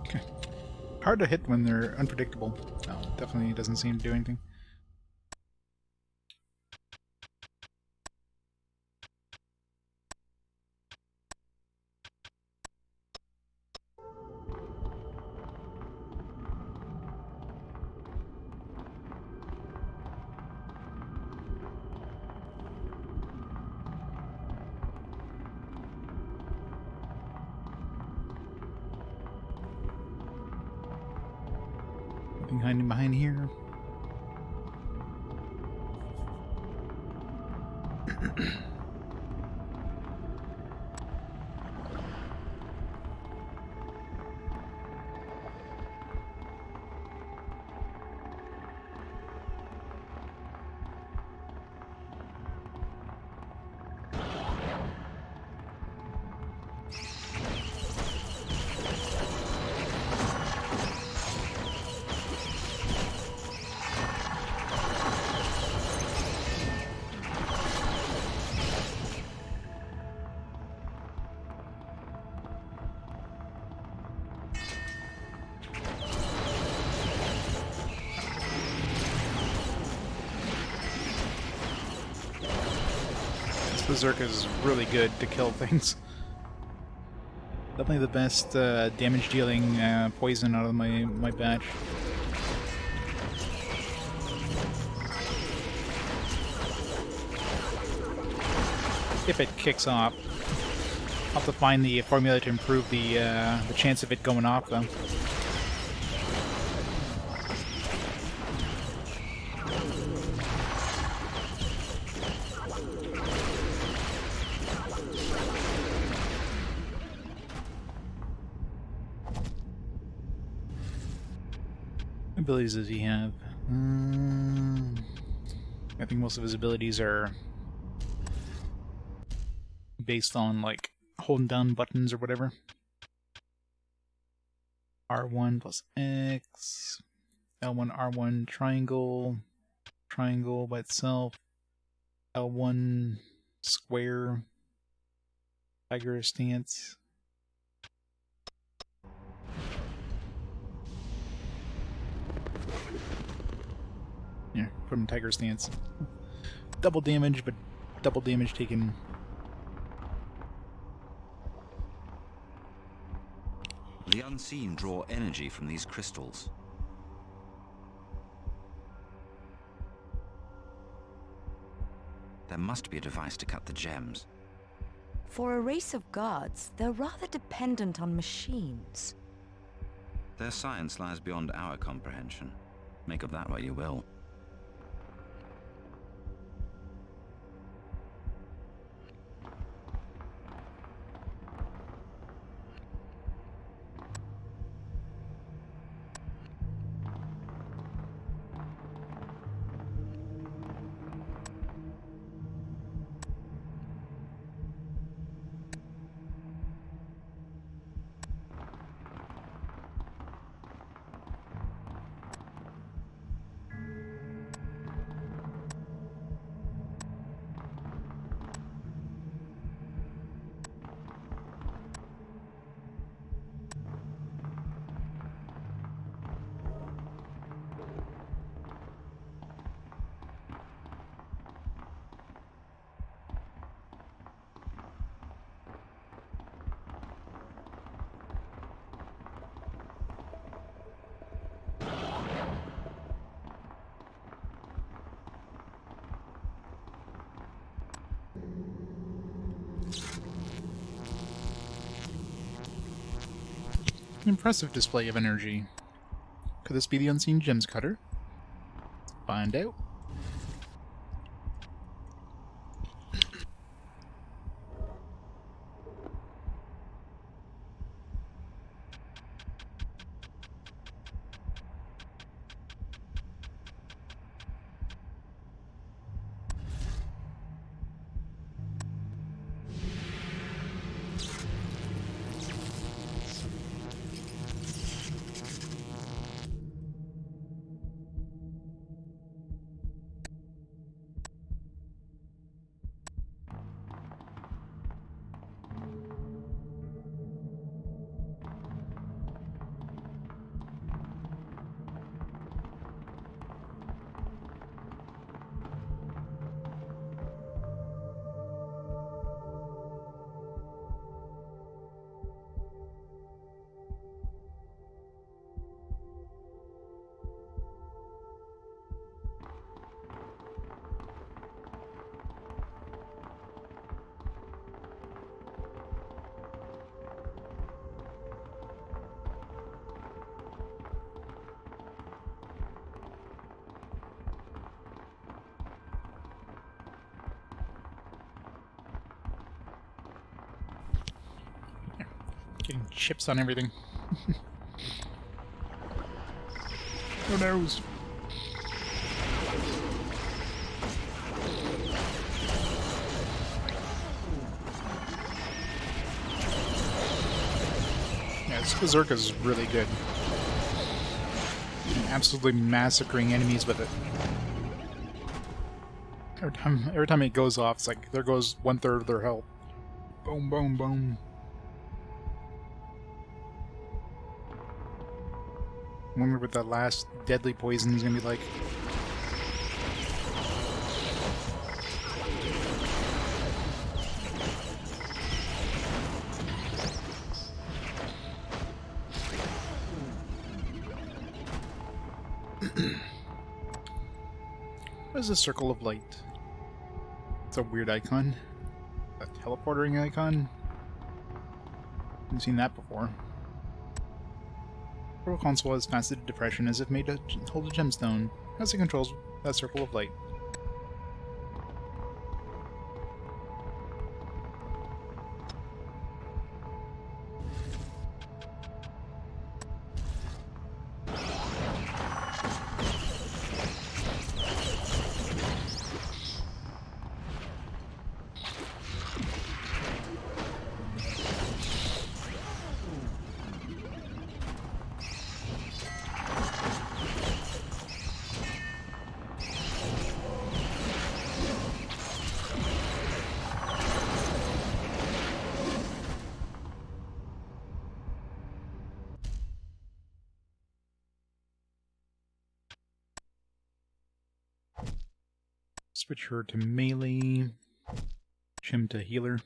Okay. Hard to hit when they're unpredictable. No, definitely doesn't seem to do anything. Nothing hiding behind here. Berserk is really good to kill things. Definitely the best damage dealing poison out of my batch. If it kicks off. I'll have to find the formula to improve the chance of it going off though. Abilities does he have? I think most of his abilities are based on like holding down buttons or whatever. R1 plus X, L1, R1, triangle, triangle by itself, L1, square, tiger stance. Yeah, put him in tiger stance. Double damage, but double damage taken. The unseen draw energy from these crystals. There must be a device to cut the gems. For a race of gods, they're rather dependent on machines. Their science lies beyond our comprehension. Make of that what you will. Impressive display of energy. Could this be the unseen gems cutter? Find out. Getting chips on everything. No nose. Yeah, this Berserk is really good. Absolutely massacring enemies with it. Every time it goes off, it's like there goes 1/3 of their health. Boom, boom, boom. I wonder what that last deadly poison is gonna be like. What is a circle of light? It's a weird icon. A teleporting icon? Haven't seen that before. Portal console has faceted depression as if made to hold a gemstone, as it controls that circle of light. Switch her to melee. Chim to healer.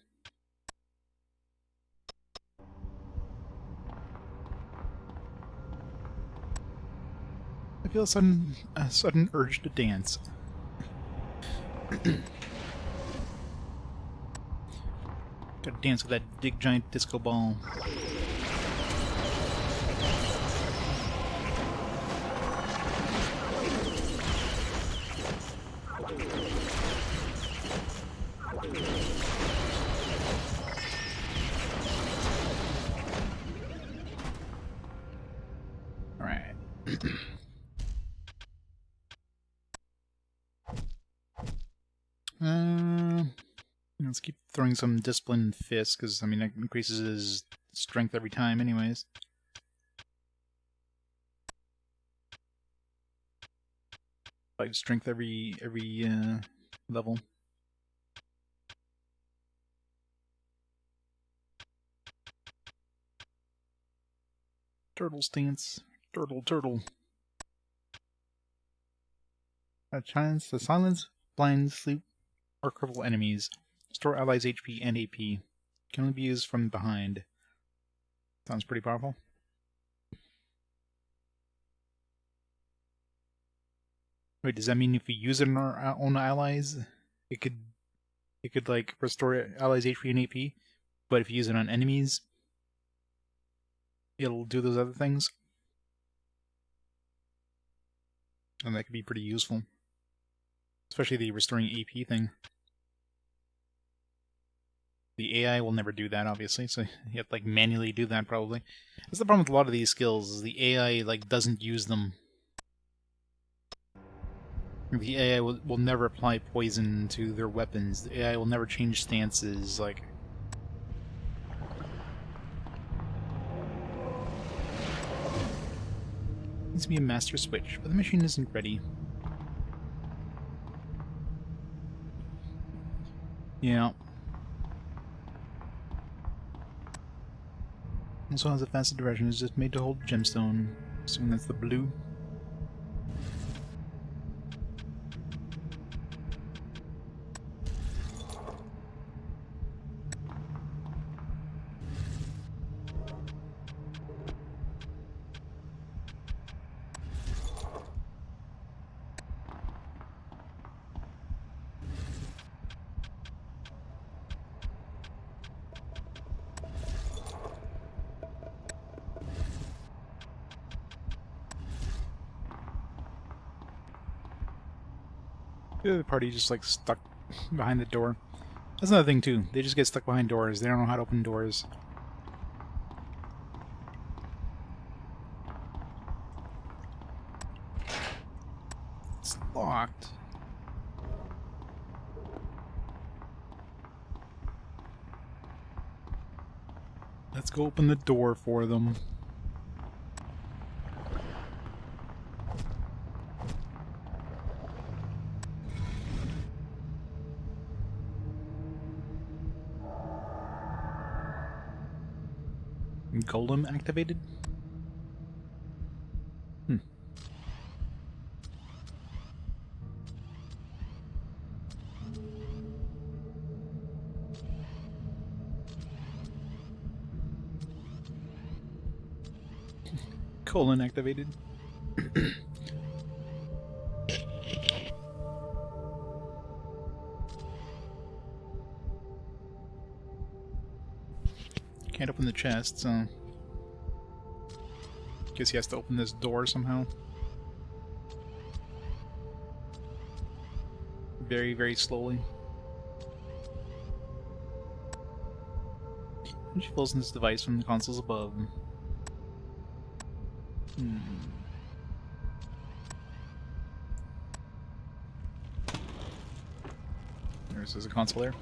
I feel a sudden urge to dance. Gotta dance with that big giant disco ball. Let's keep throwing some disciplined fists, because I mean it increases his strength every time, anyways. Like strength every level. Turtle stance, turtle. A chance to silence, blind, sleep, or cripple enemies. Store allies' HP and AP. Can only be used from behind. Sounds pretty powerful. Wait, does that mean if we use it on our own allies, it could like restore allies' HP and AP, but if you use it on enemies, it'll do those other things? And that could be pretty useful. Especially the restoring AP thing. The AI will never do that, obviously, so you have to like manually do that probably. That's the problem with a lot of these skills, is the AI like doesn't use them. The AI will never apply poison to their weapons. The AI will never change stances, like... Needs to be a master switch, but the machine isn't ready. Yeah. Also has a faster direction, it's just made to hold gemstone. Assuming that's the blue. The other party just like stuck behind the door. That's another thing too. They just get stuck behind doors. They don't know how to open doors. It's locked. Let's go open the door for them. Golem activated? Colon activated. Can't open the chest, so guess he has to open this door somehow. Very, very slowly. And she pulls in this device from the consoles above. There's a console there.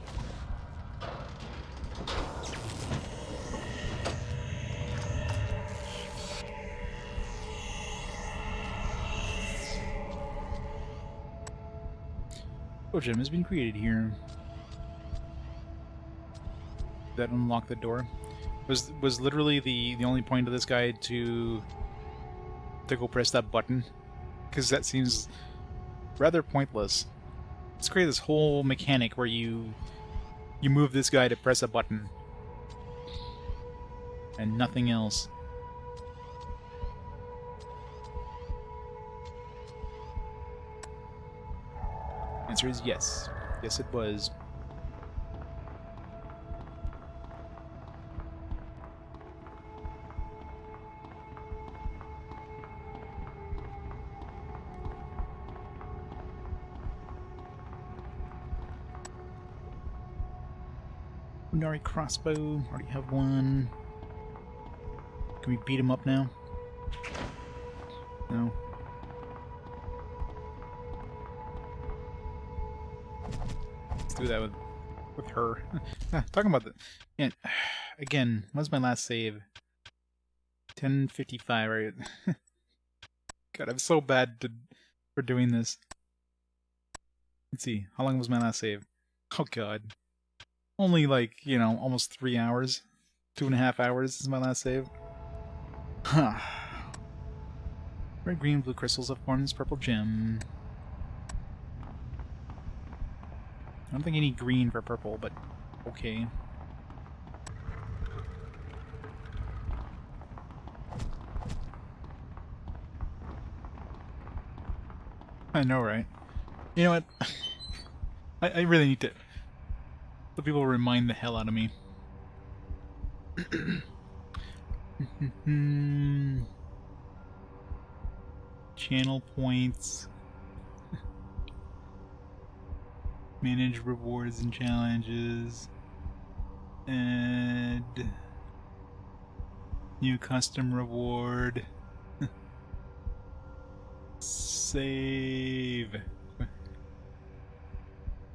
Oh, gem has been created here. That unlocked the door. Was literally the only point of this guide to go press that button, because that seems rather pointless. Let's create this whole mechanic where you move this guy to press a button and nothing else. Answer is yes. Yes, it was. Unari crossbow. Already have one. Can we beat him up now? No. Let's do that with her. Talking about the... Yeah, again, what's my last save? 10:55, right? God, I'm so bad for doing this. Let's see, how long was my last save? Oh god. Only like, you know, almost 3 hours. 2.5 hours is my last save. Huh. Red, green, blue crystals have formed this purple gem. I don't think I need green for purple, but okay. I know, right? You know what? I really need to... The people remind the hell out of me. Channel points. Manage rewards and challenges. And new custom reward. Save.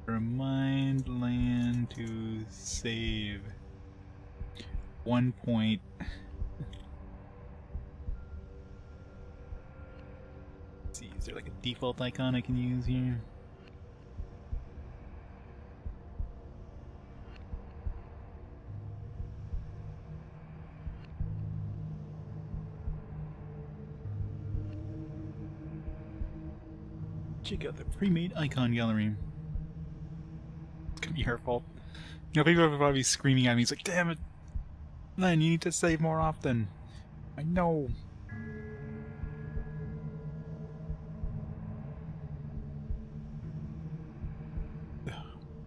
Remind land to save. 1 point. Let's see, is there like a default icon I can use here? Check out the pre-made icon gallery. It's gonna be her fault. You know, people are probably screaming at me. It's like, damn it, Len, you need to save more often. I know.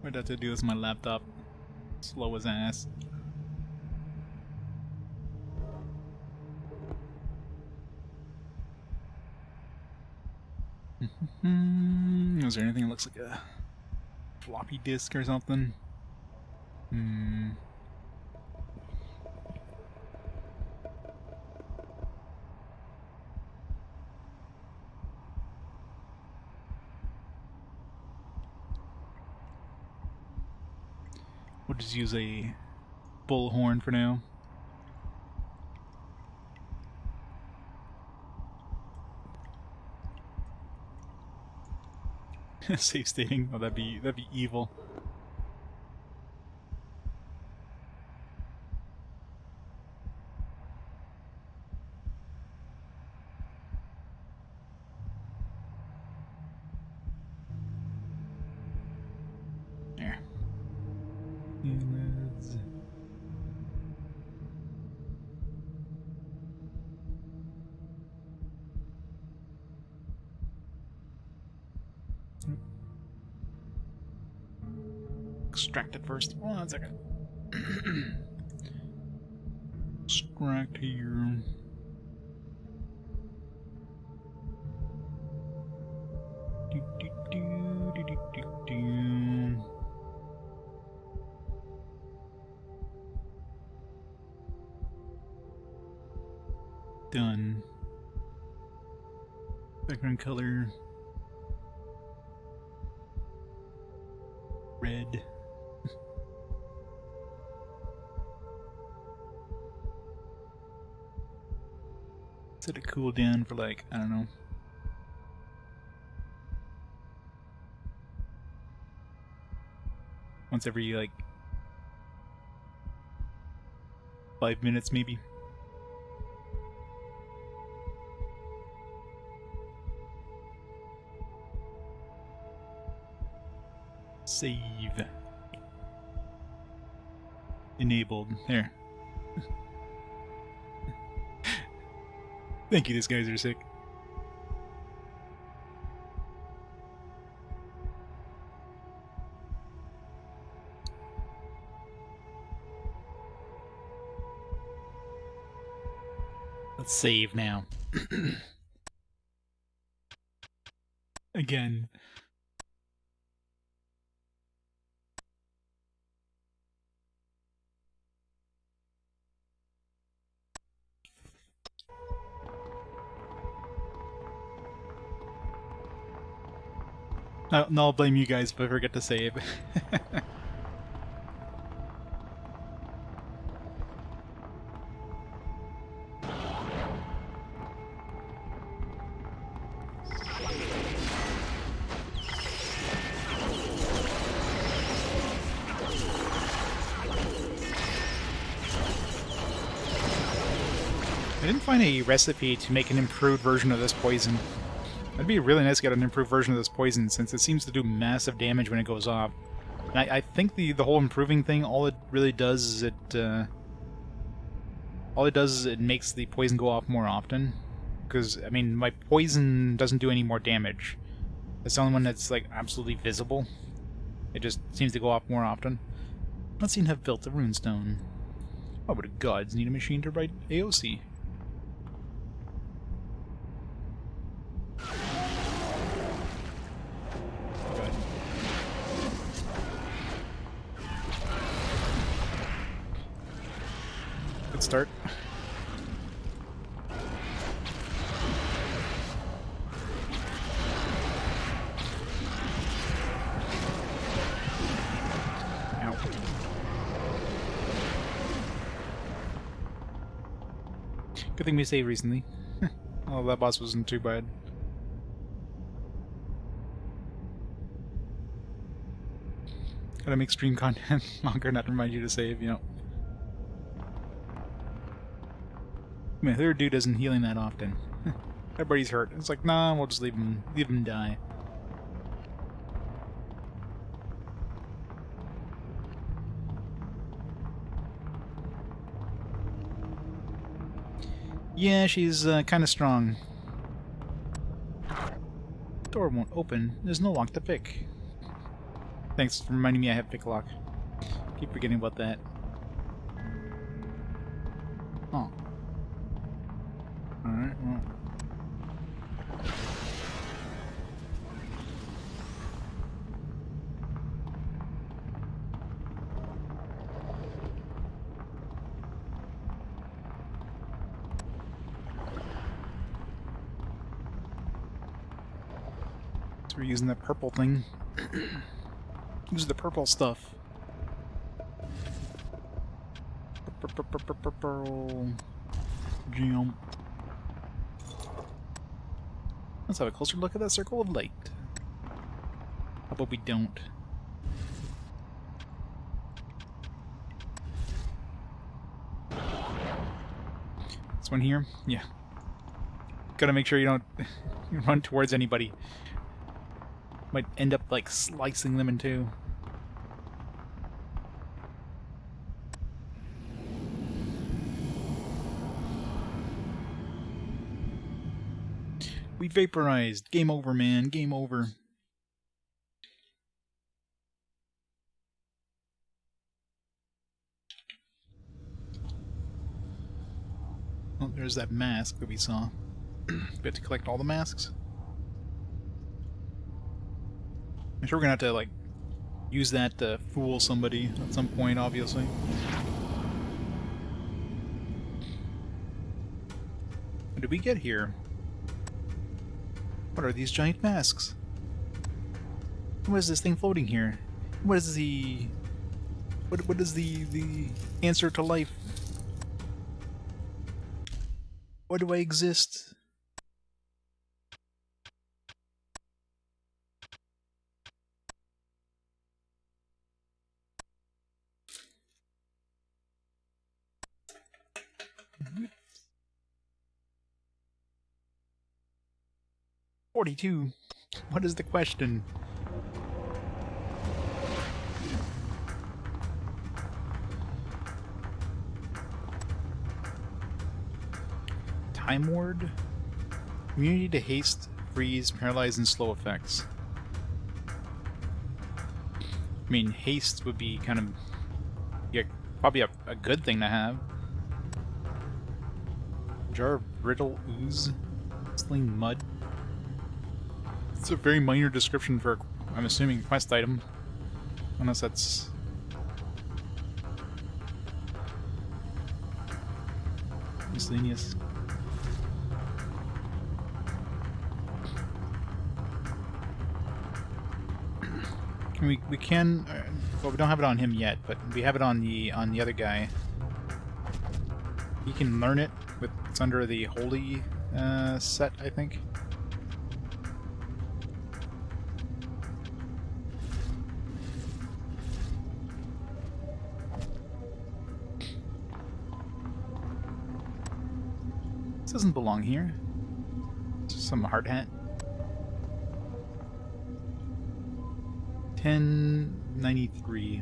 Why'd I have to do this on my laptop? Slow as ass. Is there anything that looks like a floppy disk or something? We'll just use a bullhorn for now. Safe stating. Oh, that'd be evil. There. Let's... Extract it first. Hold on a second. Extract here. Done. Background color. Red. Set it cool down for like, I don't know. Once every like 5 minutes maybe. Save. Enabled. There. Thank you, these guys are sick. Let's save now. Again. No, I'll blame you guys if I forget to save. I didn't find a recipe to make an improved version of this poison. It'd be really nice to get an improved version of this poison, since it seems to do massive damage when it goes off. And I think the whole improving thing, all it really does is it makes the poison go off more often. Because, I mean, my poison doesn't do any more damage. It's the only one that's, like, absolutely visible. It just seems to go off more often. Let's see, have built the runestone. Why would gods need a machine to write AOC? Good start. Ow. Good thing we saved recently. Oh, that boss wasn't too bad. Gotta make stream content longer, not to remind you to save, you know. I mean, their dude isn't healing that often. Everybody's hurt. It's like, nah, we'll just leave him die. Yeah, she's kind of strong. Door won't open. There's no lock to pick. Thanks for reminding me I have pick lock. Keep forgetting about that. Oh. Alright, well. So we're using that purple thing. Use the purple stuff. Jump. Let's have a closer look at that circle of light. How about we don't? This one here? Yeah. Gotta make sure you don't run towards anybody. Might end up like slicing them in two. We vaporized. Game over, man. Game over. Oh, there's that mask that we saw. We have to collect all the masks. I'm sure we're gonna have to, like, use that to fool somebody at some point, obviously. How did we get here? What are these giant masks? What is this thing floating here? What is the... What is the answer to life? Why do I exist? $42. What is the question? Time Ward? Immunity to haste, freeze, paralyze, and slow effects. I mean, haste would be kind of... yeah, probably a good thing to have. Jar of brittle ooze. Sling mud. It's a very minor description for, I'm assuming, a quest item. Unless that's... miscellaneous. We can... well, we don't have it on him yet, but we have it on the other guy. He can learn it. It's under the holy set, I think. This doesn't belong here. It's just some hard hat. 1093. I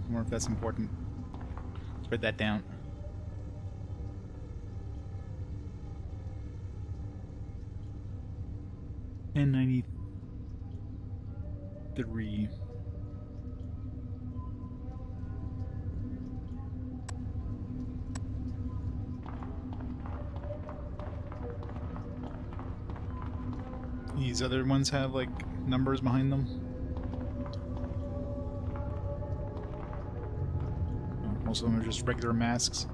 wonder if that's important. Let's write that down. $10.93. These other ones have like numbers behind them. Most of them are just regular masks.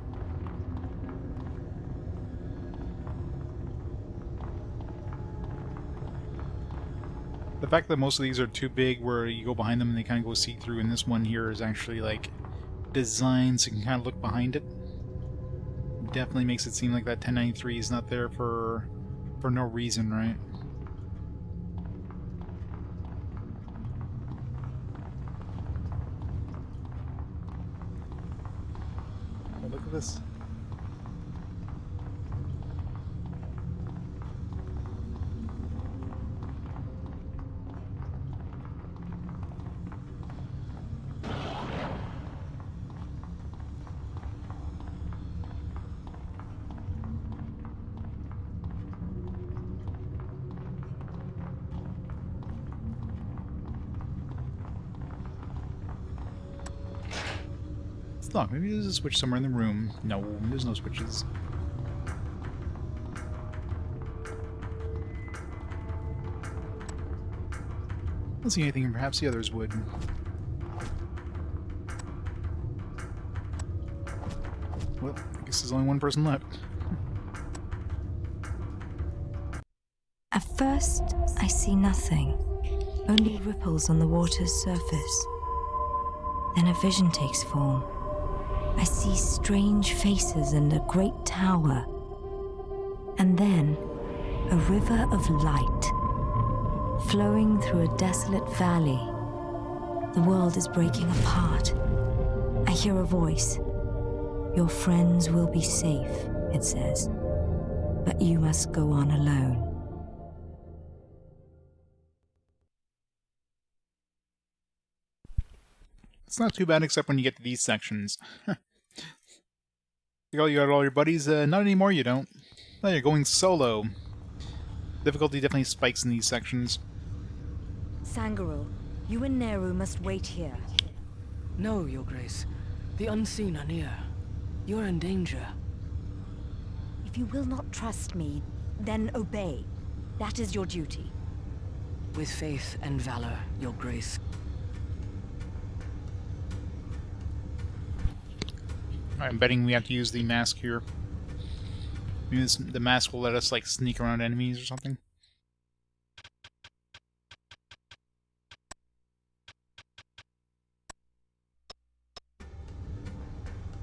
The fact that most of these are too big where you go behind them and they kind of go see-through, and this one here is actually like designed so you can kind of look behind it. Definitely makes it seem like that 1093 is not there for no reason, right? Oh, look at this. Look, maybe there's a switch somewhere in the room. No, there's no switches. I don't see anything, perhaps the others would. Well, I guess there's only one person left. At first, I see nothing. Only ripples on the water's surface. Then a vision takes form. I see strange faces and a great tower. And then, a river of light, flowing through a desolate valley. The world is breaking apart. I hear a voice. Your friends will be safe, it says. But you must go on alone. It's not too bad except when you get to these sections. You got all your buddies? Not anymore, you don't. Now you're going solo. Difficulty definitely spikes in these sections. Sangarul, you and Neru must wait here. No, Your Grace. The unseen are near. You're in danger. If you will not trust me, then obey. That is your duty. With faith and valor, Your Grace. I'm betting we have to use the mask here. Maybe the mask will let us, like, sneak around enemies or something.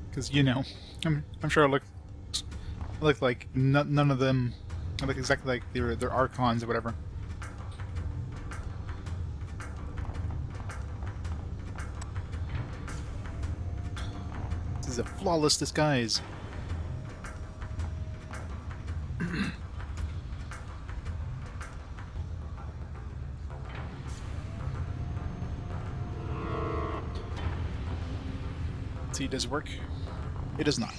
Because, you know, I'm sure I look like none of them. I look exactly like they're Archons or whatever. This is a flawless disguise. Let's see, does it work? It does not.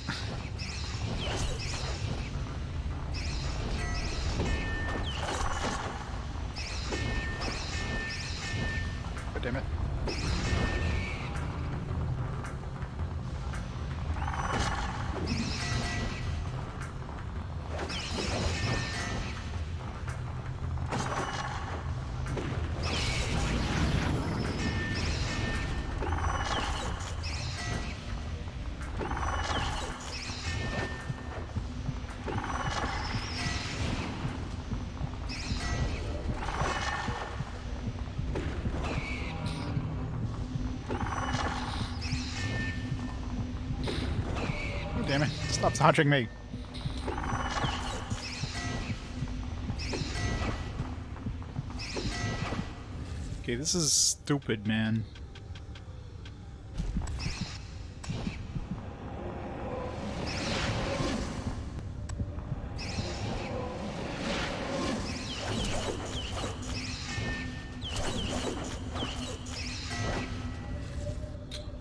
God damn it. Damn it. Stop touching me. Okay, this is stupid, man.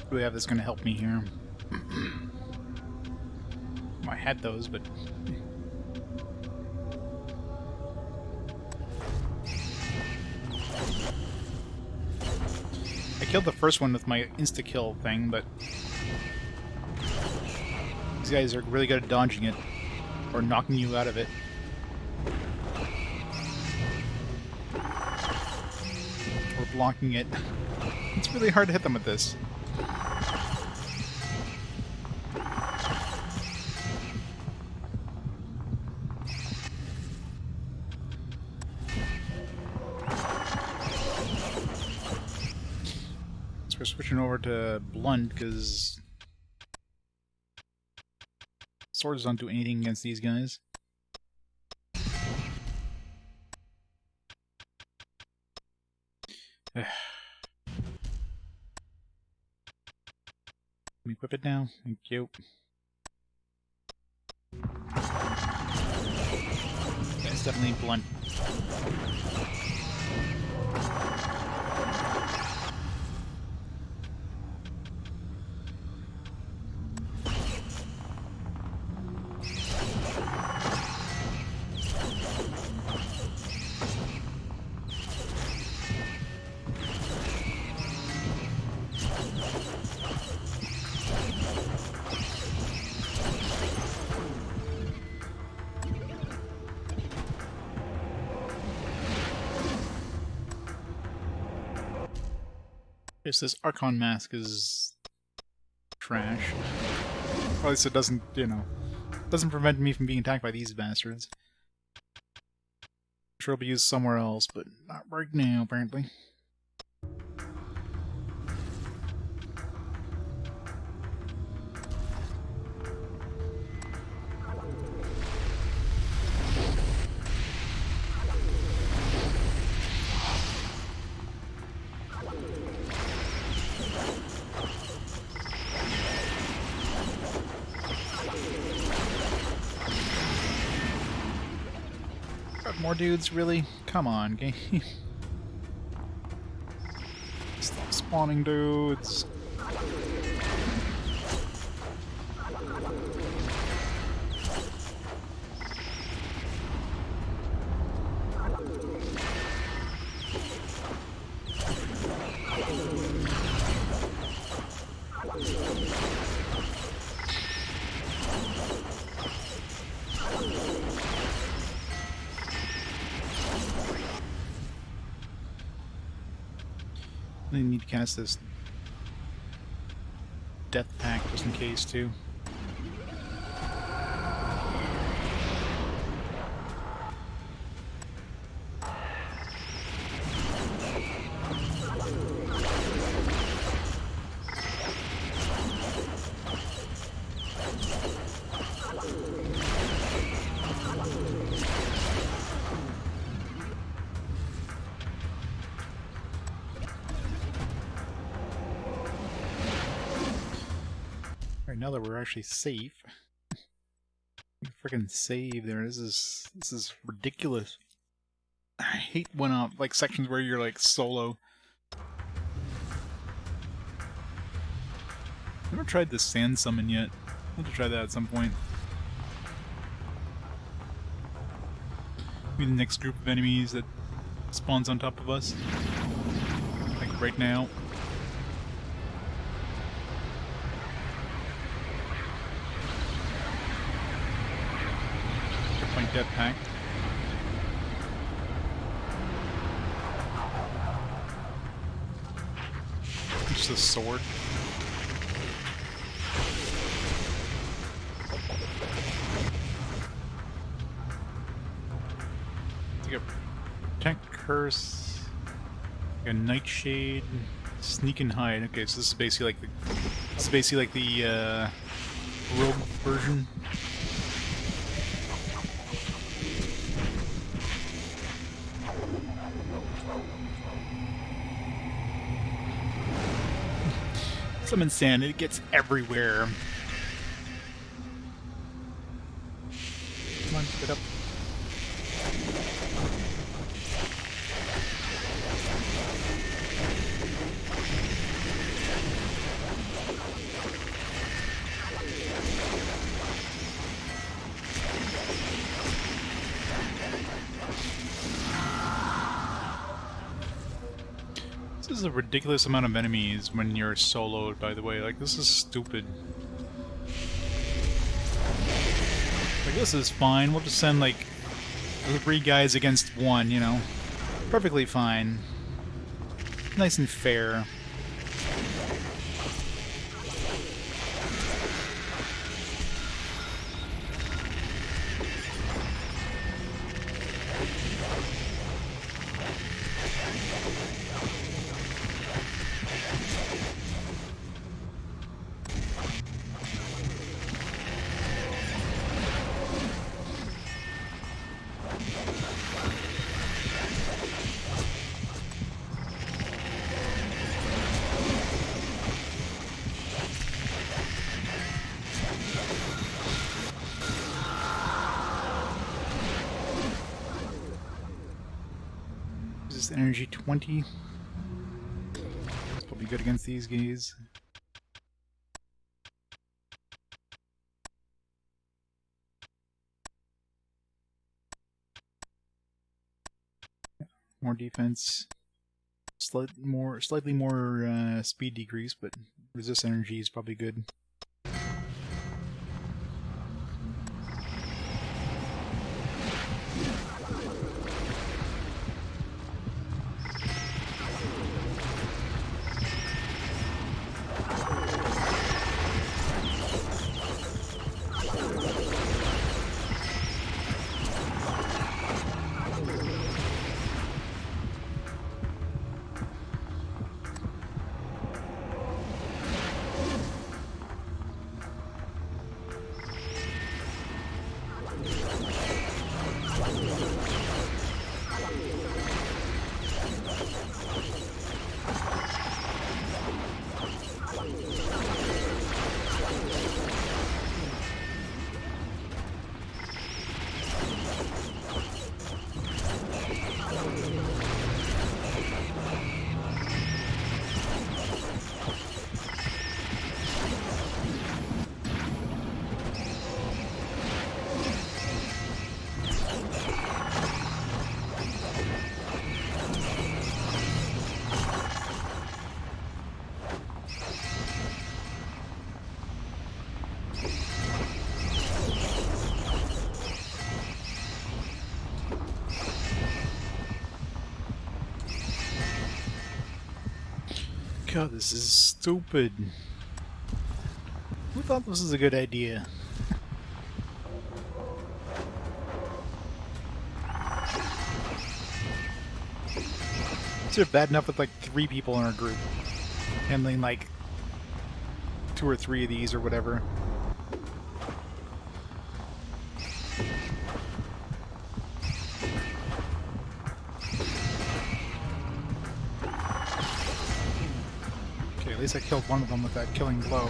Do we have that's going to help me here? I had those, but... I killed the first one with my insta-kill thing, but... These guys are really good at dodging it, or knocking you out of it. Or blocking it. It's really hard to hit them with this. We're switching over to blunt because swords don't do anything against these guys. Let me equip it now. Thank you. That's definitely blunt. This Archon mask is trash. Or at least it doesn't, you know, doesn't prevent me from being attacked by these bastards. I'm sure it'll be used somewhere else, but not right now, apparently. God, more dudes, really? Come on, game. Stop spawning dudes. I need to cast this death pack just in case too. Alright, now that we're actually safe. Freaking save there. This is ridiculous. I hate when like sections where you're like solo. Never tried the sand summon yet. I'll have to try that at some point. Maybe the next group of enemies that spawns on top of us. Like right now. Point death pack. Just a sword. Like a protect curse, like a nightshade, sneak and hide. Okay, so this is basically like the rogue version. Summon sand, it gets everywhere. Come on, get up. This is a ridiculous amount of enemies when you're soloed, by the way. Like, this is stupid. Like, this is fine. We'll just send, like, 3 guys against 1, you know. Perfectly fine. Nice and fair. Energy 20. It's probably good against these guys. More defense. Slightly more speed decrease, but resist energy is probably good. God, this is stupid. Who thought this was a good idea? Is it bad enough with like 3 people in our group handling like 2 or 3 of these or whatever? Okay, at least I killed one of them with that killing blow.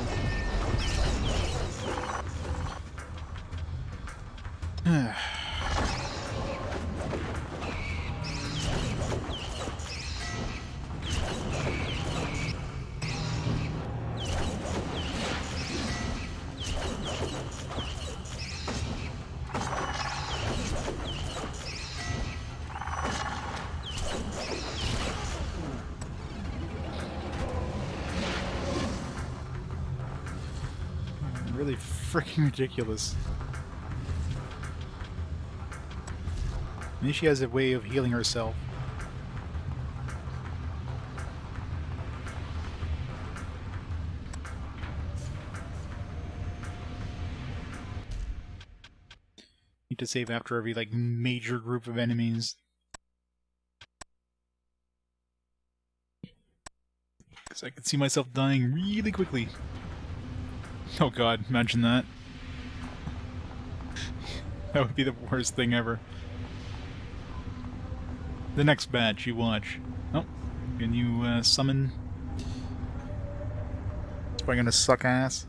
Really freaking ridiculous. Maybe she has a way of healing herself. Need to save after every like major group of enemies. Because I could see myself dying really quickly. Oh god, imagine that. That would be the worst thing ever. The next batch, you watch. Oh, can you summon? It's probably gonna suck ass.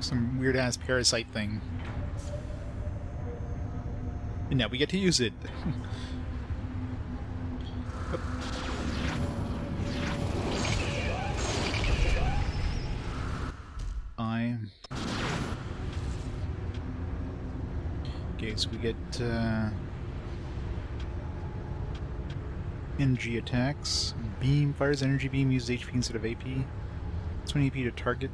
Some weird-ass parasite thing. And now we get to use it. Okay, so we get energy attacks. Beam fires energy beam, uses HP instead of AP. 20 AP to target.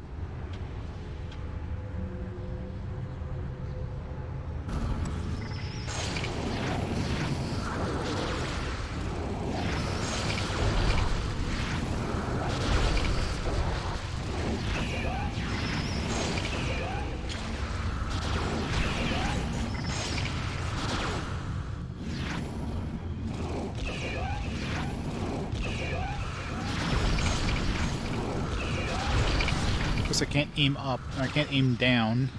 I can't aim up, I can't aim down.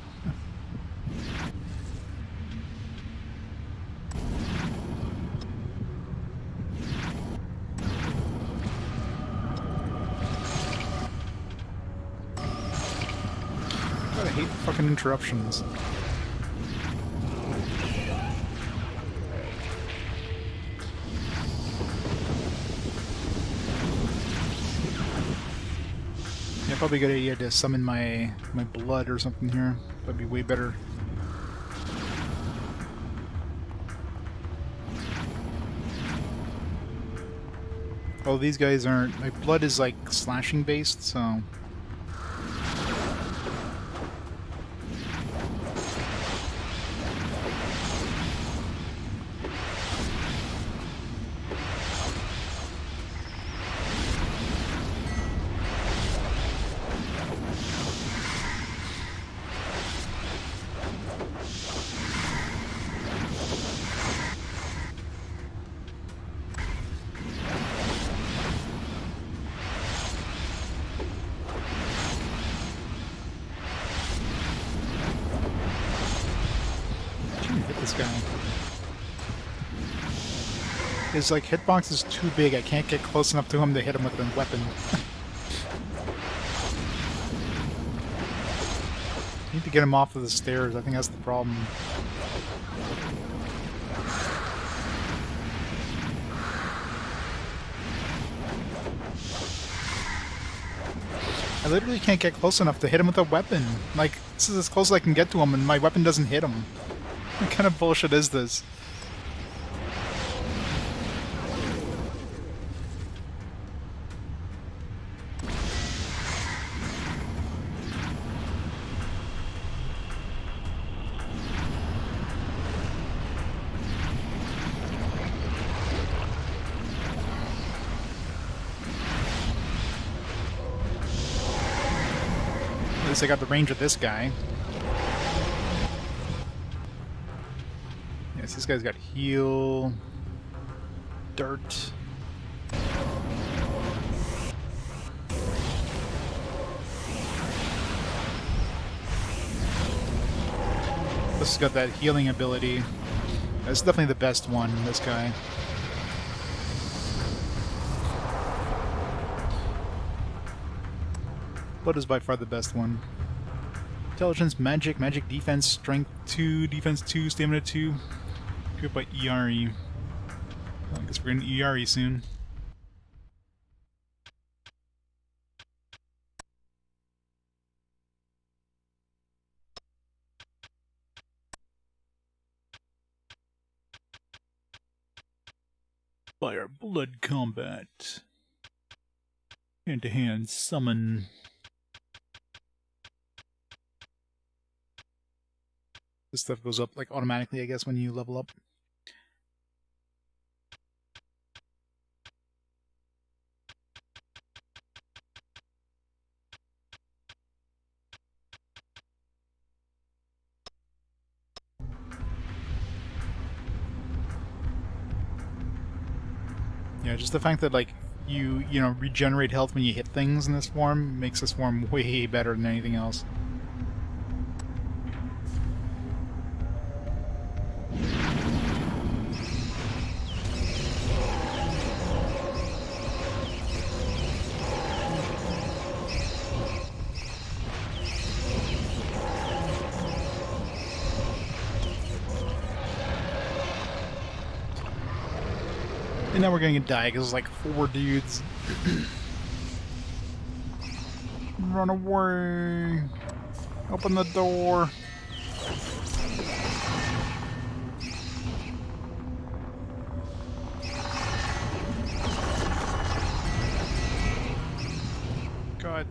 God, I hate fucking interruptions. Probably a good idea to summon my blood or something here. That'd be way better. Oh, these guys aren't. My blood is like slashing based, so. This guy. His like hitbox is too big. I can't get close enough to him to hit him with a weapon. Need to get him off of the stairs. I think that's the problem. I literally can't get close enough to hit him with a weapon. Like, this is as close as I can get to him, and my weapon doesn't hit him. What kind of bullshit is this? least I got the range of this guy. Yes, this guy's got heal, dirt. This has got that healing ability. That's definitely the best one, this guy. Blood is by far the best one. Intelligence, magic, magic defense, strength 2, defense 2, stamina 2. Equipped by ERE. Well, I guess we're getting ERE soon. Fire blood combat. Hand-to-hand summon. This stuff goes up like automatically, I guess, when you level up. Yeah, just the fact that like you know regenerate health when you hit things in this form makes this form way better than anything else. And now we're gonna die because there's like 4 dudes. Run away! Open the door! God.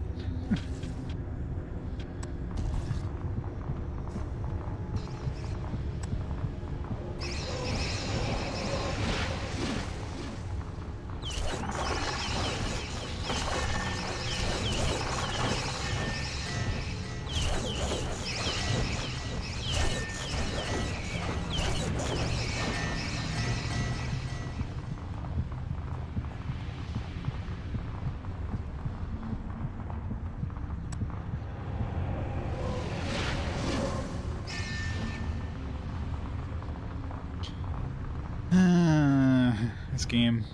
This game.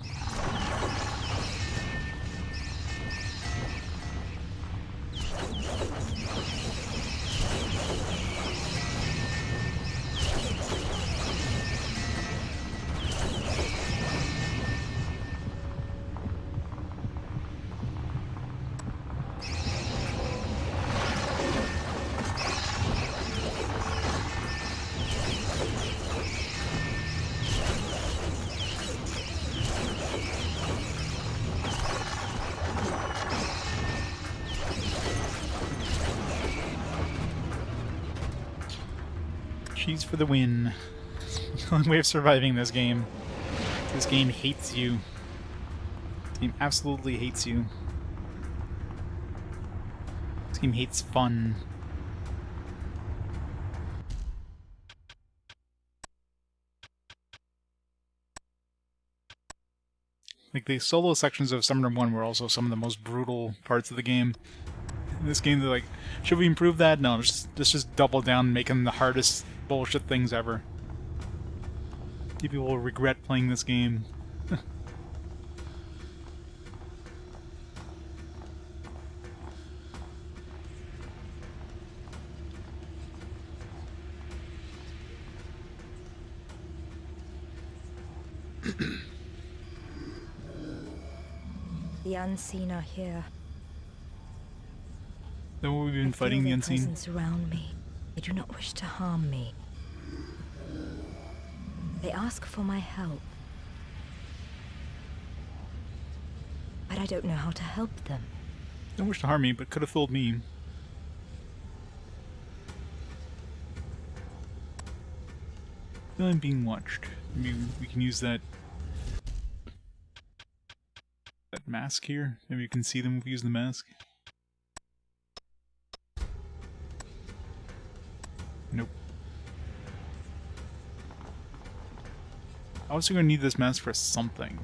Cheese for the win. The only way of surviving this game. This game hates you. This game absolutely hates you. This game hates fun. Like, the solo sections of Summoner 1 were also some of the most brutal parts of the game. In this game, they're like, should we improve that? No, let's just double down, make them the hardest bullshit things ever. People will regret playing this game. The unseen are here. Then we've been fighting the unseen. Presence around me. They do not wish to harm me. They ask for my help. But I don't know how to help them. Don't wish to harm me, but could have fooled me. I'm being watched. Maybe we can use that mask here. Maybe you can see them if we use the mask. Nope. Obviously gonna need this mask for something.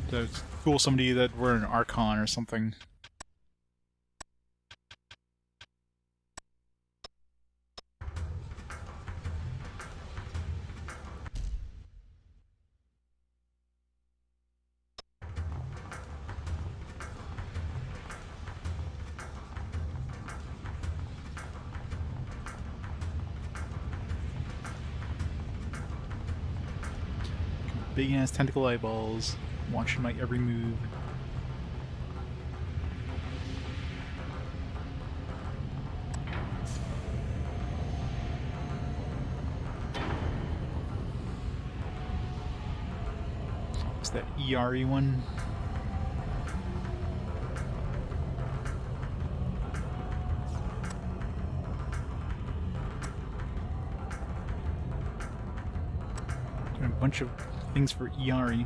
To fool somebody that we're an Archon or something. Big ass tentacle eyeballs, watching my every move. It's that ERE one. Doing a bunch of things for ERE.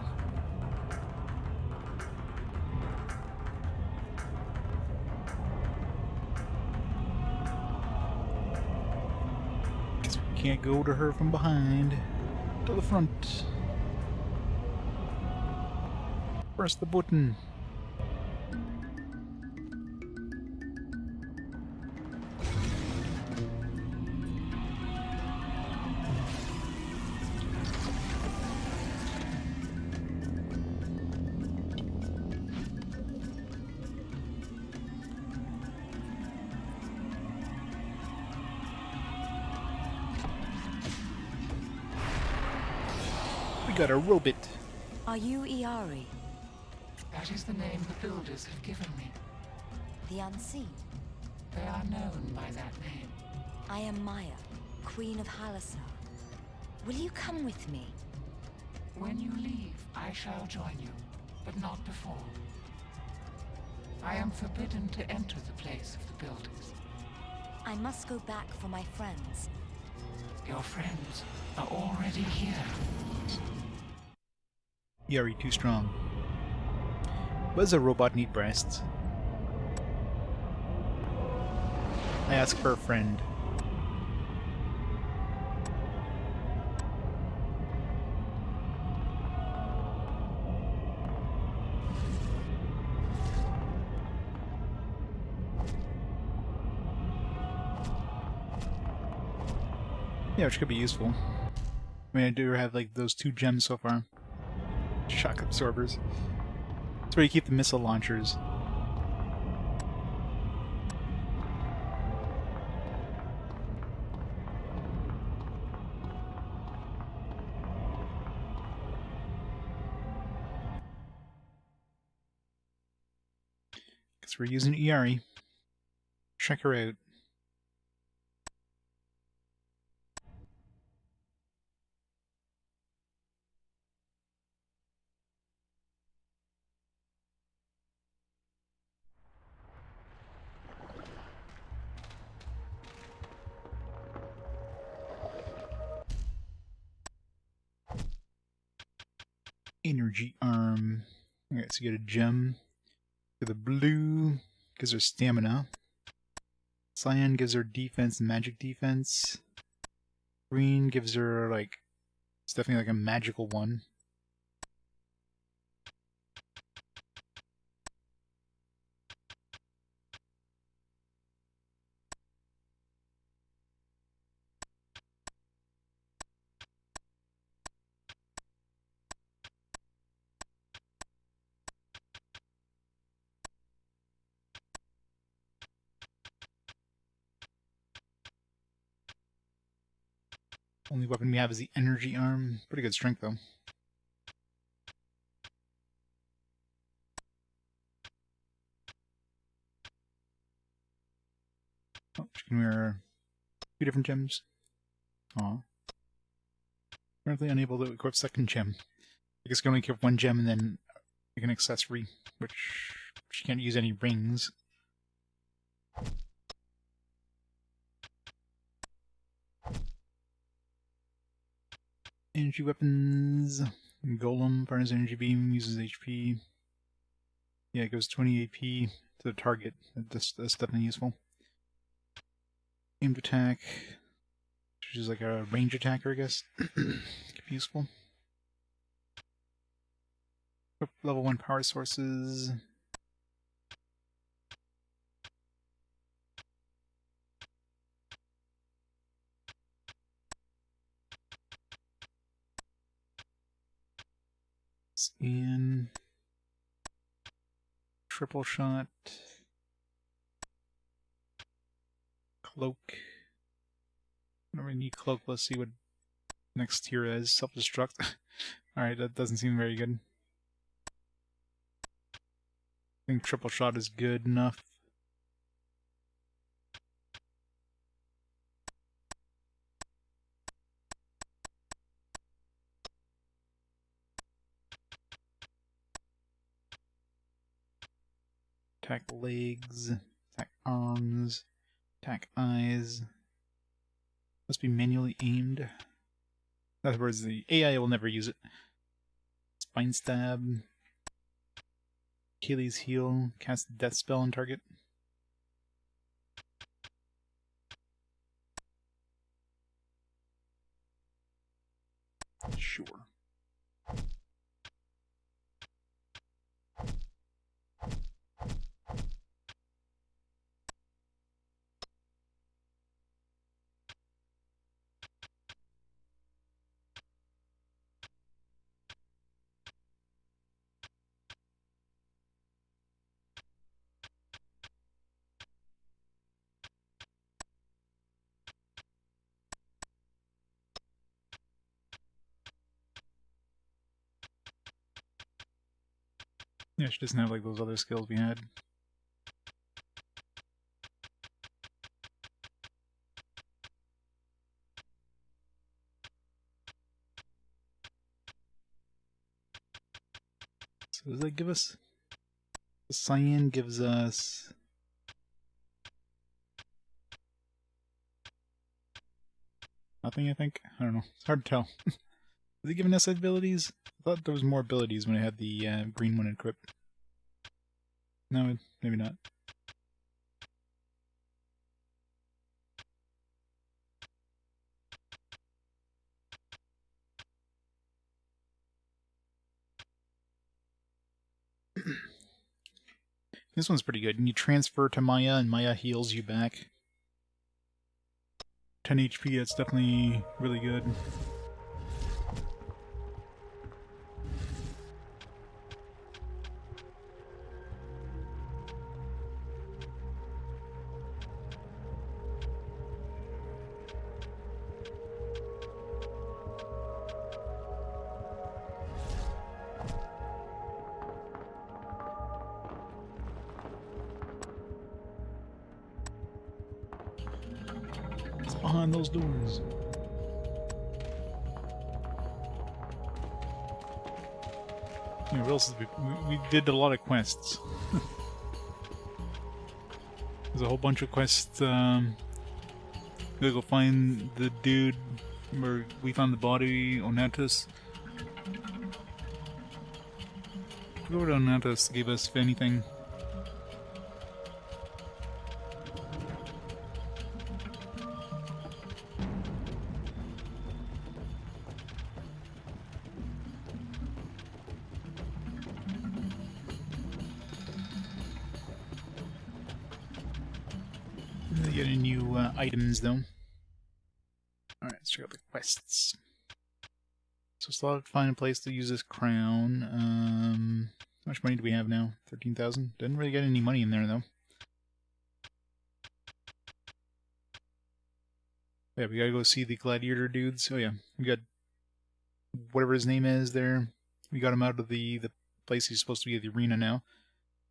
Guess we can't go to her from behind. To the front. Press the button. We got a robot. Are you Iari, That is the name the builders have given me. the unseen? They are known by that name. I am Maia, Queen of Halassar. Will you come with me? When you leave, I shall join you, but not before. I am forbidden to enter the place of the builders. I must go back for my friends. Your friends are already here. ERE too strong. Does a robot need breasts? I ask for a friend. Yeah, which could be useful. I mean, I do have like those 2 gems so far. Shock absorbers. That's where you keep the missile launchers. Because we're using ERE. Check her out. Energy arm. Alright, so you get a gem. For the blue, gives her stamina. Cyan gives her defense and magic defense. Green gives her, like, it's definitely like a magical one. Only weapon we have is the energy arm. Pretty good strength, though. Oh, she can wear 2 different gems. Aw. Currently unable to equip second gem. I guess you can only equip 1 gem and then make an accessory, which she can't use any rings. Energy weapons. Golem fires energy beam, uses HP. Yeah, it goes 20 AP to the target. That's definitely useful. Aimed attack, which is like a range attacker, I guess. Could be useful. Level 1 power sources. And triple shot. Cloak. I don't really need cloak. Let's see what next tier is. Self-destruct. Alright, that doesn't seem very good. I think triple shot is good enough. Attack legs, attack arms, attack eyes. Must be manually aimed. In other words, the AI will never use it. Spine stab. Achilles heel. Cast death spell on target. Sure. Yeah, she doesn't have like those other skills we had. So does that give us... The cyan gives us... nothing, I think? I don't know. It's hard to tell. Is it giving us abilities? I thought there was more abilities when I had the green one equipped. No, maybe not. This one's pretty good. And you transfer to Maia, and Maia heals you back. 10 HP, that's definitely really good. Behind those doors. Yeah, what else did we did a lot of quests. There's a whole bunch of quests. We gotta go find the dude where we found the body, Onatus. Go over to Onatus, gave us anything. Get any new items though. Alright, let's check out the quests. So still have to find a place to use this crown. How much money do we have now? 13,000? Didn't really get any money in there though. Yeah, we gotta go see the gladiator dudes. Oh yeah, we got whatever his name is there. We got him out of the place he's supposed to be at the arena now.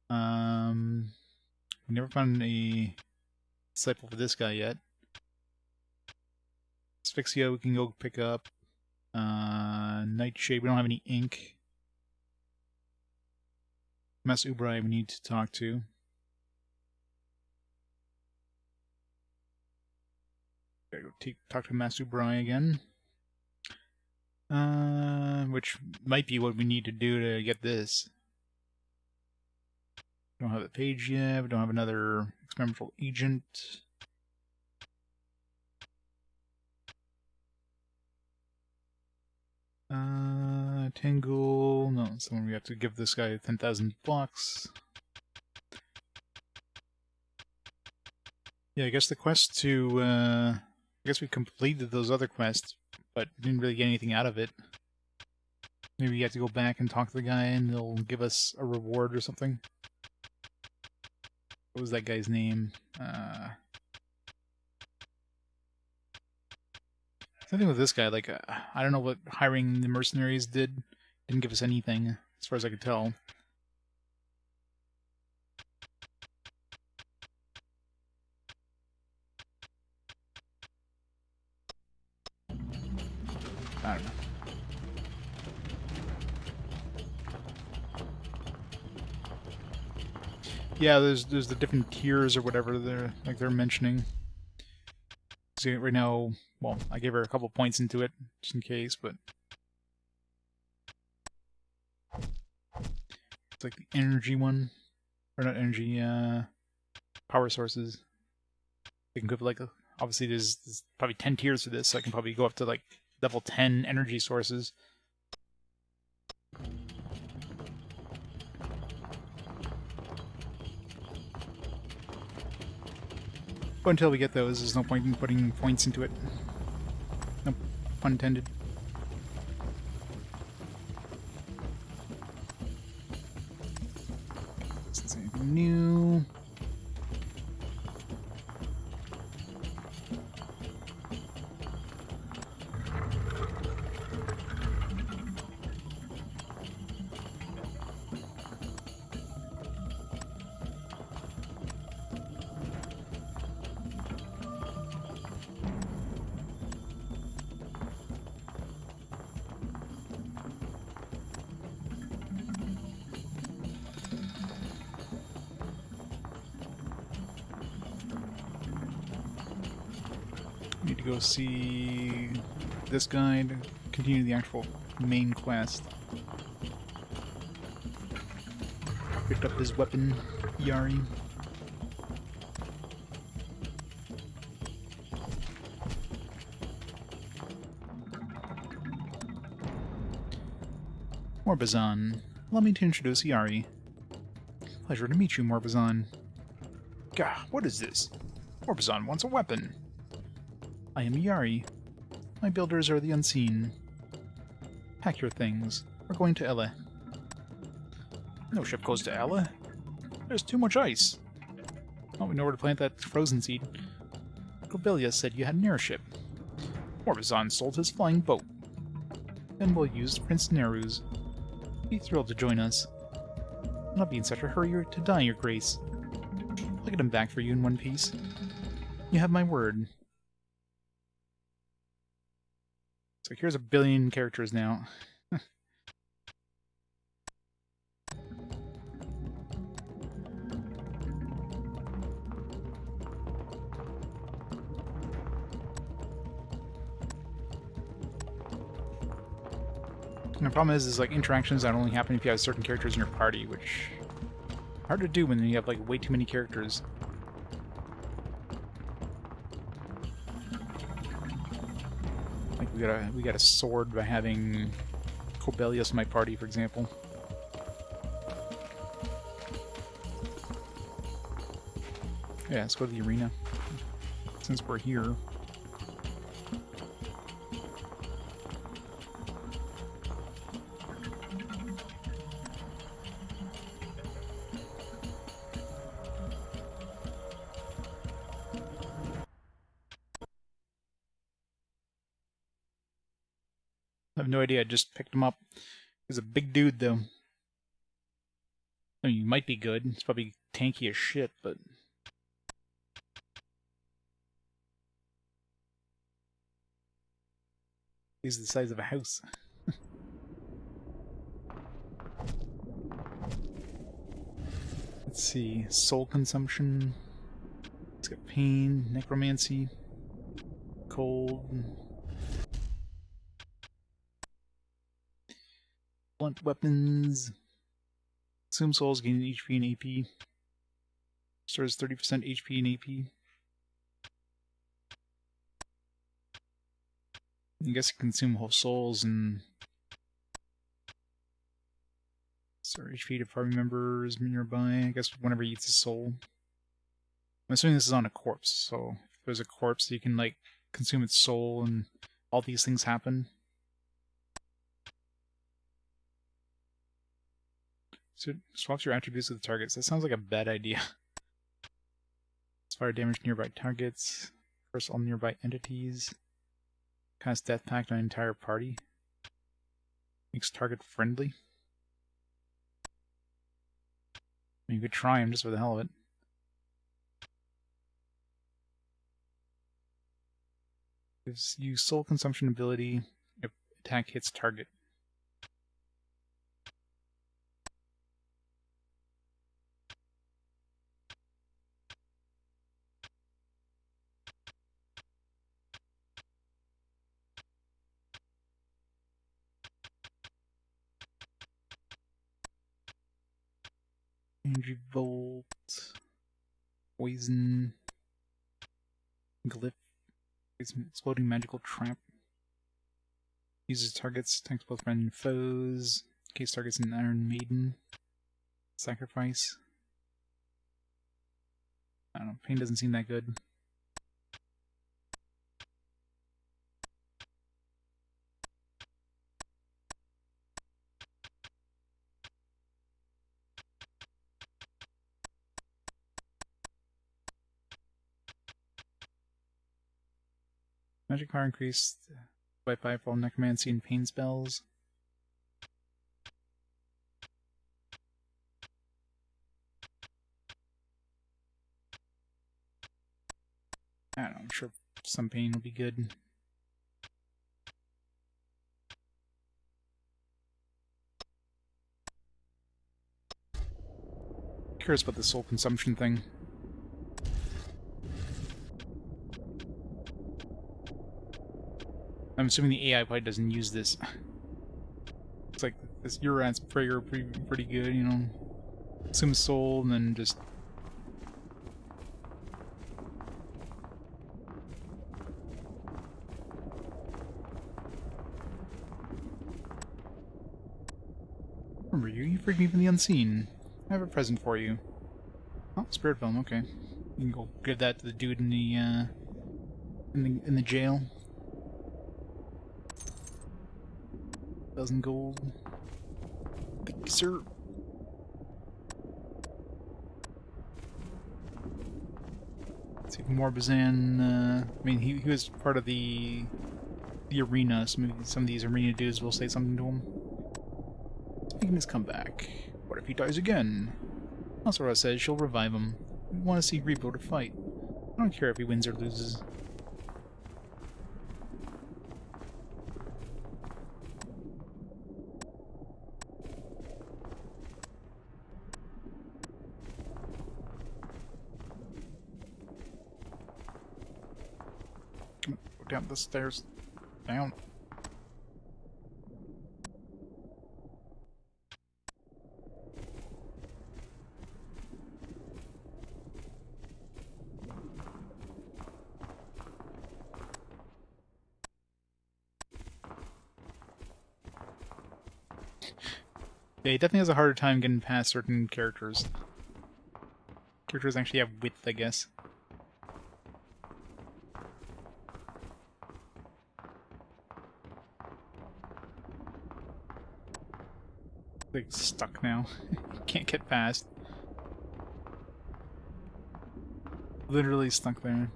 We never found a disciple for this guy yet. Asphyxia we can go pick up. Nightshade, we don't have any ink. Mas Ubrai we need to talk to. Gotta go talk to Mas Ubrai again. Which might be what we need to do to get this. Don't have the page yet. We don't have another experimental agent. Tingle. No, someone we have to give this guy 10,000 bucks. Yeah, I guess the quest to, I guess we completed those other quests, but didn't really get anything out of it. Maybe you have to go back and talk to the guy and they'll give us a reward or something. What was that guy's name? Something with this guy, like, I don't know what hiring the mercenaries did. Didn't give us anything, as far as I could tell. I don't know. Yeah, there's the different tiers or whatever they're mentioning. See, right now, well, I gave her a couple points into it just in case, but it's like the energy one, or not energy, power sources. You can go like obviously there's probably 10 tiers for this, so I can probably go up to like level 10 energy sources. But until we get those, there's no point in putting points into it. No pun intended. This is anything new. Need to go see this guy to continue the actual main quest. Picked up his weapon, Yari. Morbazan. Allow me to introduce Yari. Pleasure to meet you, Morbazan. Gah, what is this? Morbazan wants a weapon. I am Yari. My builders are the unseen. Pack your things. We're going to Eleh. No ship goes to Eleh. There's too much ice. Oh, we know where to plant that frozen seed. Cobelia said you had an airship. Morbazan sold his flying boat. Then we'll use Prince Neru's. Be thrilled to join us. Not be in such a hurry to die, Your Grace. I'll get him back for you in one piece. You have my word. So here's 1 billion characters now. And the problem is like interactions that only happen if you have certain characters in your party, which hard to do when you have like way too many characters. Like we got a sword by having Cobelius in my party, for example. Yeah, let's go to the arena since we're here. I have no idea, I just picked him up. He's a big dude, though. I mean, he might be good. It's probably tanky as shit, but... he's the size of a house. Let's see. Soul consumption. It's got pain, necromancy, cold... blunt weapons. Consume souls, gain HP and AP. Restores 30% HP and AP. I guess you consume whole souls and Sorry, HP to party members nearby. I guess whenever he eats his soul. I'm assuming this is on a corpse, so if there's a corpse, you can like consume its soul, and all these things happen. So it swaps your attributes with the targets. That sounds like a bad idea. Fire damage nearby targets. Curse all nearby entities. Cast death pact on an entire party. Makes target friendly. I mean, you could try him just for the hell of it. Gives you soul consumption ability if attack hits target. Energy Bolt, Poison, Glyph, Exploding Magical Trap. Uses targets, attacks both friends and foes. Case targets an Iron Maiden. Sacrifice. I don't know, pain doesn't seem that good. Magic power increased by 5 for all necromancy and pain spells. I don't know, I'm sure some pain will be good. Curious about the soul consumption thing. I'm assuming the AI probably doesn't use this. It's like this Uran's prayer pretty good, you know. Consume soul and then just remember you. You freed me from the unseen. I have a present for you. Oh, spirit film. Okay, you can go give that to the dude in the jail. 1,000 gold. Thank you, sir. Let's see, Morbazan. I mean, he was part of the arena, so maybe some of these arena dudes will say something to him. Making his comeback. What if he dies again? Halassar says she'll revive him. We want to see Rebo to fight. I don't care if he wins or loses. Go down the stairs. Down. Yeah, he definitely has a harder time getting past certain characters. Characters actually have width, I guess. Like, stuck now. Can't get past. Literally stuck there.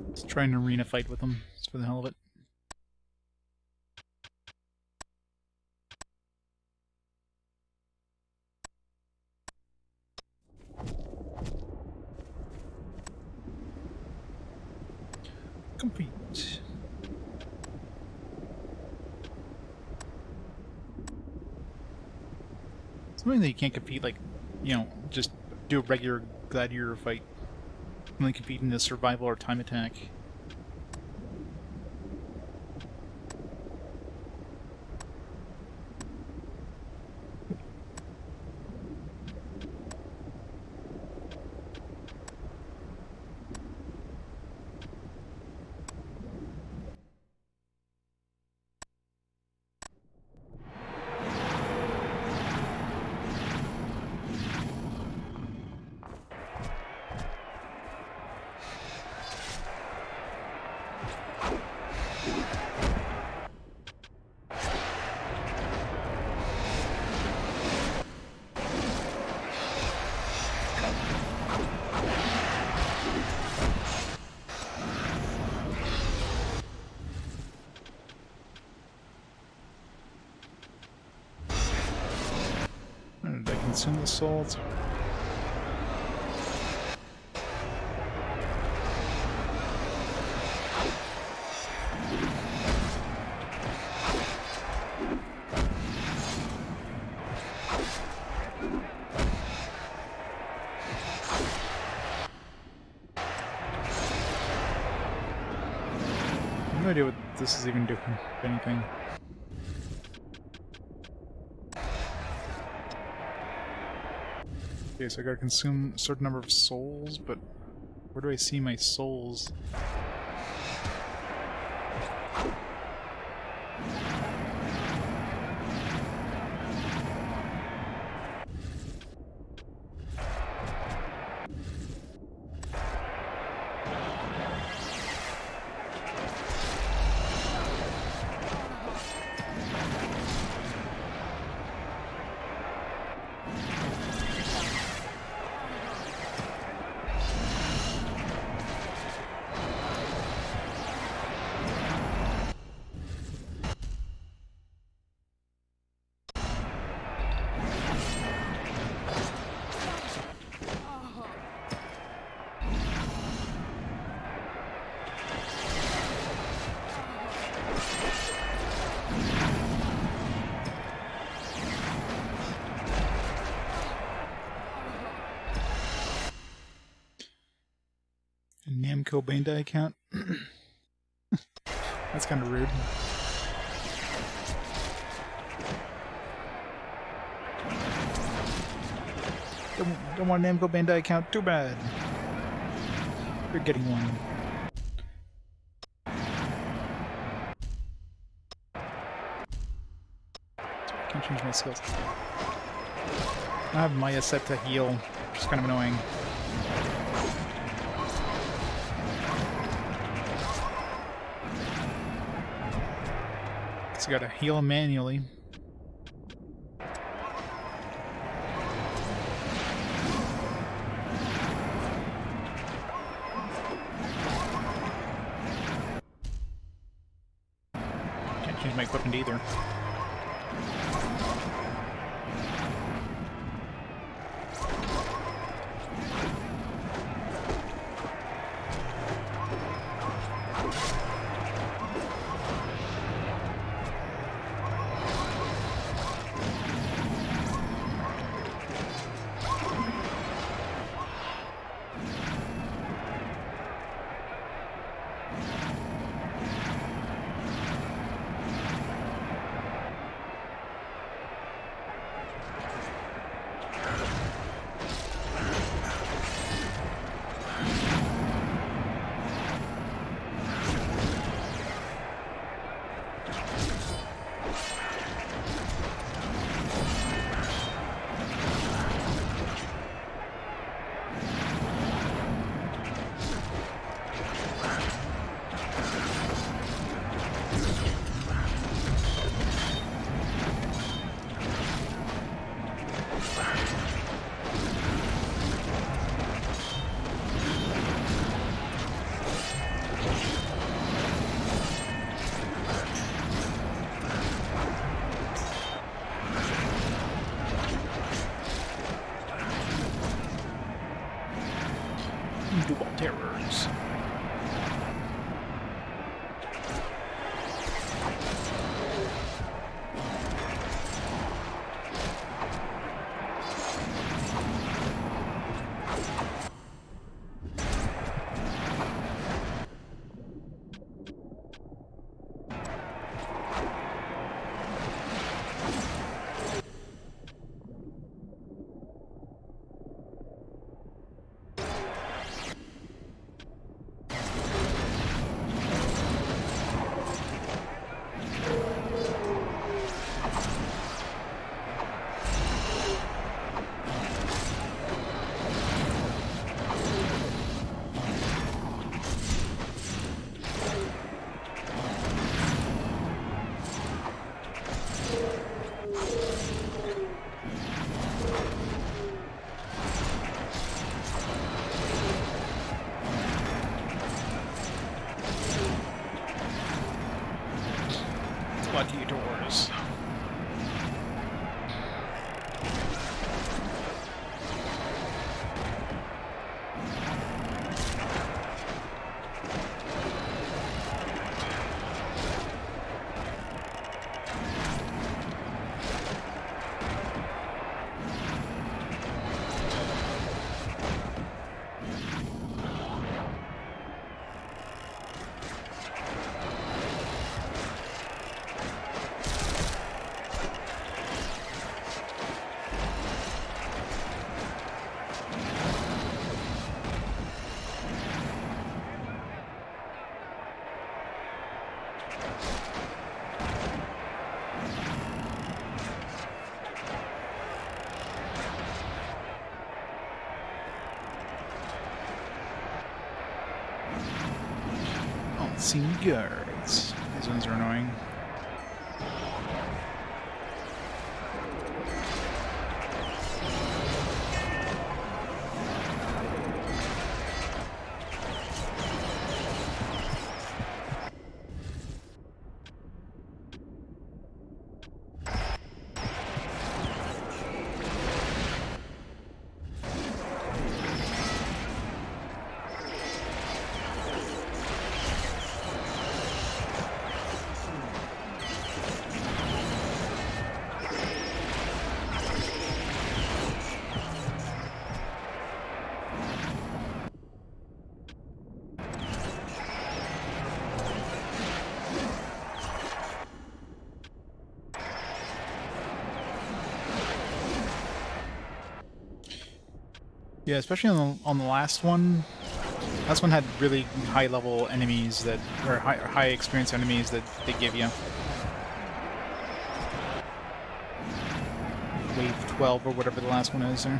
Let's try an arena fight with him, just for the hell of it. Compete. Something that you can't compete, like, you know, just do a regular gladiator fight. Only compete in a survival or time attack. Did I consume the souls? I have no idea what this is even doing, if anything. Okay, so I gotta consume a certain number of souls, but where do I see my souls? Namco Bandai account? That's kind of rude. Don't want an Namco Bandai account? Too bad. You're getting one. So I can't change my skills. I have Maia set to heal, which is kind of annoying. So gotta heal him manually. Can't change my equipment either. Lucky doors. Unseen guards. These ones are annoying. Yeah, especially on the last one. Last one had really high level enemies that, or high experience enemies that they give you. Wave 12 or whatever the last one is there.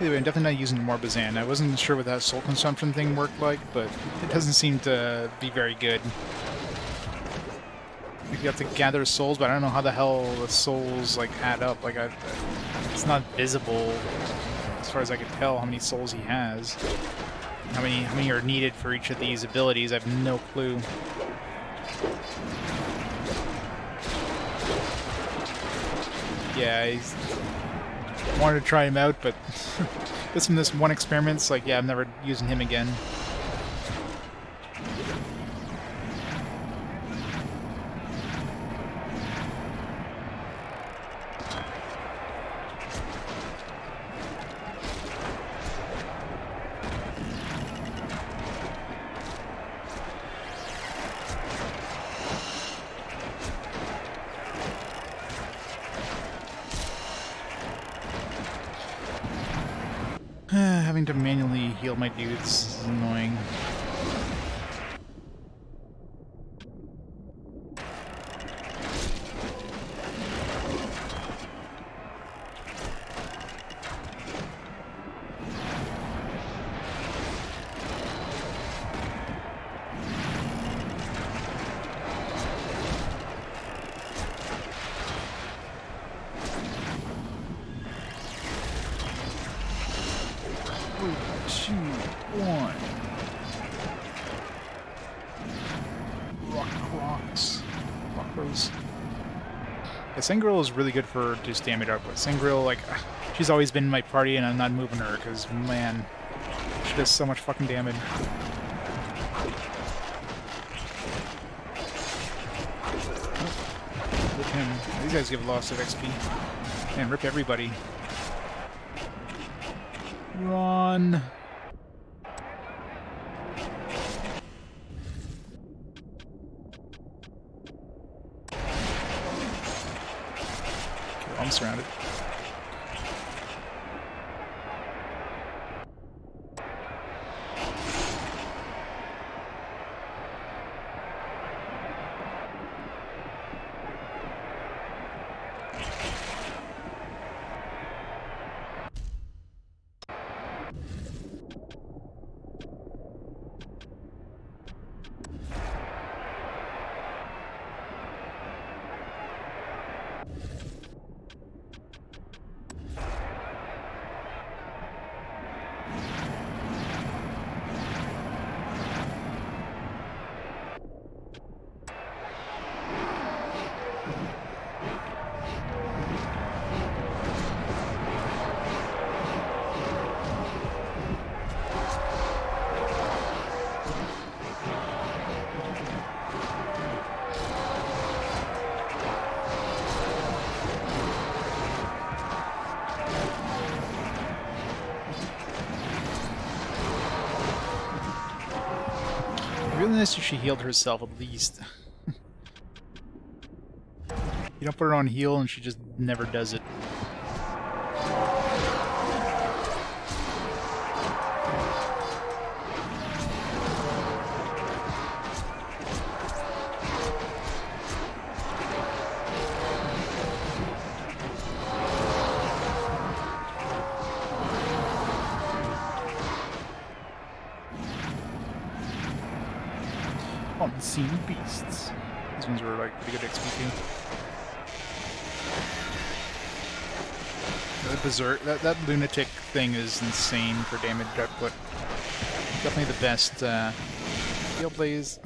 Anyway, I'm definitely not using Morbizan. I wasn't sure what that soul consumption thing worked like, but it doesn't seem to be very good. You have to gather souls, but I don't know how the hell the souls like add up. Like, it's not visible as far as I can tell how many souls he has. How many are needed for each of these abilities? I have no clue. Yeah, he's wanted to try him out, but just from this one experiment, it's like, yeah, I'm never using him again. Having to manually heal my dudes is annoying. Sangreal is really good for just damage output. Sangreal, like, she's always been in my party and I'm not moving her because, man, she does so much fucking damage. Rip him. These guys give lots of XP. Man, rip everybody. Run. I'm surrounded. nice if she healed herself at least. You don't put her on heal and she just never does it. Unseen beasts. These ones were like pretty good XP too. The berserk, that lunatic thing is insane for damage output. Definitely the best field plays.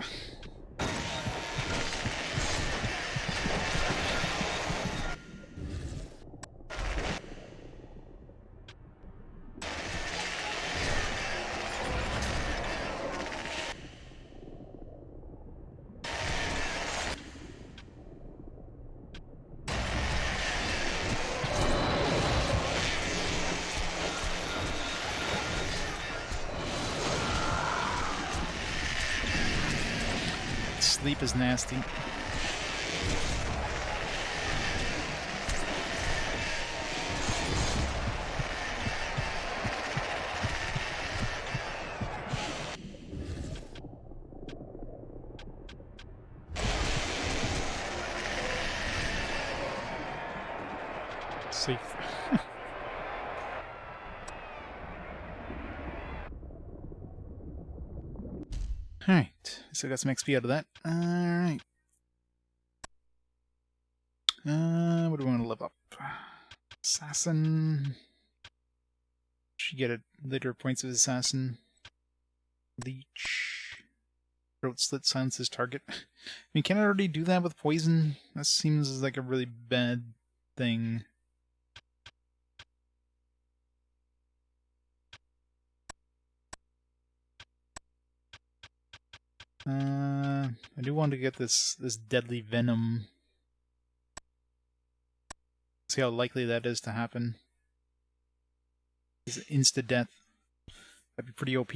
Sleep is nasty. Safe. Alright, so I got some XP out of that. Alright. What do we want to level up? Assassin. Should get a later points of assassin. Leech. Throat slit silences target. I mean, can I already do that with poison? That seems like a really bad thing. I do want to get this deadly venom. See how likely that is to happen. It's insta death. That'd be pretty OP.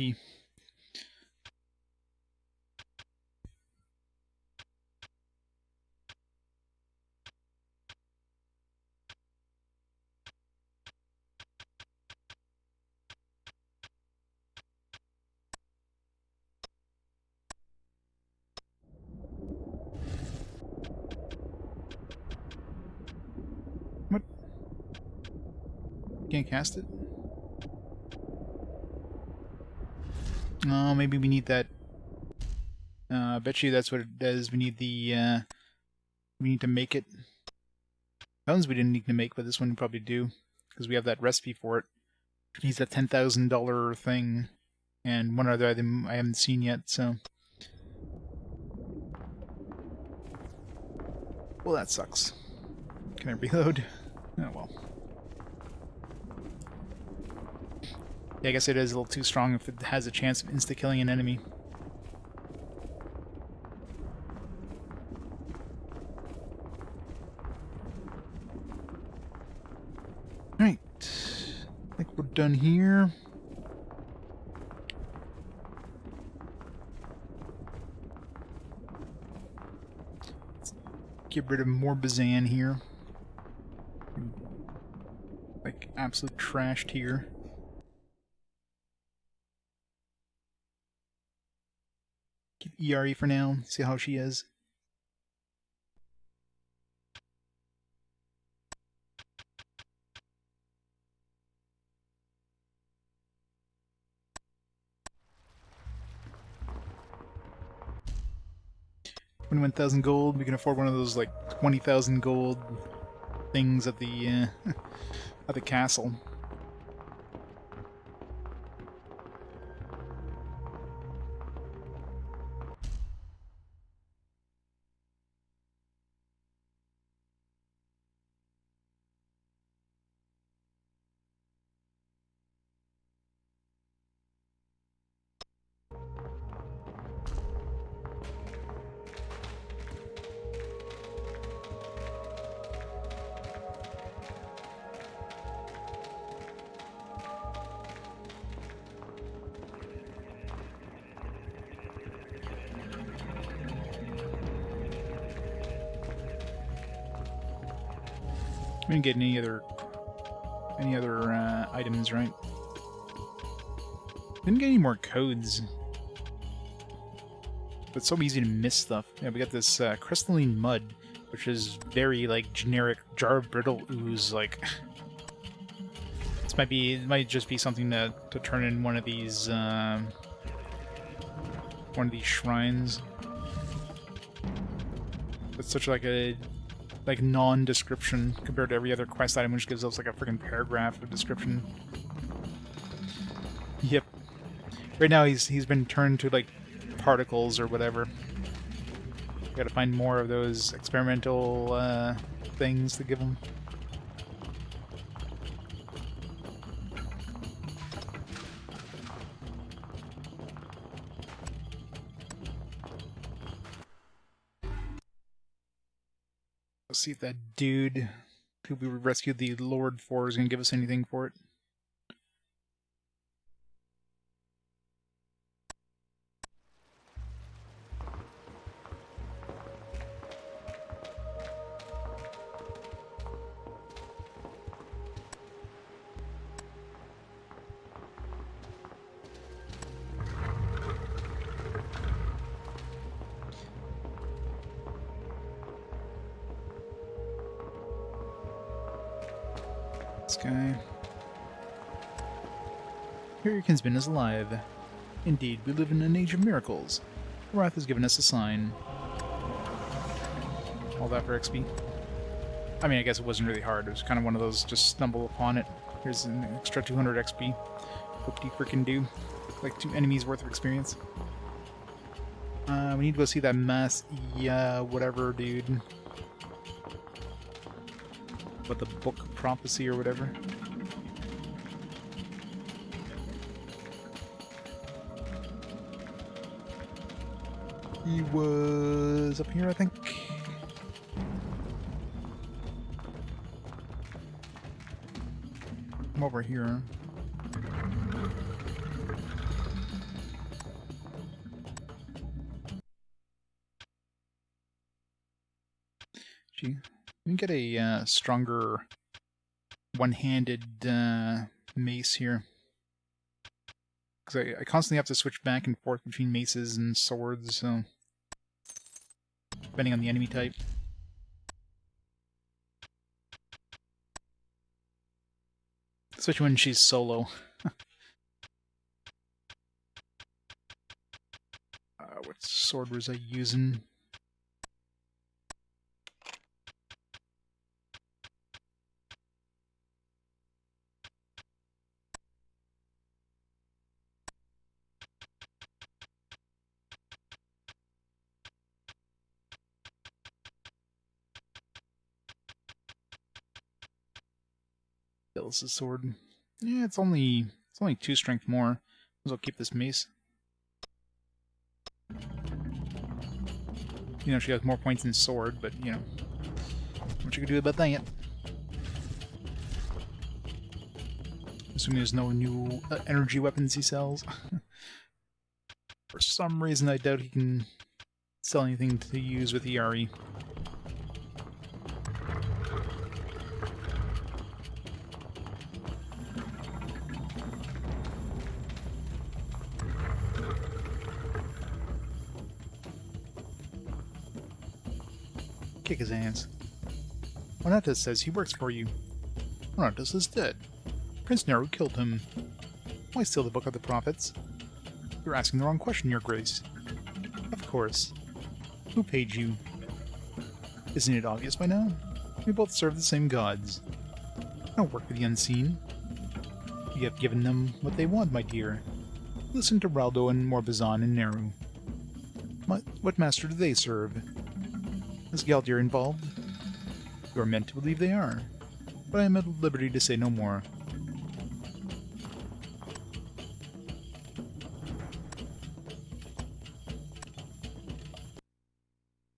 What? Can't cast it? Oh, maybe we need that. I bet you that's what it does. We need the, we need to make it. That ones we didn't need to make, but this one we probably do. Because we have that recipe for it. It needs that $10,000 thing. And one other item I haven't seen yet, so... Well, that sucks. Can I reload? Oh, well. Yeah, I guess it is a little too strong if it has a chance of insta-killing an enemy. Alright. I think we're done here. Let's get rid of more Bazan here. Like, absolute trashed here. Keep ERE for now, see how she is. $21,000 gold. We can afford one of those like 20,000 gold things at the at the castle. We didn't get any other items, right? Didn't get any more codes. But it's so easy to miss stuff. Yeah, we got this crystalline mud, which is very like generic jar of brittle ooze. Like this might just be something to turn in one of these shrines. It's such like a non-description compared to every other quest item, which gives us like a freaking paragraph of description. Yep. Right now he's been turned to like particles or whatever. Gotta find more of those experimental things to give him. Let's see if that dude who we rescued the Lord for is gonna give us anything for it. This guy. Here your kinsman is alive. Indeed, we live in an age of miracles. Wrath has given us a sign. All that for XP. I mean, I guess it wasn't really hard. It was kind of one of those, just stumble upon it. Here's an extra 200 XP. What do you frickin' do? Like 2 enemies worth of experience. We need to go see that mass, whatever, dude. What, the Book of Prophecy or whatever? He was up here, I think. I'm over here. Gee. We can get a stronger one-handed mace here. Because I constantly have to switch back and forth between maces and swords, so... depending on the enemy type. Especially when she's solo. What sword was I using? This sword. Yeah, it's only 2 strength more. Might as well keep this mace. You know, she has more points than sword, but you know, what you can do about that? Assuming there's no new energy weapons he sells. For some reason, I doubt he can sell anything to use with ERE. Kick his ass. Onatus says he works for you. Onatus is dead. Prince Neru killed him. Why steal the Book of the Prophets? You're asking the wrong question, Your Grace. Of course. Who paid you? Isn't it obvious by now? We both serve the same gods. I don't work for the unseen. You have given them what they want, my dear. Listen to Raldo and Morbazan and Neru. What master do they serve? Is Galdir involved? You are meant to believe they are, but I am at liberty to say no more.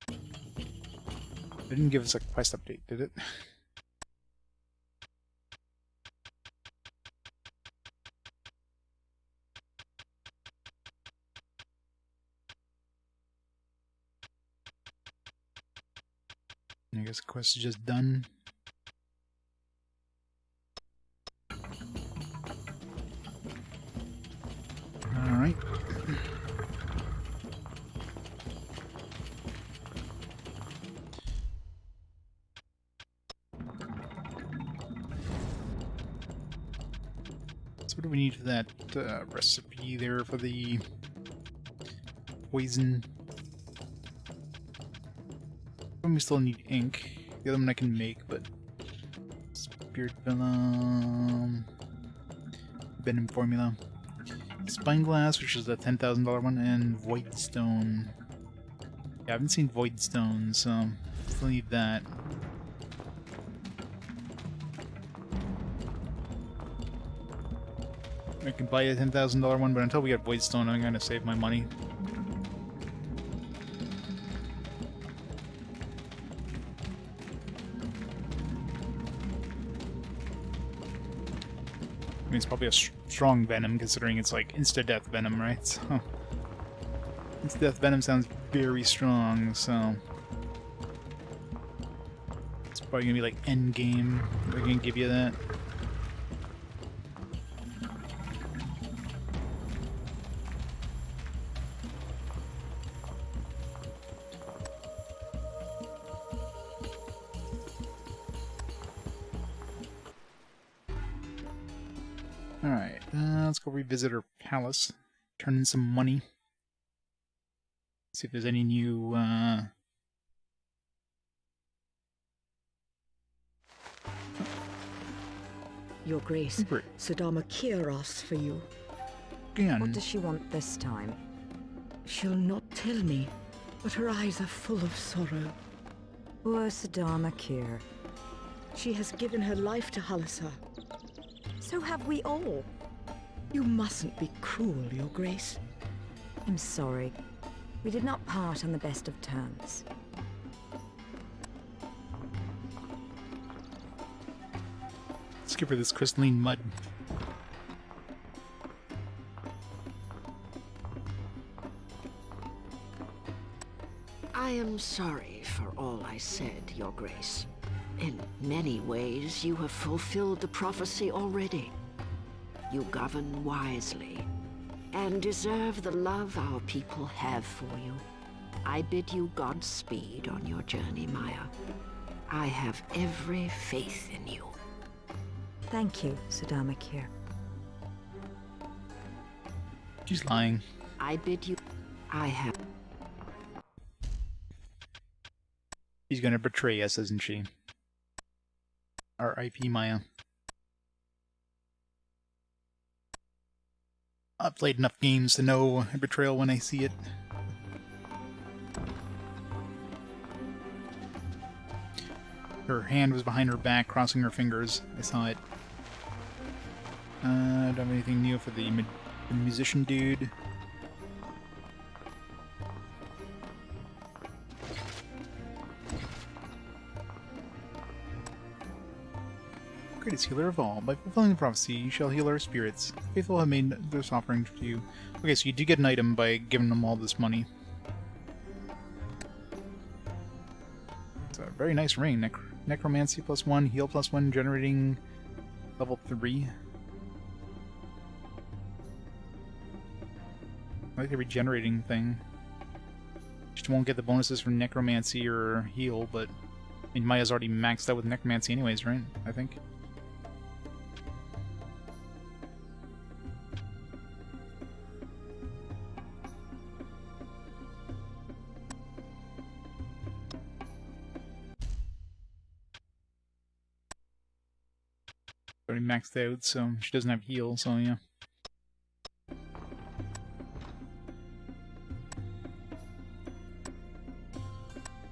It didn't give us a quest update, did it? I guess the quest is just done. So what do we need for that recipe there for the poison? We still need ink. The other one I can make, but spirit venom, venom formula, spine-glass, which is the $10,000 one, and void stone. Yeah, I haven't seen void stone, so still need that. I can buy a $10,000 one, but until we get void stone, I'm gonna save my money. I mean, it's probably a strong venom, considering it's like insta-death venom, right? So, insta-death venom sounds very strong, so it's probably gonna be like endgame. We're gonna give you that. Alright, let's go revisit our palace. Turn in some money. See if there's any new, Your Grace, Sadama Kier asks for you. Again. What does she want this time? She'll not tell me, but her eyes are full of sorrow. Poor Sadama Kier. She has given her life to Halassar. So have we all. You mustn't be cruel, Your Grace. I'm sorry. We did not part on the best of terms. Let's give her this crystalline mud. I am sorry for all I said, Your Grace. In many ways, you have fulfilled the prophecy already. You govern wisely, and deserve the love our people have for you. I bid you Godspeed on your journey, Maia. I have every faith in you. Thank you, Sadama Kier. She's lying. I bid you... I have... She's gonna betray us, isn't she? R.I.P. Maia. I've played enough games to know a betrayal when I see it. Her hand was behind her back, crossing her fingers. I saw it. Don't have anything new for the musician dude. Greatest healer of all. By fulfilling the prophecy, you shall heal our spirits. The faithful have made this offering to you. Okay, so you do get an item by giving them all this money. It's a very nice ring. Necromancy +1, heal +1, generating level 3. I like the regenerating thing. Just won't get the bonuses from necromancy or heal, but I mean, Maia's already maxed out with necromancy anyways, right? I think. Already maxed out, so she doesn't have heal, so yeah.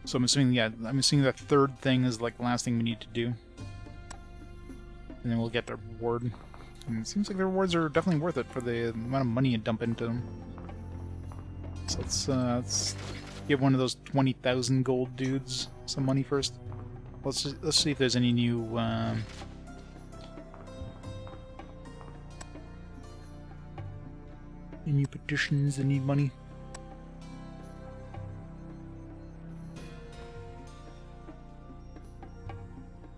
So I'm assuming, yeah, I'm assuming that third thing is like the last thing we need to do. And then we'll get the reward. And it seems like the rewards are definitely worth it for the amount of money you dump into them. So let's give one of those 20,000 gold dudes some money first. Let's see if there's any new petitions that need money.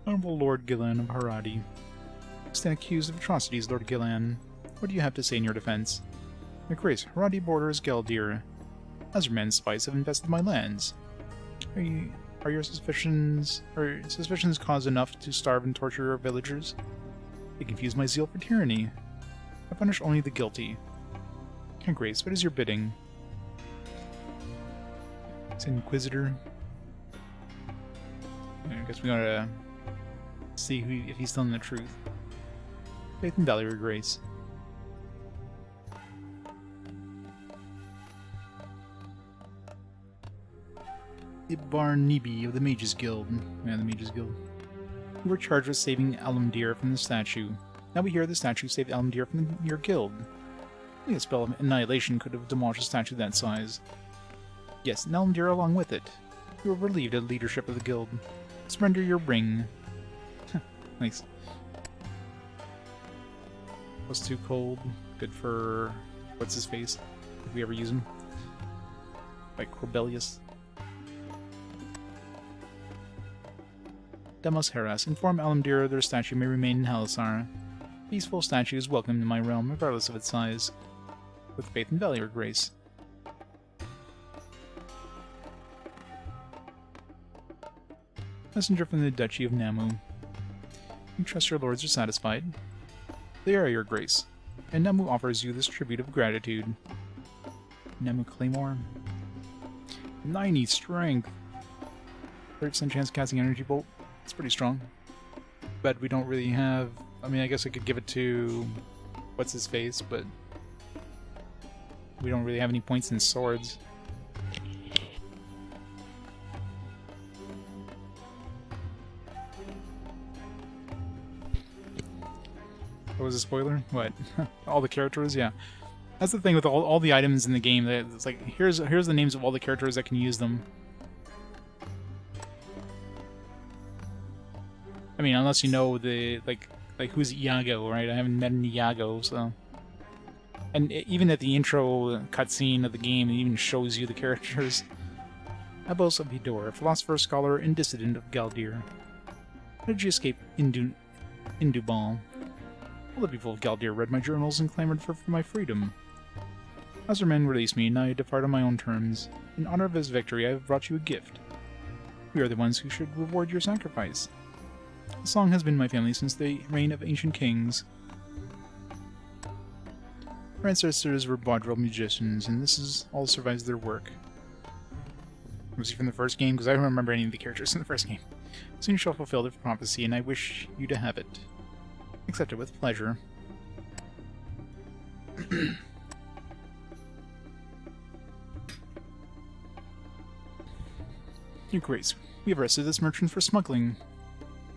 Honorable Lord Gillan of Haradi. Stand accused of atrocities, Lord Gillan. What do you have to say in your defense? Your Grace, Haradi borders Galdir. Azerman spies have infested my lands. Are your suspicions cause enough to starve and torture our villagers? They confuse my zeal for tyranny. I punish only the guilty. Your Grace, what is your bidding? It's Inquisitor. I guess we gotta see if he's telling the truth. Faith and valor, Your Grace. Ibarnibi of the Mages Guild. Yeah, the Mages Guild. You were charged with saving Alamdir from the statue. Now we hear the statue saved Alamdir from your guild. I think a spell of annihilation could have demolished a statue that size. Yes, and Alamdir along with it. You were relieved of the leadership of the guild. Surrender your ring. Nice. Was too cold. Good for what's his face? If we ever use him. Like Corbelius. Demos Harass. Inform Alamdir their statue may remain in Halassar. Peaceful statue is welcome in my realm, regardless of its size. With faith and valor, Your Grace. Messenger from the Duchy of Namu. You trust your lords are satisfied? They are, Your Grace. And Namu offers you this tribute of gratitude. Namu Claymore. 90 strength. 30% chance of casting energy bolt. It's pretty strong. But we don't really have... I mean, I guess I could give it to... what's his face, but... we don't really have any points in swords. What was a spoiler? What? All the characters? Yeah. That's the thing with all the items in the game. That it's like, here's the names of all the characters that can use them. I mean, unless you know the like who's Iago, right? I haven't met an Iago, so. And even at the intro cutscene of the game, it even shows you the characters. Abos of Hidor, philosopher, scholar, and dissident of Galdir. How did you escape Indubal? All the people of Galdir read my journals and clamored for my freedom. Azerman released me, and now I depart on my own terms. In honor of his victory, I have brought you a gift. We are the ones who should reward your sacrifice. The song has been my family since the reign of ancient kings. Our ancestors were vaudeville musicians, and this is all survives their work. Was he from the first game? Because I don't remember any of the characters in the first game. Soon you shall fulfill the prophecy, and I wish you to have it. Accept it with pleasure. Your Grace, we have arrested this merchant for smuggling.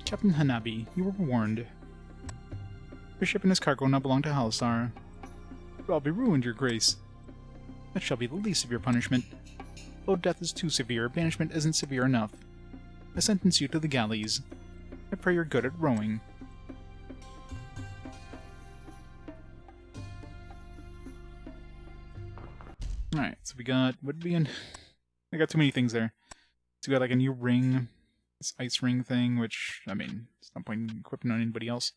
Captain Hanabi, you were warned. Your ship and his cargo now belong to Halassar. You'll all be ruined, Your Grace. That shall be the least of your punishment. Though death is too severe, banishment isn't severe enough. I sentence you to the galleys. I pray you're good at rowing. Alright, so we got... what did we end? I got too many things there. So we got like a new ring. This ice ring thing, which, I mean, there's no point in equipping on anybody else.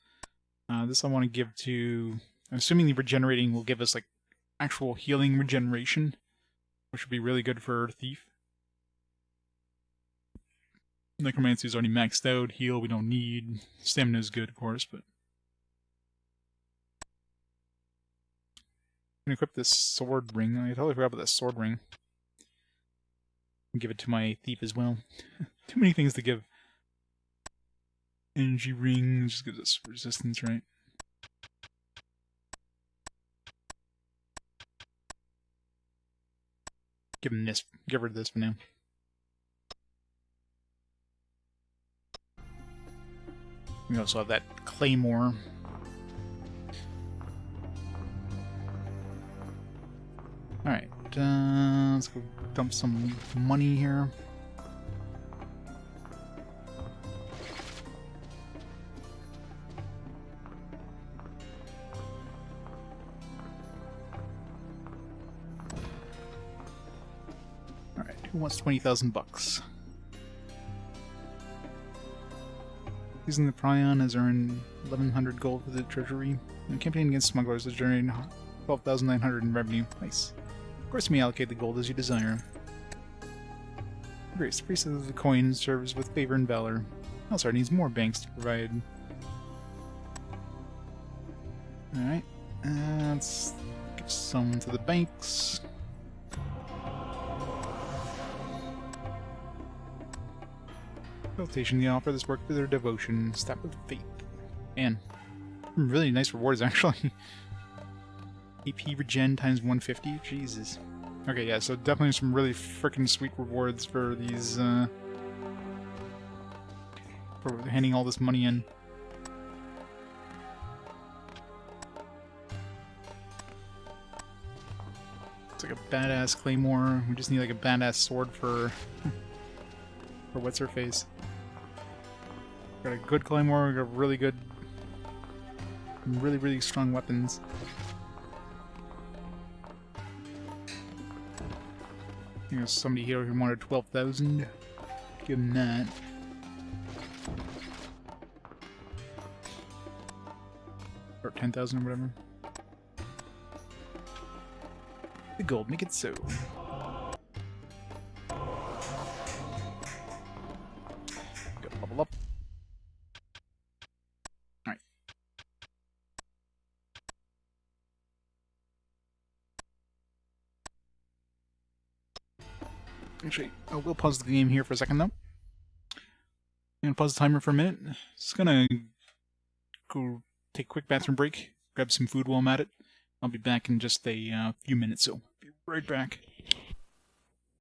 This I want to give to... I'm assuming the regenerating will give us like actual healing regeneration, which would be really good for Thief. Necromancy is already maxed out. Heal we don't need. Stamina is good, of course, but... I'm gonna equip this sword ring. I totally forgot about this sword ring. Give it to my thief as well. Too many things to give. Energy ring just gives us resistance, right? Give him this. Give her this for now. We also have that claymore. Alright, let's go dump some money here. Alright, who wants 20,000 bucks? Using the Prion has earned 1,100 gold for the treasury. And campaigning against smugglers has generated 12,900 in revenue. Nice. Of course, you may allocate the gold as you desire. Grace, the priest of the coin serves with favor and valor. Halassar needs more banks to provide. Alright. Let's get some to the banks. Facilitation, they offer this work for their devotion. Staff of faith. Man, really nice rewards actually. AP regen times 150. Jesus. Okay, yeah, so definitely some really freaking sweet rewards for these. For handing all this money in. It's like a badass claymore. We just need like a badass sword for what's her face. Got a good claymore. We got really good, really strong weapons. There's somebody here who wanted 12,000. Give him that. Or 10,000 or whatever. The gold, make it so. Go level up. Alright. Actually, I will pause the game here for a second though. I'm gonna pause the timer for a minute. Just gonna go take a quick bathroom break, grab some food while I'm at it. I'll be back in just a few minutes, so be right back.